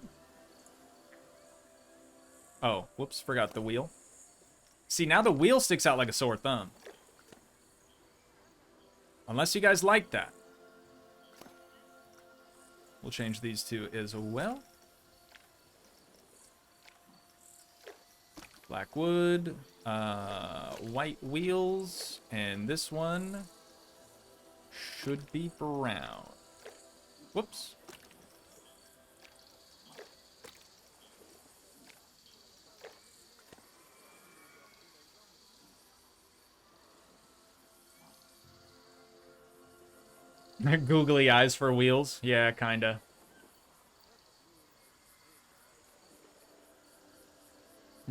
Oh, whoops, forgot the wheel. See, now the wheel sticks out like a sore thumb. Unless you guys like that. We'll change these two as well. Black wood, white wheels, and this one should be brown. Whoops. Googly eyes for wheels? Yeah, kinda.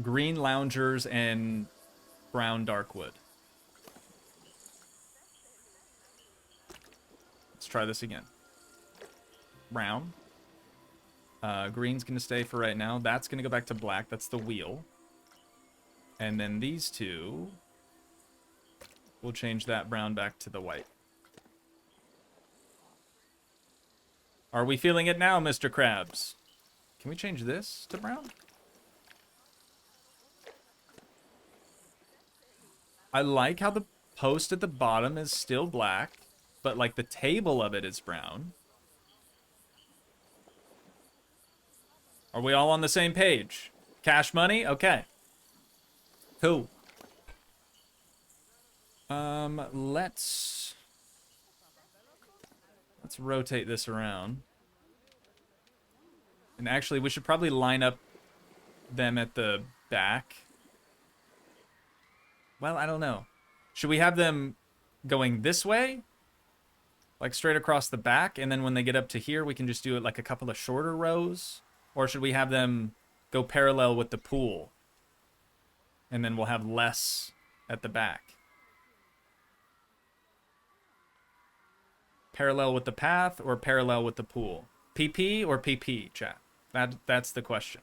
Green loungers and brown dark wood. Let's try this again. Brown. Green's gonna stay for right now. That's gonna go back to black. That's the wheel. And then these two, we'll change that brown back to the white. Are we feeling it now, Mr. Krabs? Can we change this to brown? I like how the post at the bottom is still black, but like the table of it is brown. Are we all on the same page? Cash money? Okay. Cool. Let's rotate this around. And actually, we should probably line up them at the back. Well, I don't know. Should we have them going this way? Like straight across the back, and then when they get up to here, we can just do it like a couple of shorter rows? Or should we have them go parallel with the pool? And then we'll have less at the back. Parallel with the path or parallel with the pool? PP or PP, chat? That's the question.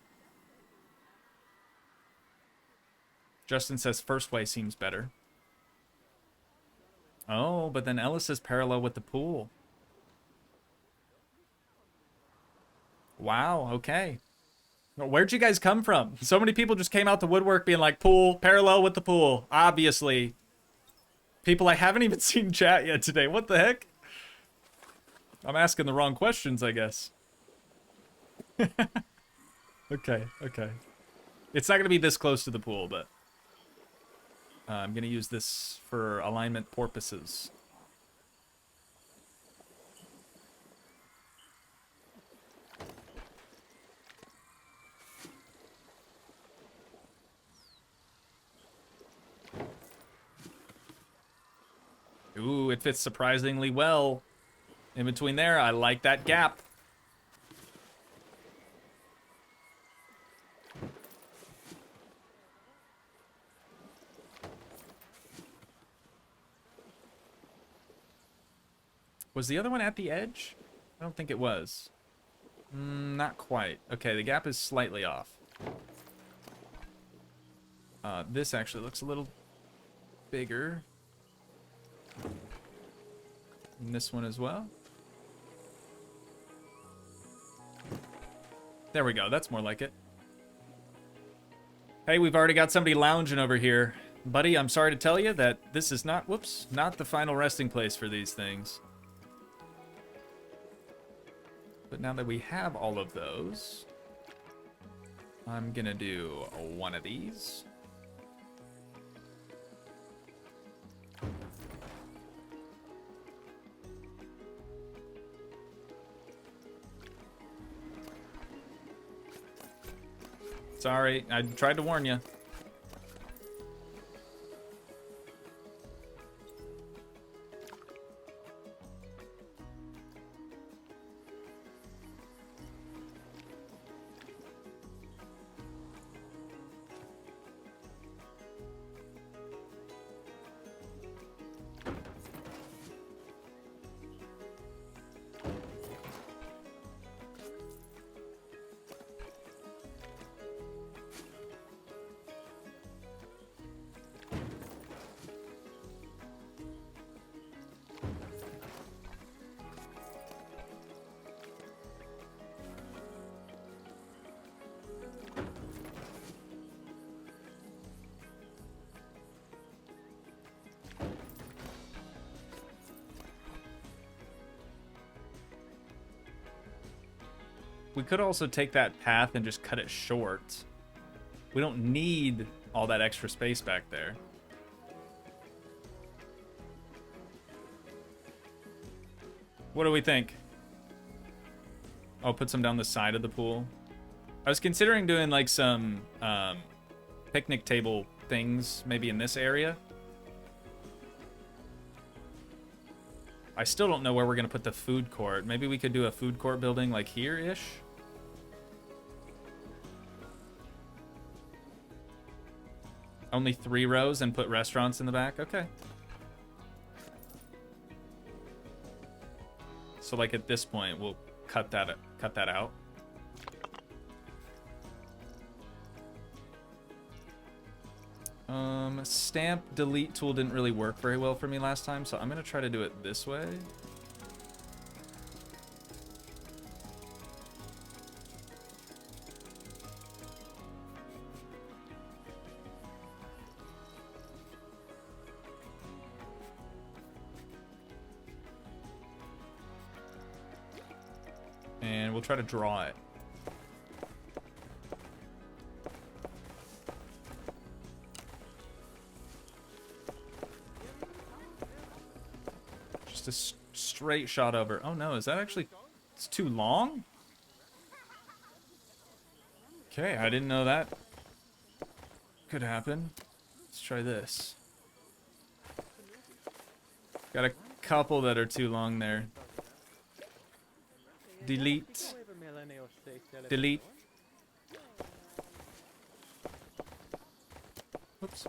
Justin says first way seems better. Oh, but then Ellis is parallel with the pool. Wow, okay. Well, where'd you guys come from? So many people just came out the woodwork being like, pool, parallel with the pool. Obviously. People I haven't even seen chat yet today. What the heck? I'm asking the wrong questions, I guess. Okay, okay. It's not going to be this close to the pool, but I'm going to use this for alignment purposes. Ooh, it fits surprisingly well. In between there, I like that gap. Was the other one at the edge? I don't think it was. Not quite. Okay, the gap is slightly off. This actually looks a little bigger. And this one as well. There we go. That's more like it. Hey, we've already got somebody lounging over here. Buddy, I'm sorry to tell you that this is not, whoops, not the final resting place for these things. But now that we have all of those, I'm gonna do one of these. Sorry, I tried to warn you. We could also take that path and just cut it short. We don't need all that extra space back there. What do we think? I'll put some down the side of the pool. I was considering doing like some picnic table things maybe in this area. I still don't know where we're going to put the food court. Maybe we could do a food court building like here-ish. Only 3 rows and put restaurants in the back? Okay. So like at this point, we'll cut that out. Stamp delete tool didn't really work very well for me last time, so I'm gonna try to do it this way. And we'll try to draw it. Just a straight shot over. Oh no, is that actually... It's too long? Okay, I didn't know that could happen. Let's try this. Got a couple that are too long there. Delete. Delete. Oops.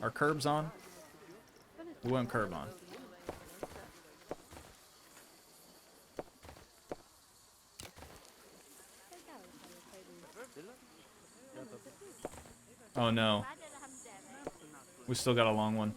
Are curbs on? We want curb on. Oh no. We still got a long one.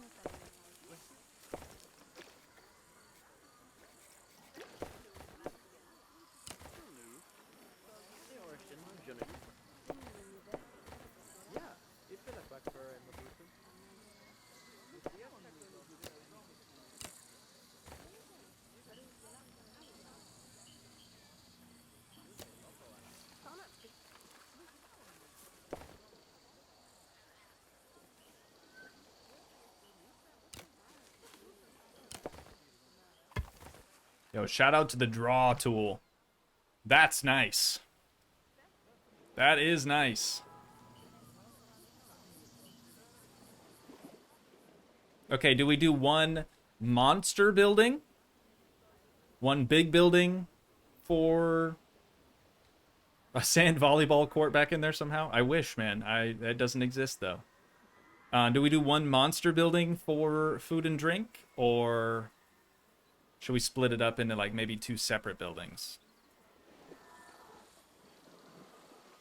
Yo, shout out to the draw tool. That's nice. That is nice. Okay, do we do one monster building? One big building for a sand volleyball court back in there somehow? I wish, man. That doesn't exist, though. Do we do one monster building for food and drink? Or should we split it up into, like, maybe 2 separate buildings?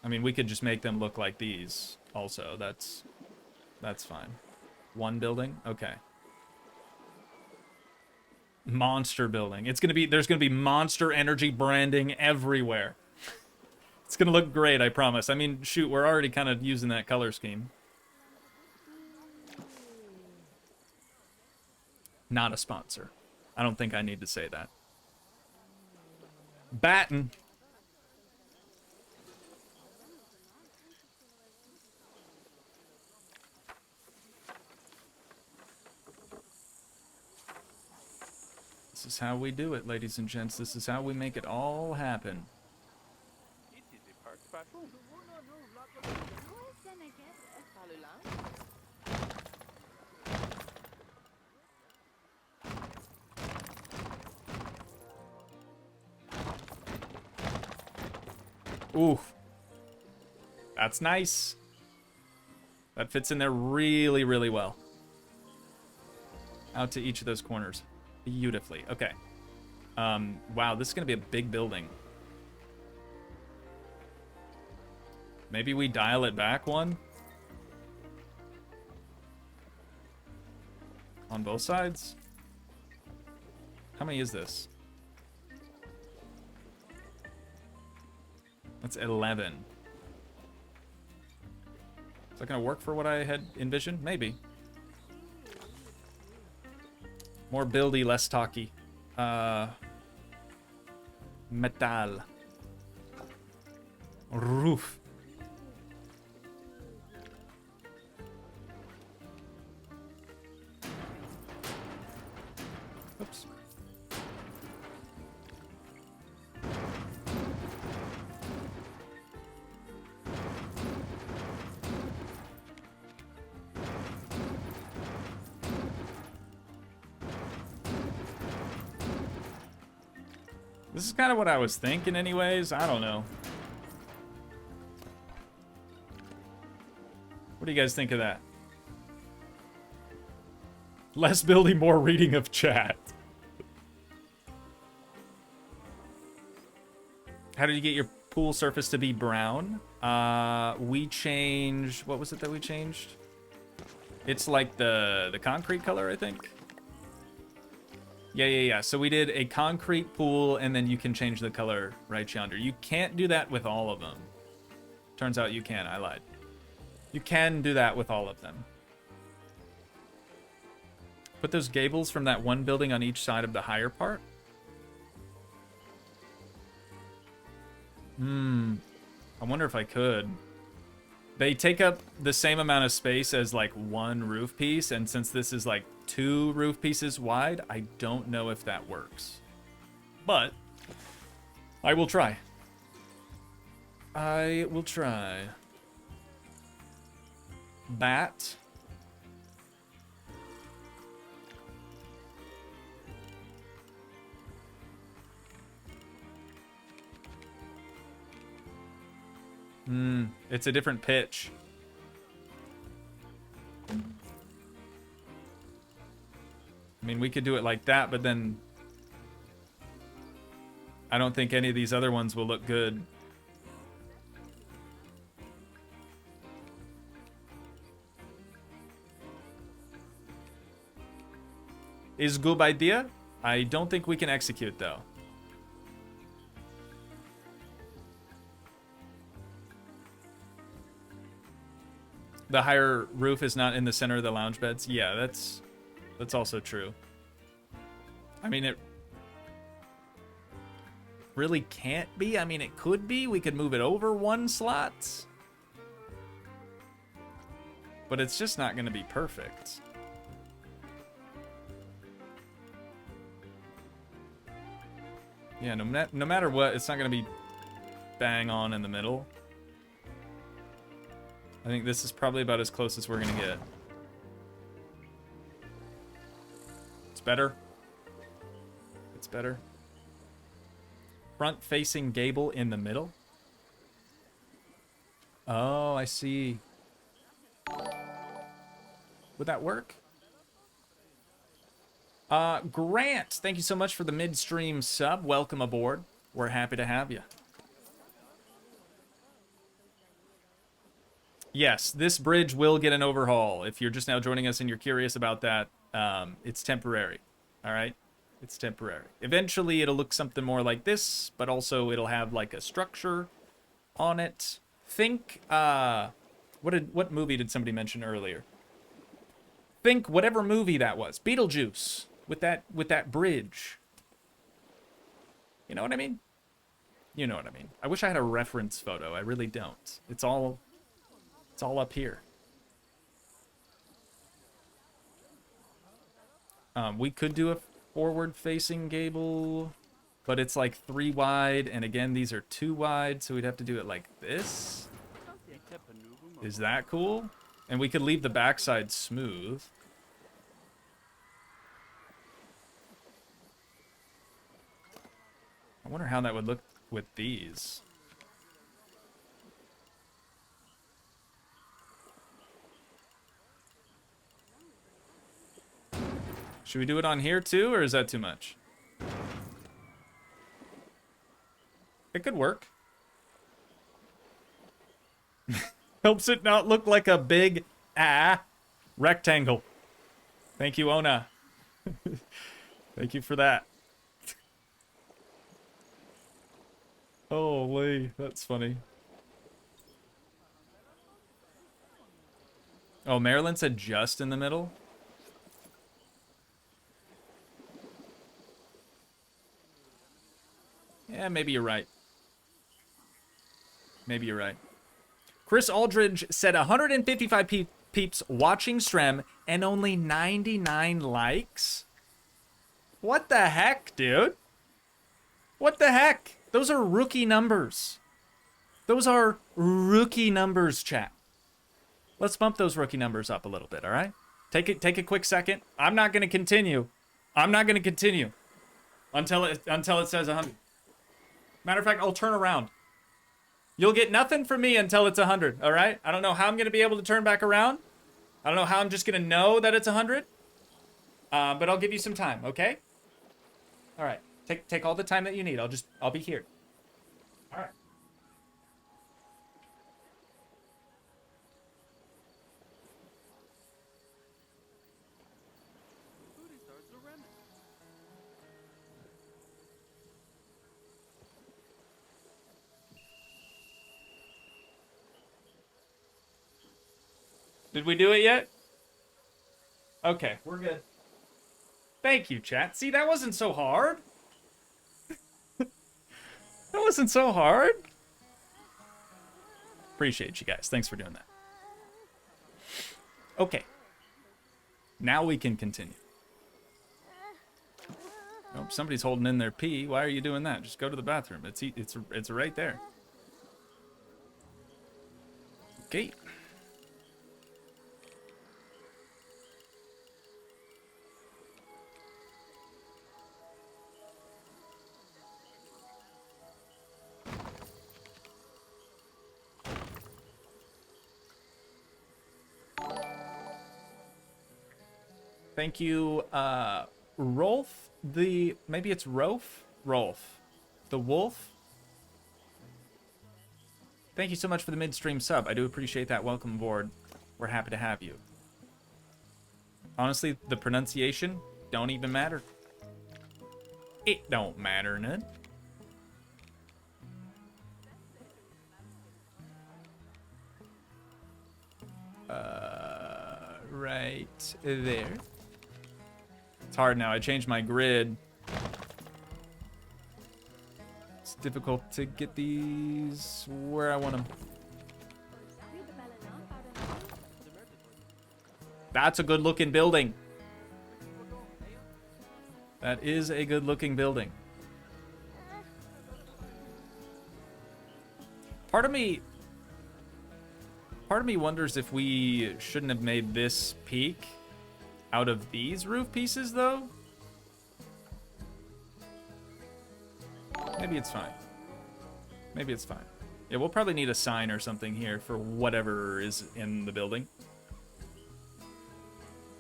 I mean, we could just make them look like these also. That's fine. One building? Okay. Monster building. There's gonna be Monster Energy branding everywhere. It's gonna look great, I promise. I mean, shoot, we're already kind of using that color scheme. Not a sponsor. I don't think I need to say that. Batten. This is how we do it, ladies and gents. This is how we make it all happen. Oof. That's nice. That fits in there really, really well. Out to each of those corners. Beautifully. Okay. Wow, this is going to be a big building. Maybe we dial it back one? On both sides? How many is this? That's 11. Is that going to work for what I had envisioned? Maybe. More buildy, less talky. Metal. Roof. Oops. This is kind of what I was thinking anyways. I don't know. What do you guys think of that? Less building, more reading of chat. How did you get your pool surface to be brown? We changed... What was it that we changed? It's like the concrete color, I think. Yeah. So we did a concrete pool, and then you can change the color right yonder. You can't do that with all of them. Turns out you can. I lied. You can do that with all of them. Put those gables from that one building on each side of the higher part. I wonder if I could. They take up the same amount of space as like one roof piece, and since this is like 2 roof pieces wide, I don't know if that works. But I will try. I will try. Bat. It's a different pitch. I mean, we could do it like that, but then I don't think any of these other ones will look good. is good idea. I don't think we can execute, though. The higher roof is not in the center of the lounge beds. Yeah, that's also true. I mean, it really can't be. I mean, it could be. We could move it over one slot. But it's just not going to be perfect. Yeah, no matter what, it's not going to be bang on in the middle. I think this is probably about as close as we're going to get. It's better. It's better. Front-facing gable in the middle. Oh, I see. Would that work? Grant, thank you so much for the midstream sub. Welcome aboard. We're happy to have you. Yes, this bridge will get an overhaul. If you're just now joining us and you're curious about that, it's temporary. All right? It's temporary. Eventually, it'll look something more like this, but also it'll have like a structure on it. Think, what movie did somebody mention earlier? Think whatever movie that was. Beetlejuice with that bridge. You know what I mean? You know what I mean. I wish I had a reference photo. I really don't. It's all up here. We could do a forward-facing gable, but it's like 3 wide, and again, these are 2 wide, so we'd have to do it like this. Is that cool? And we could leave the backside smooth. I wonder how that would look with these. Should we do it on here too, or is that too much? It could work. Helps it not look like a big rectangle. Thank you, Ona. Thank you for that. Holy, that's funny. Oh, Marilyn said just in the middle? Yeah, maybe you're right. Maybe you're right. Chris Aldridge said 155 peeps watching stream and only 99 likes? What the heck, dude? What the heck? Those are rookie numbers. Those are rookie numbers, chat. Let's bump those rookie numbers up a little bit, all right? Take a quick second. I'm not going to continue. I'm not going to continue until it says 100. Matter of fact, I'll turn around. You'll get nothing from me until it's 100, all right? I don't know how I'm going to be able to turn back around. I don't know how I'm just going to know that it's 100. But I'll give you some time, okay? All right. Take all the time that you need. I'll be here. All right. Did we do it yet? Okay, we're good. Thank you, chat. See, that wasn't so hard. That wasn't so hard. Appreciate you guys. Thanks for doing that. Okay. Now we can continue. Oh, somebody's holding in their pee. Why are you doing that? Just go to the bathroom. It's right there. Okay. Thank you, Rolf. Maybe it's Rolf? Rolf. The Wolf? Thank you so much for the midstream sub. I do appreciate that. Welcome aboard. We're happy to have you. Honestly, the pronunciation, Don't even matter. It don't matter none. Right there. It's hard now. I changed my grid. It's difficult to get these where I want them. That's a good looking building. That is a good looking building. Part of me wonders if we shouldn't have made this peak out of these roof pieces, though. Maybe it's fine. Maybe it's fine. Yeah, we'll probably need a sign or something here for whatever is in the building.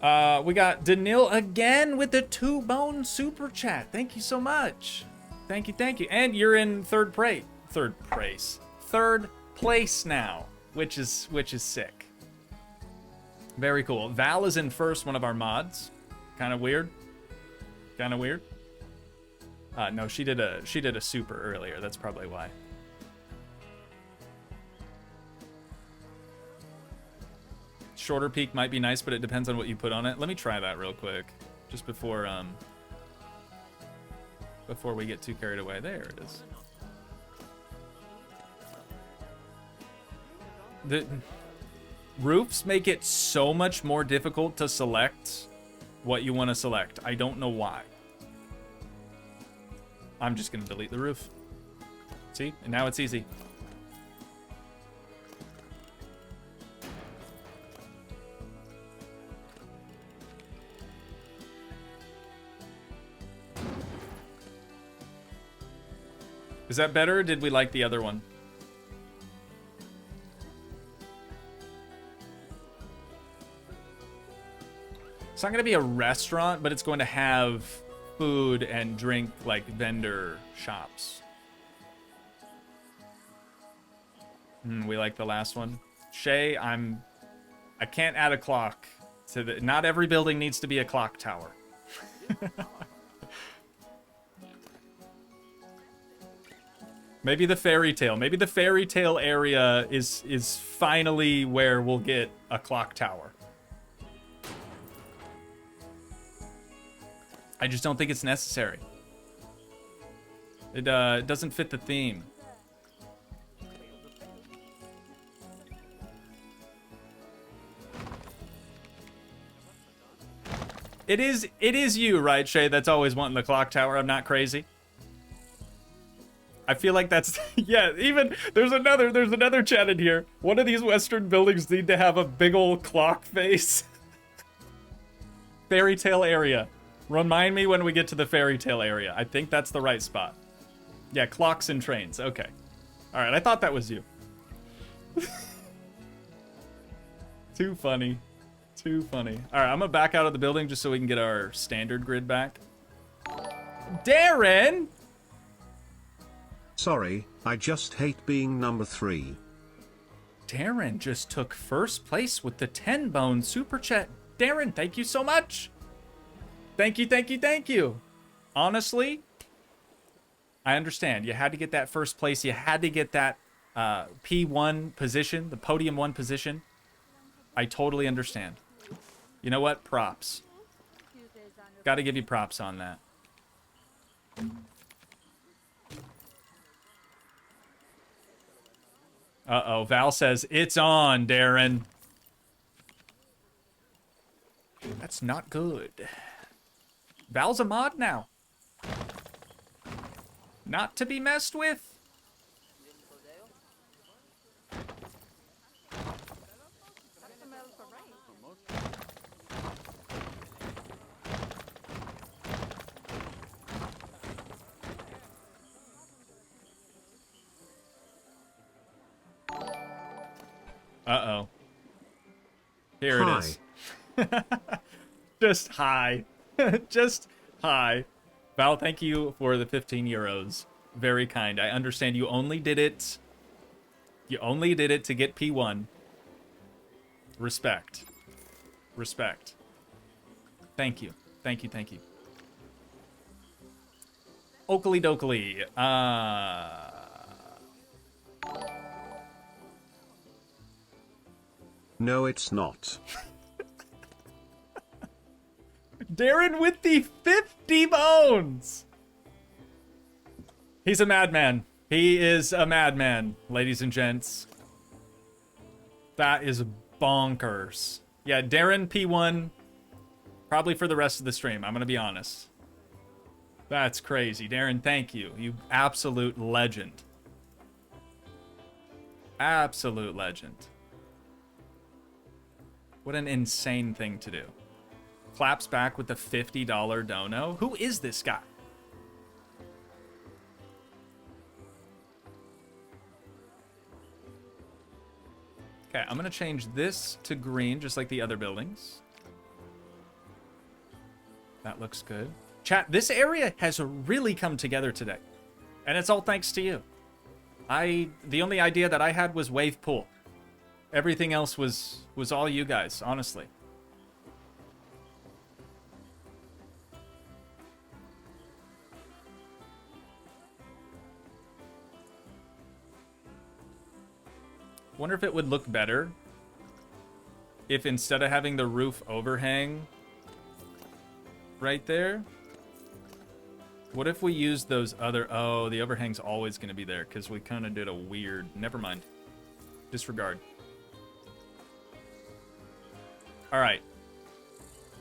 We got Danil again with the 2-bone super chat. Thank you so much. Thank you, thank you. And you're in third place now, which is sick. Very cool. Val is in first, one of our mods. Kind of weird. Kind of weird. No, she did a super earlier. That's probably why. Shorter peak might be nice, but it depends on what you put on it. Let me try that real quick, just before we get too carried away. There it is. The roofs make it so much more difficult to select what you want to select. I don't know why. I'm just gonna delete the roof. See? And now it's easy. Is that better, or did we like the other one? It's not going to be a restaurant, but it's going to have food and drink, like vendor shops. We like the last one. Shay, I can't add a clock to the... Not every building needs to be a clock tower. Maybe the fairy tale. Maybe the fairy tale area is finally where we'll get a clock tower. I just don't think it's necessary. It doesn't fit the theme. It is you, right, Shay, that's always wanting the clock tower. I'm not crazy. I feel like that's... Yeah, even... There's another chat in here. One of these Western buildings need to have a big old clock face. Fairy tale area. Remind me when we get to the fairy tale area. I think that's the right spot. Yeah, clocks and trains. Okay. All right, I thought that was you. Too funny. Too funny. All right, I'm gonna back out of the building just so we can get our standard grid back. Darren! Sorry, I just hate being number 3. Darren just took first place with the 10-bone super chat. Darren, thank you so much. Thank you, thank you, thank you. Honestly, I understand. You had to get that first place. You had to get that P1 position, the podium 1 position. I totally understand. You know what? Props. Got to give you props on that. Uh-oh, Val says, it's on, Darren. That's not good. Val's a mod now. Not to be messed with. Uh-oh. Here it is. Just hi. Just hi. Val, thank you for the 15 euros. Very kind. I understand you only did it. You only did it to get P1. Respect. Respect. Thank you. Thank you, thank you. Oakley dokley. No, it's not. Darren with the 50 bones. He's a madman. He is a madman, ladies and gents. That is bonkers. Yeah, Darren P1, probably for the rest of the stream, I'm going to be honest. That's crazy. Darren, thank you. You absolute legend. Absolute legend. What an insane thing to do. Claps back with the $50 dono. Who is this guy? Okay, I'm going to change this to green, just like the other buildings. That looks good. Chat, this area has really come together today. And it's all thanks to you. The only idea that I had was wave pool. Everything else was all you guys, honestly. Wonder if it would look better if instead of having the roof overhang right there, what if we used those other... Oh, the overhang's always going to be there because we kind of did a weird... Never mind. Disregard. All right.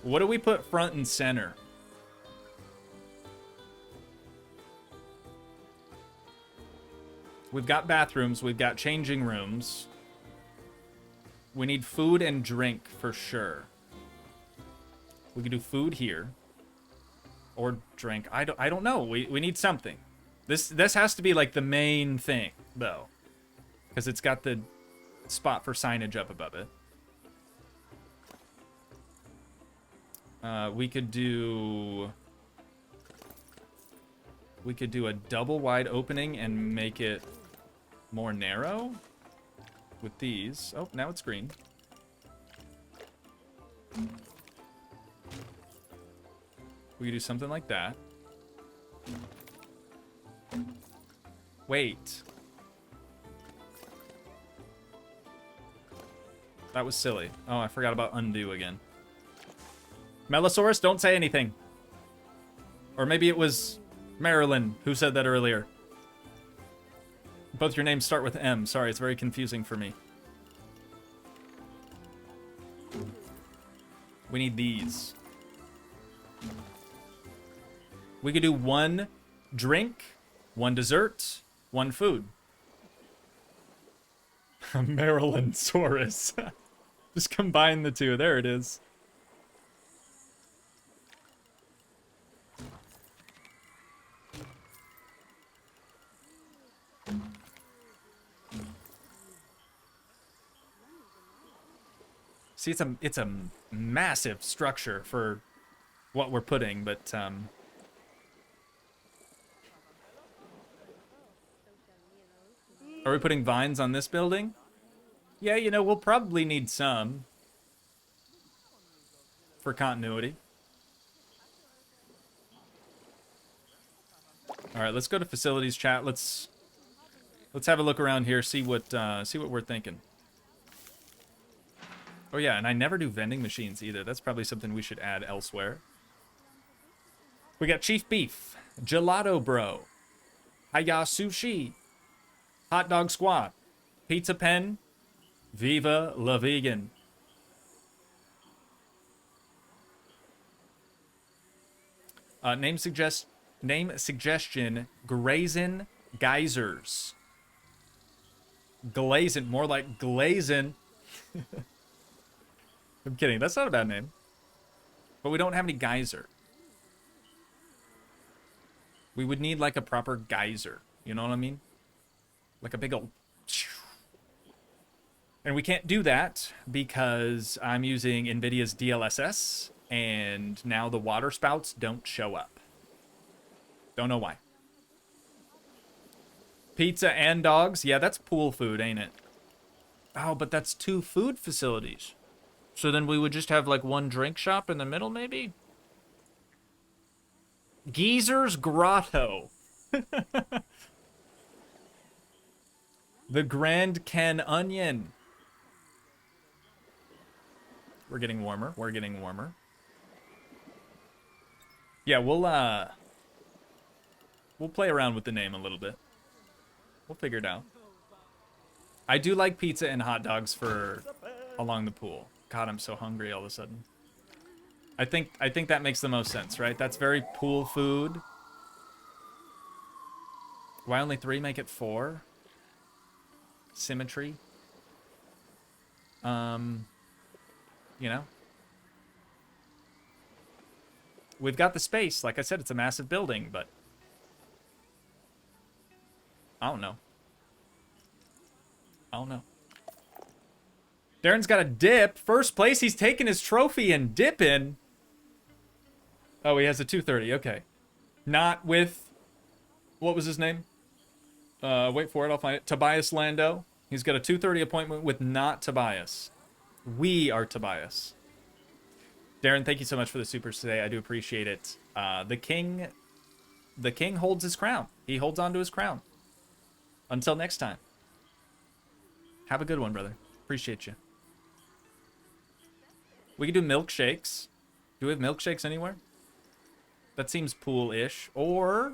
What do we put front and center? We've got bathrooms. We've got changing rooms. We need food and drink for sure. We can do food here. Or drink. I don't know. We need something. This has to be like the main thing, though. Because it's got the spot for signage up above it. We could do a double wide opening and make it more narrow with these. Oh, now it's green. We could do something like that. Wait. That was silly. Oh, I forgot about undo again. Melosaurus, don't say anything. Or maybe it was Marilyn who said that earlier. Both your names start with M. Sorry, it's very confusing for me. We need these. We could do one drink, one dessert, one food. Marilyn Saurus. Just combine the two. There it is. See, it's a massive structure for what we're putting, but are we putting vines on this building? Yeah, you know, we'll probably need some for continuity. All right, let's go to facilities chat. Let's have a look around here, see what we're thinking. Oh yeah, and I never do vending machines either. That's probably something we should add elsewhere. We got Chief Beef, Gelato Bro, Hiya Sushi, Hot Dog Squad, Pizza Pen, Viva La Vegan. Name suggestion, Grazin Geysers. Glazin, more like Glazin. I'm kidding, that's not a bad name. But we don't have any geyser. We would need like a proper geyser, you know what I mean? Like a big old... And we can't do that because I'm using NVIDIA's DLSS, and now the water spouts don't show up. Don't know why. Pizza and dogs? Yeah, that's pool food, ain't it? Oh, but that's 2 food facilities. So then we would just have like one drink shop in the middle, maybe? Geezer's Grotto. The Grand Canyon. We're getting warmer. We're getting warmer. Yeah, we'll play around with the name a little bit. We'll figure it out. I do like pizza and hot dogs for along the pool. God, I'm so hungry all of a sudden. I think that makes the most sense, right? That's very pool food. Why only 3 make it 4? Symmetry. You know. We've got the space. Like I said, it's a massive building, but I don't know. I don't know. Darren's got a dip. First place, he's taking his trophy and dipping. Oh, he has a 230. Okay. Not with... What was his name? Wait for it. I'll find it. Tobias Lando. He's got a 230 appointment with not Tobias. We are Tobias. Darren, thank you so much for the supers today. I do appreciate it. The king holds his crown. He holds on to his crown. Until next time. Have a good one, brother. Appreciate you. We can do milkshakes. Do we have milkshakes anywhere? That seems pool-ish. Or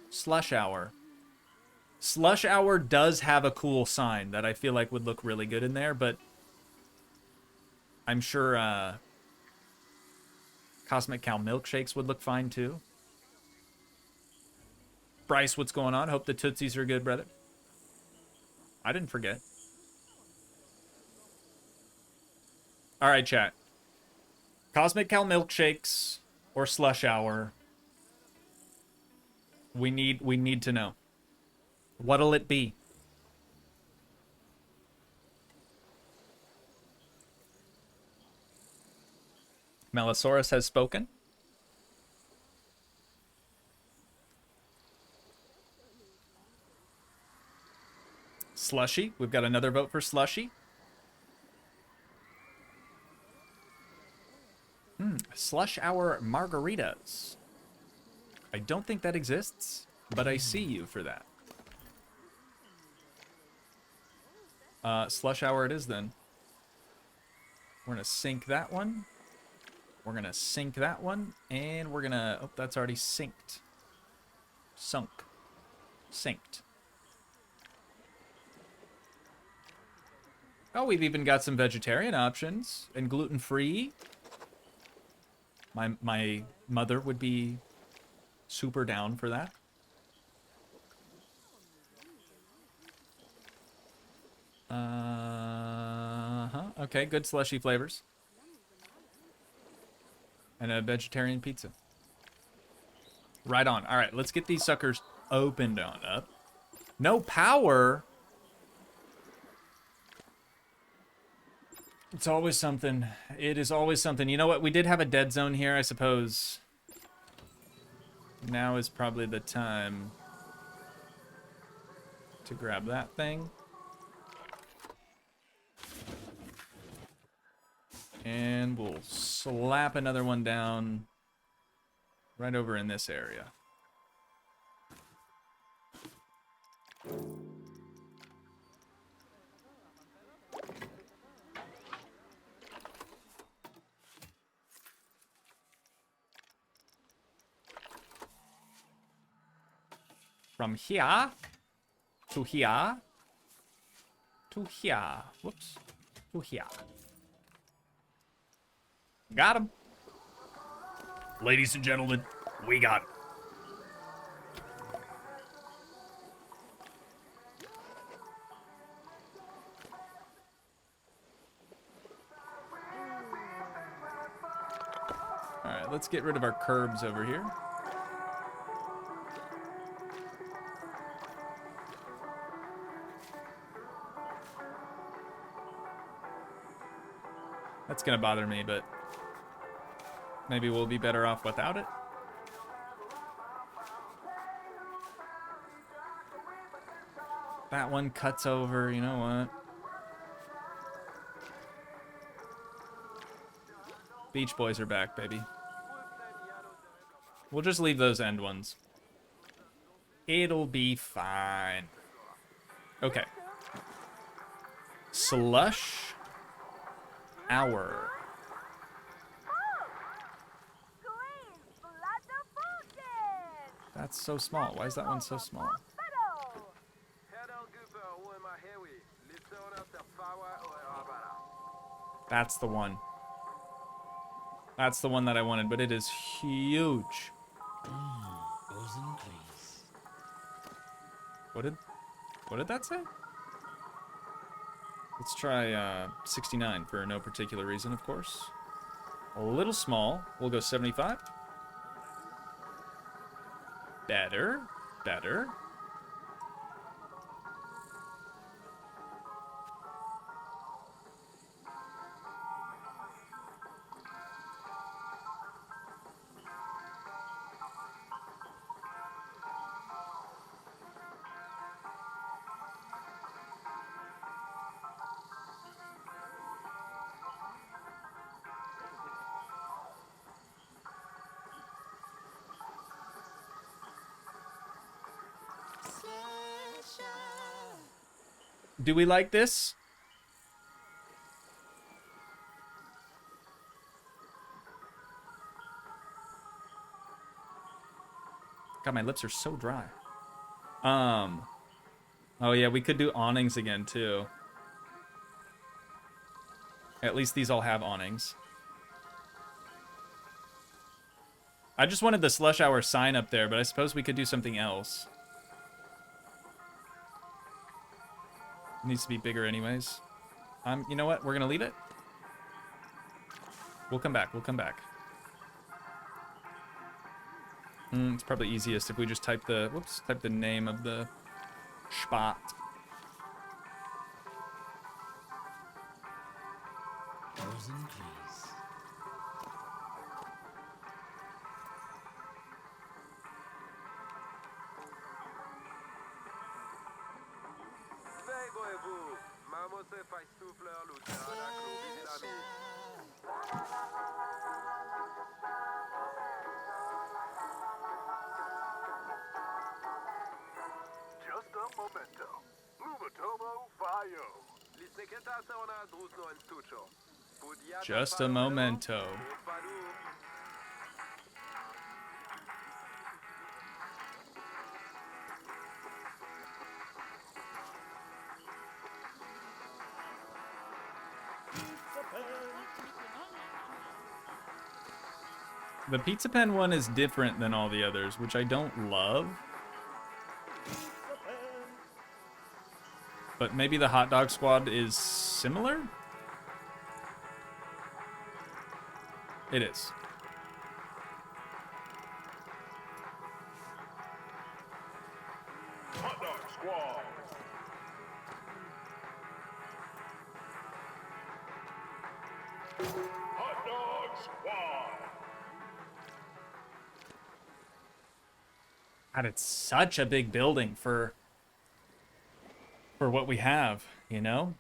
slush hour. Slush hour does have a cool sign that I feel like would look really good in there, but I'm sure Cosmic Cow milkshakes would look fine too. Bryce, what's going on? Hope the Tootsies are good, brother. I didn't forget. All right, chat. Cosmic Cow milkshakes or slush hour. We need to know. What'll it be? Melosaurus has spoken. Slushy. We've got another vote for Slushy. Slush Hour margaritas. I don't think that exists, but I see you for that. Slush Hour it is then. We're gonna sync that one. We're gonna sync that one, and we're gonna... Oh, that's already synced. Sunk. Synced. Oh, we've even got some vegetarian options and gluten-free. My mother would be super down for that. Okay, good slushy flavors. And a vegetarian pizza. Right on. All right, let's get these suckers opened on up. No power? It's always something. It is always something. You know what? We did have a dead zone here, I suppose. Now is probably the time to grab that thing. And we'll slap another one down right over in this area. From here to here to here. Whoops. To here. Got him. Ladies and gentlemen, we got him. All right, let's get rid of our curbs over here. That's gonna bother me, but maybe we'll be better off without it. That one cuts over, you know what? Beach Boys are back, baby. We'll just leave those end ones. It'll be fine. Okay. Slush hour. That's so small. Why is that one so small? That's the one. That's the one that I wanted, but it is huge. What did that say? Let's try 69 for no particular reason, of course. A little small. We'll go 75. Better. Better. Do we like this? God, my lips are so dry. Oh yeah, we could do awnings again too. At least these all have awnings. I just wanted the slush hour sign up there, but I suppose we could do something else. It needs to be bigger anyways. You know what? We're gonna leave it. We'll come back. We'll come back. It's probably easiest if we just type the type the name of the spot. Just a memento. The pizza pen one is different than all the others, which I don't love. But maybe the hot dog squad is similar? It is. Hot dog squad. Hot dog squad. God, it's such a big building for what we have, you know?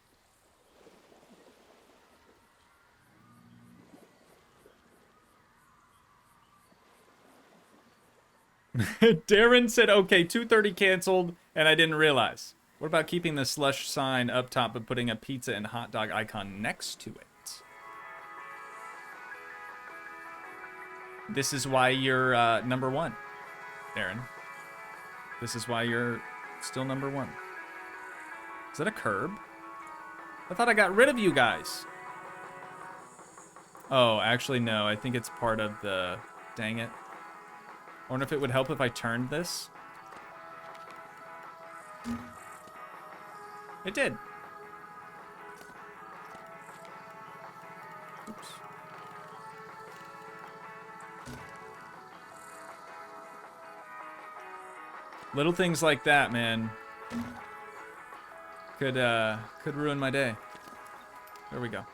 Darren said, okay, 2:30 canceled, and I didn't realize. What about keeping the slush sign up top but putting a pizza and hot dog icon next to it? This is why you're number one, Darren. This is why you're still number one. Is that a curb? I thought I got rid of you guys. Oh, actually, no. I think it's part of the... Dang it. I wonder if it would help if I turned this. It did. Oops. Little things like that, man. Could ruin my day. There we go.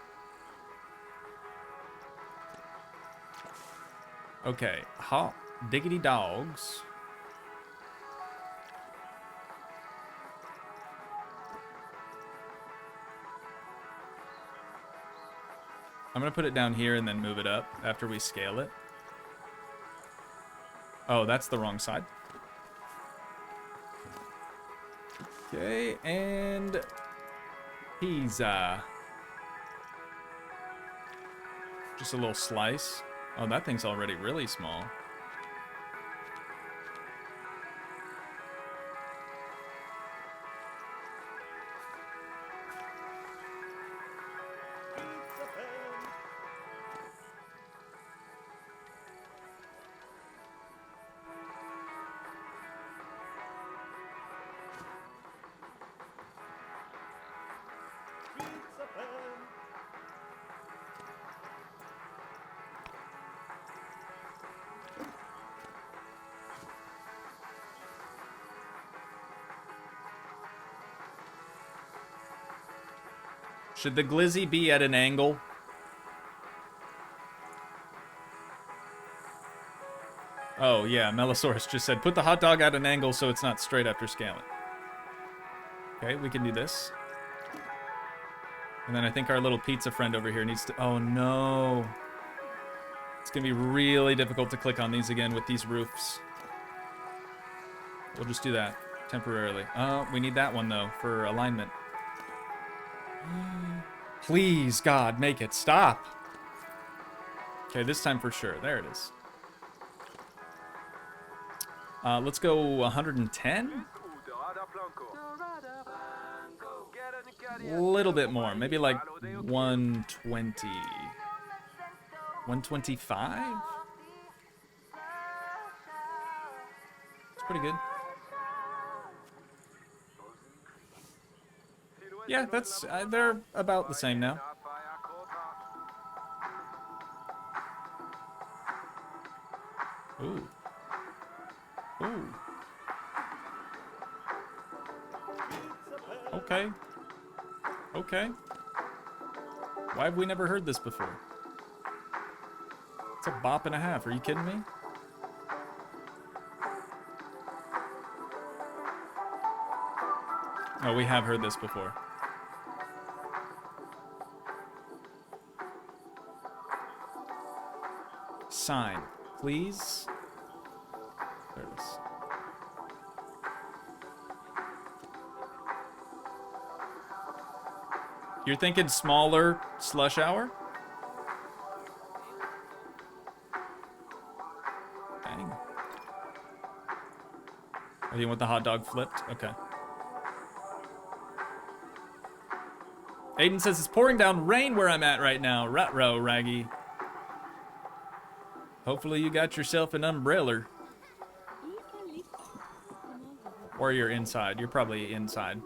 Okay, hot diggity dogs. I'm gonna put it down here and then move it up after we scale it. Oh, that's the wrong side. Okay, and pizza. Just a little slice. Oh, that thing's already really small. Should the glizzy be at an angle? Oh, yeah, Melosaurus just said, put the hot dog at an angle so it's not straight after scaling. Okay, we can do this. And then I think our little pizza friend over here needs to... Oh, no. It's going to be really difficult to click on these again with these roofs. We'll just do that temporarily. Oh, we need that one, though, for alignment. Please, God, make it stop. Okay, this time for sure. There it is. Let's go 110? A little bit more. Maybe like 120. 125? It's pretty good. Yeah, that's... they're about the same now. Ooh. Ooh. Okay. Okay. Why have we never heard this before? It's a bop and a half. Are you kidding me? Oh, we have heard this before. Sign, please. There it is. You're thinking smaller slush hour? Dang. Oh, you want the hot dog flipped? Okay. Aiden says it's pouring down rain where I'm at right now. Ruh-roh, Raggy. Hopefully you got yourself an umbrella. Or you're inside. You're probably inside.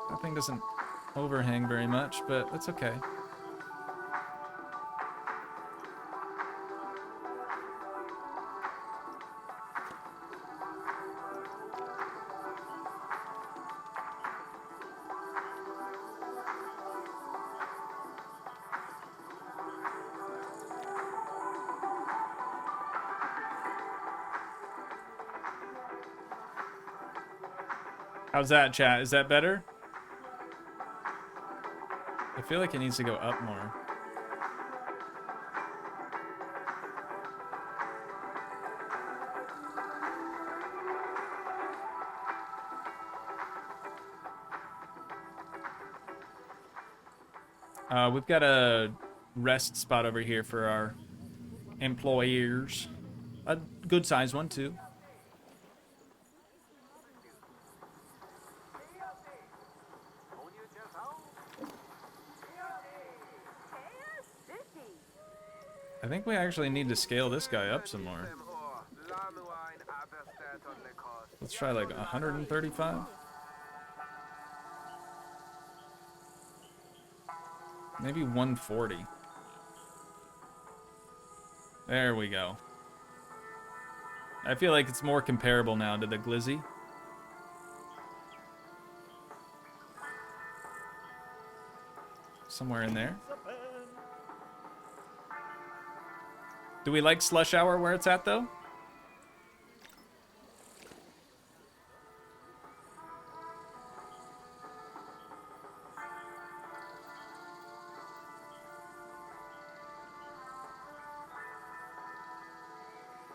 That thing doesn't overhang very much, but that's okay. How's that, chat? Is that better? I feel like it needs to go up more. We've got a rest spot over here for our employers. A good sized one, too. I think we actually need to scale this guy up some more. Let's try like 135. Maybe 140. There we go. I feel like it's more comparable now to the glizzy. Somewhere in there. Do we like slush hour where it's at, though?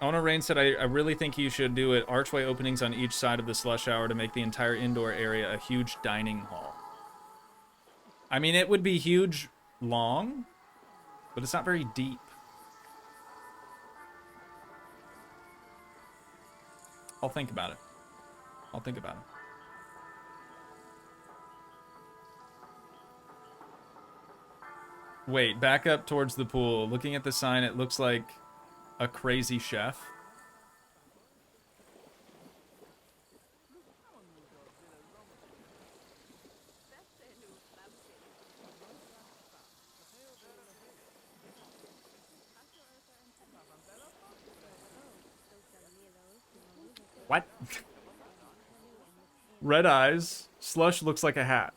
Ona Rain said, I really think you should do it. Archway openings on each side of the slush hour to make the entire indoor area a huge dining hall. I mean, it would be huge long, but it's not very deep. I'll think about it. I'll think about it. Wait, back up towards the pool. Looking at the sign, it looks like a crazy chef. What? Red eyes. Slush looks like a hat.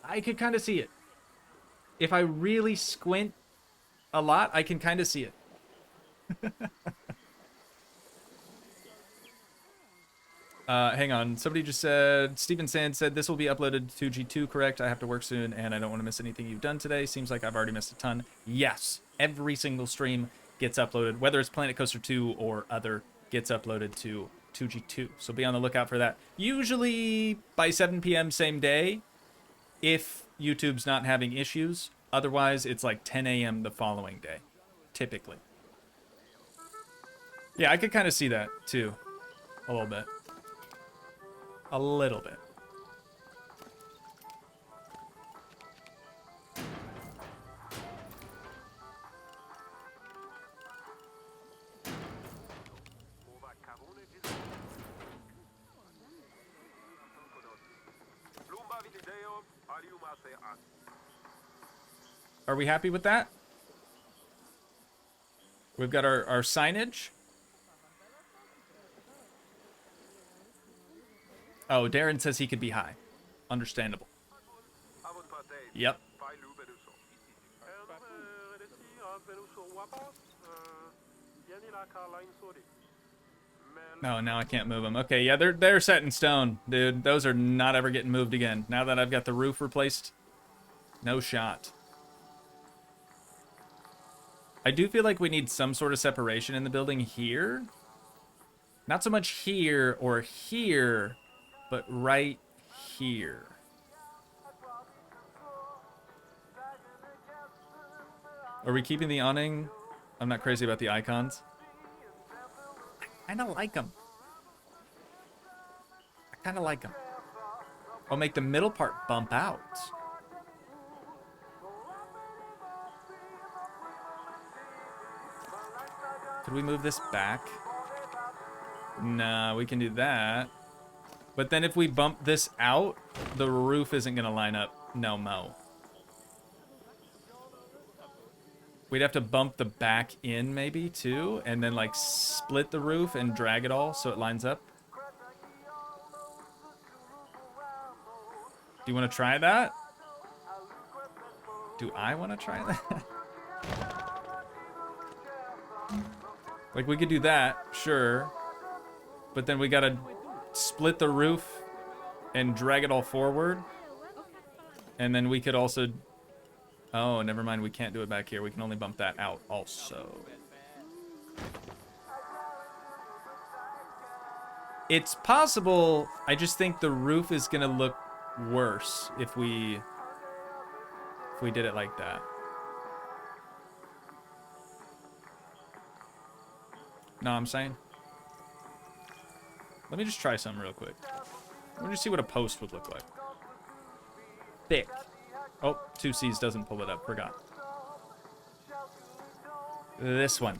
I could kind of see it. If I really squint a lot, I can kind of see it. Hang on. Somebody just said, Steven Sand said, this will be uploaded to Toogii 2, correct? I have to work soon, and I don't want to miss anything you've done today. Seems like I've already missed a ton. Yes. Every single stream gets uploaded, whether it's Planet Coaster 2 or other, gets uploaded to Toogii 2. So be on the lookout for that. Usually by 7 p.m. same day, if YouTube's not having issues. Otherwise, it's like 10 a.m. the following day, typically. Yeah, I could kind of see that, too. A little bit. A little bit. Are we happy with that? We've got our signage. Oh, Darren says he could be high. Understandable. Yep. Oh, now I can't move them. Okay, yeah, they're set in stone, dude. Those are not ever getting moved again. Now that I've got the roof replaced, no shot. I do feel like we need some sort of separation in the building here. Not so much here or here, but right here. Are we keeping the awning? I'm not crazy about the icons. I kind of like them. I kind of like them. I'll make the middle part bump out. Could we move this back? Nah, we can do that. But then if we bump this out, the roof isn't going to line up. No mo. We'd have to bump the back in maybe too, and then like split the roof and drag it all so it lines up. Do you want to try that? Do I want to try that? Like we could do that, sure. But then we gotta split the roof and drag it all forward. And then we could also... Oh, never mind. We can't do it back here. We can only bump that out also. It's possible. I just think the roof is going to look worse if we did it like that. Know what I'm saying? Let me just try something real quick. Let me just see what a post would look like. Thick. Oh, 2Cs doesn't pull it up. Forgot. This one.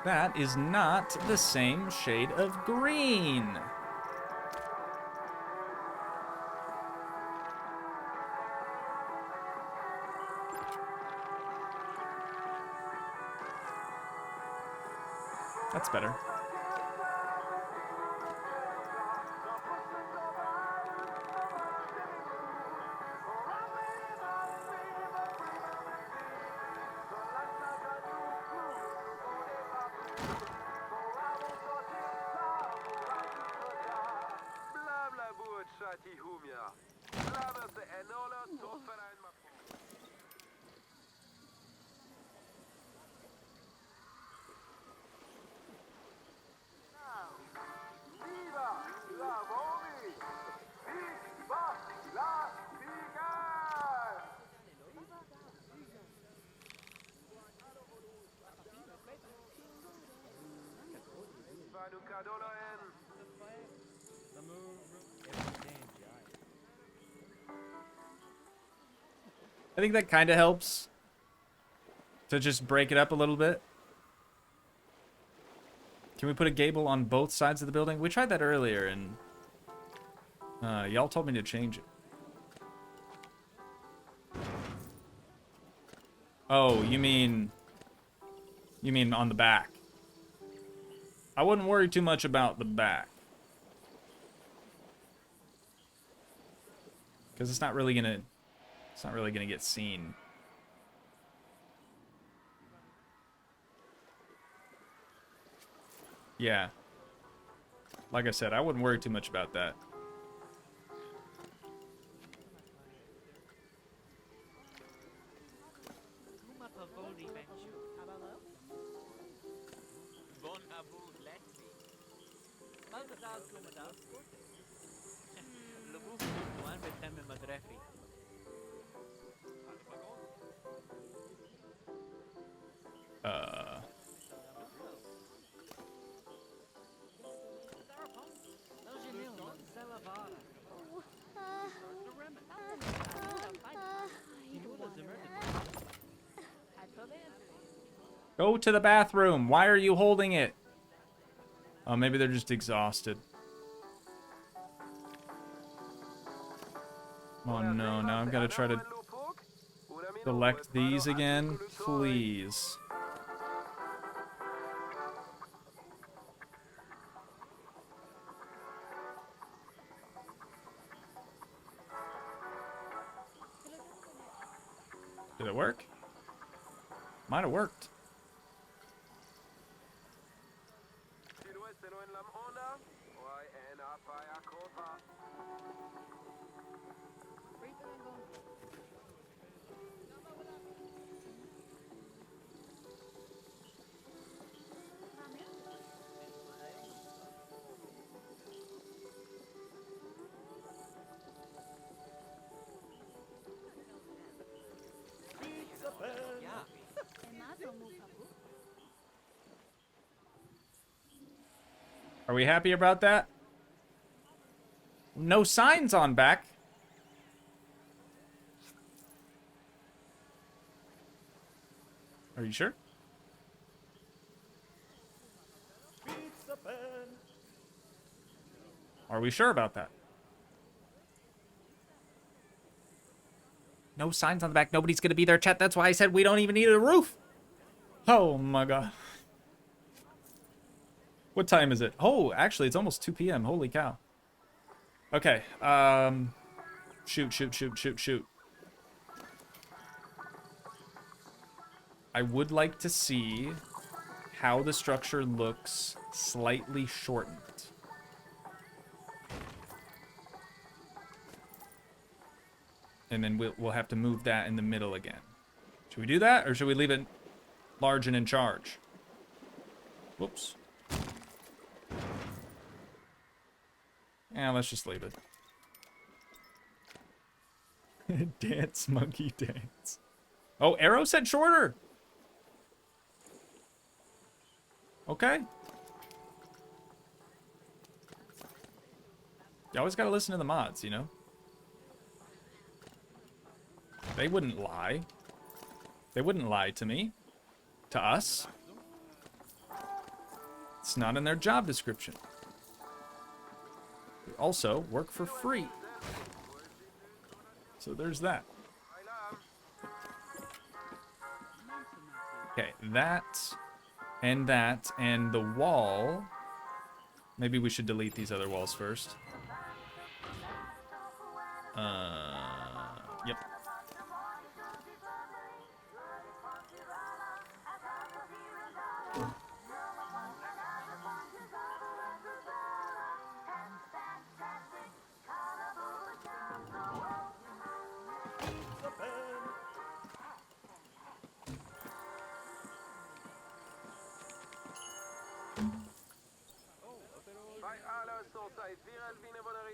That is not the same shade of green. That's better. I think that kind of helps to just break it up a little bit. Can we put a gable on both sides of the building? We tried that earlier, and y'all told me to change it. Oh, you mean on the back? I wouldn't worry too much about the back, because it's not really gonna get seen. Yeah. Like I said, I wouldn't worry too much about that. Go to the bathroom. Why are you holding it? Oh, maybe they're just exhausted. Oh no, now I've got to try to select these again. Please. Did it work? Might have worked. Are we happy about that? No signs on back. Are you sure? Are we sure about that? No signs on the back. Nobody's gonna be there, chat. That's why I said we don't even need a roof. Oh my god. What time is it? Oh, actually, it's almost 2 p.m. Holy cow. Okay. Shoot. I would like to see how the structure looks slightly shortened. And then we'll have to move that in the middle again. Should we do that, or should we leave it large and in charge? Whoops. Yeah, let's just leave it. Dance, monkey, dance. Oh, Arrow said shorter. Okay. You always gotta listen to the mods, you know? They wouldn't lie. They wouldn't lie to me. To us. It's not in their job description. They also work for free. So there's that. Okay, that, and the wall. Maybe we should delete these other walls first. Yep.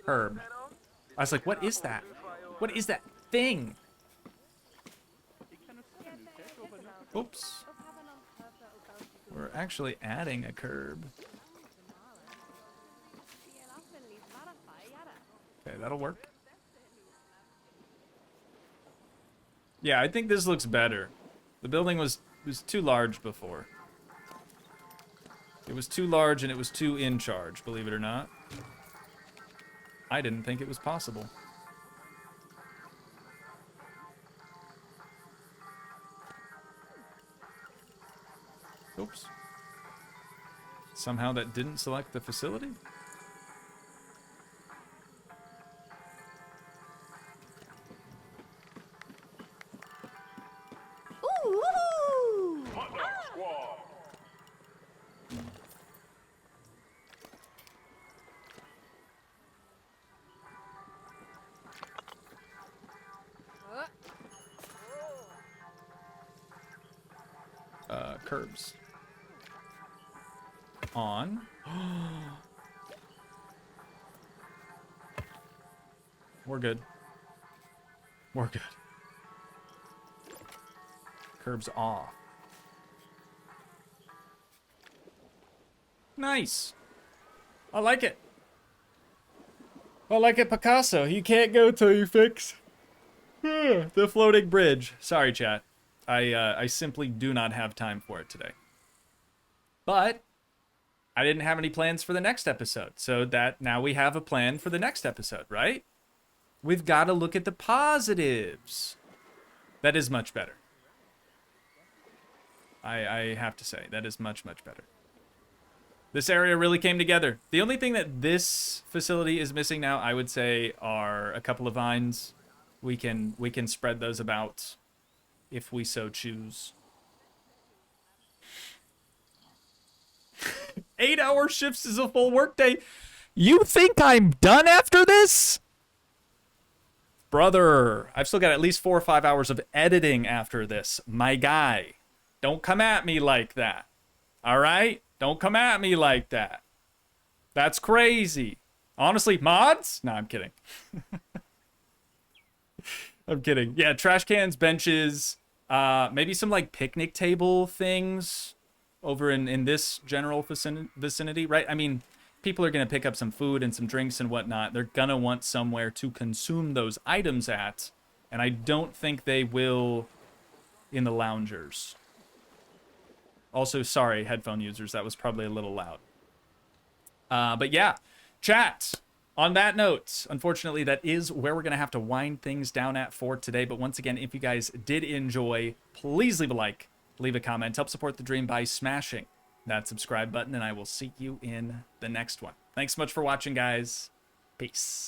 Herb. I was like, what is that? What is that thing? Oops. We're actually adding a curb. Okay, that'll work. Yeah, I think this looks better. The building was too large before. It was too large and it was too in charge, believe it or not. I didn't think it was possible. Oops. Somehow that didn't select the facility? Hot dog squad. Curbs. On. We're good. We're good. Curbs off. Nice. I like it. I like it, Picasso. You can't go till you fix the floating bridge. Sorry, chat. I simply do not have time for it today. But I didn't have any plans for the next episode, so that now we have a plan for the next episode, right? We've got to look at the positives. That is much better. I have to say, that is much, much better. This area really came together. The only thing that this facility is missing now, I would say, are a couple of vines. We can spread those about if we so choose. 8-hour shifts is a full workday. You think I'm done after this? Brother, I've still got at least 4 or 5 hours of editing after this. My guy, don't come at me like that. All right? Don't come at me like that. That's crazy. Honestly, mods? No, I'm kidding. I'm kidding. Yeah, trash cans, benches, maybe some like picnic table things over in this general vicinity, right? I mean, people are going to pick up some food and some drinks and whatnot. They're going to want somewhere to consume those items at, and I don't think they will in the loungers. Also, sorry, headphone users, that was probably a little loud. But yeah, chat. On that note, unfortunately, that is where we're going to have to wind things down at for today. But once again, if you guys did enjoy, please leave a like, leave a comment, help support the dream by smashing that subscribe button, and I will see you in the next one. Thanks so much for watching, guys. Peace.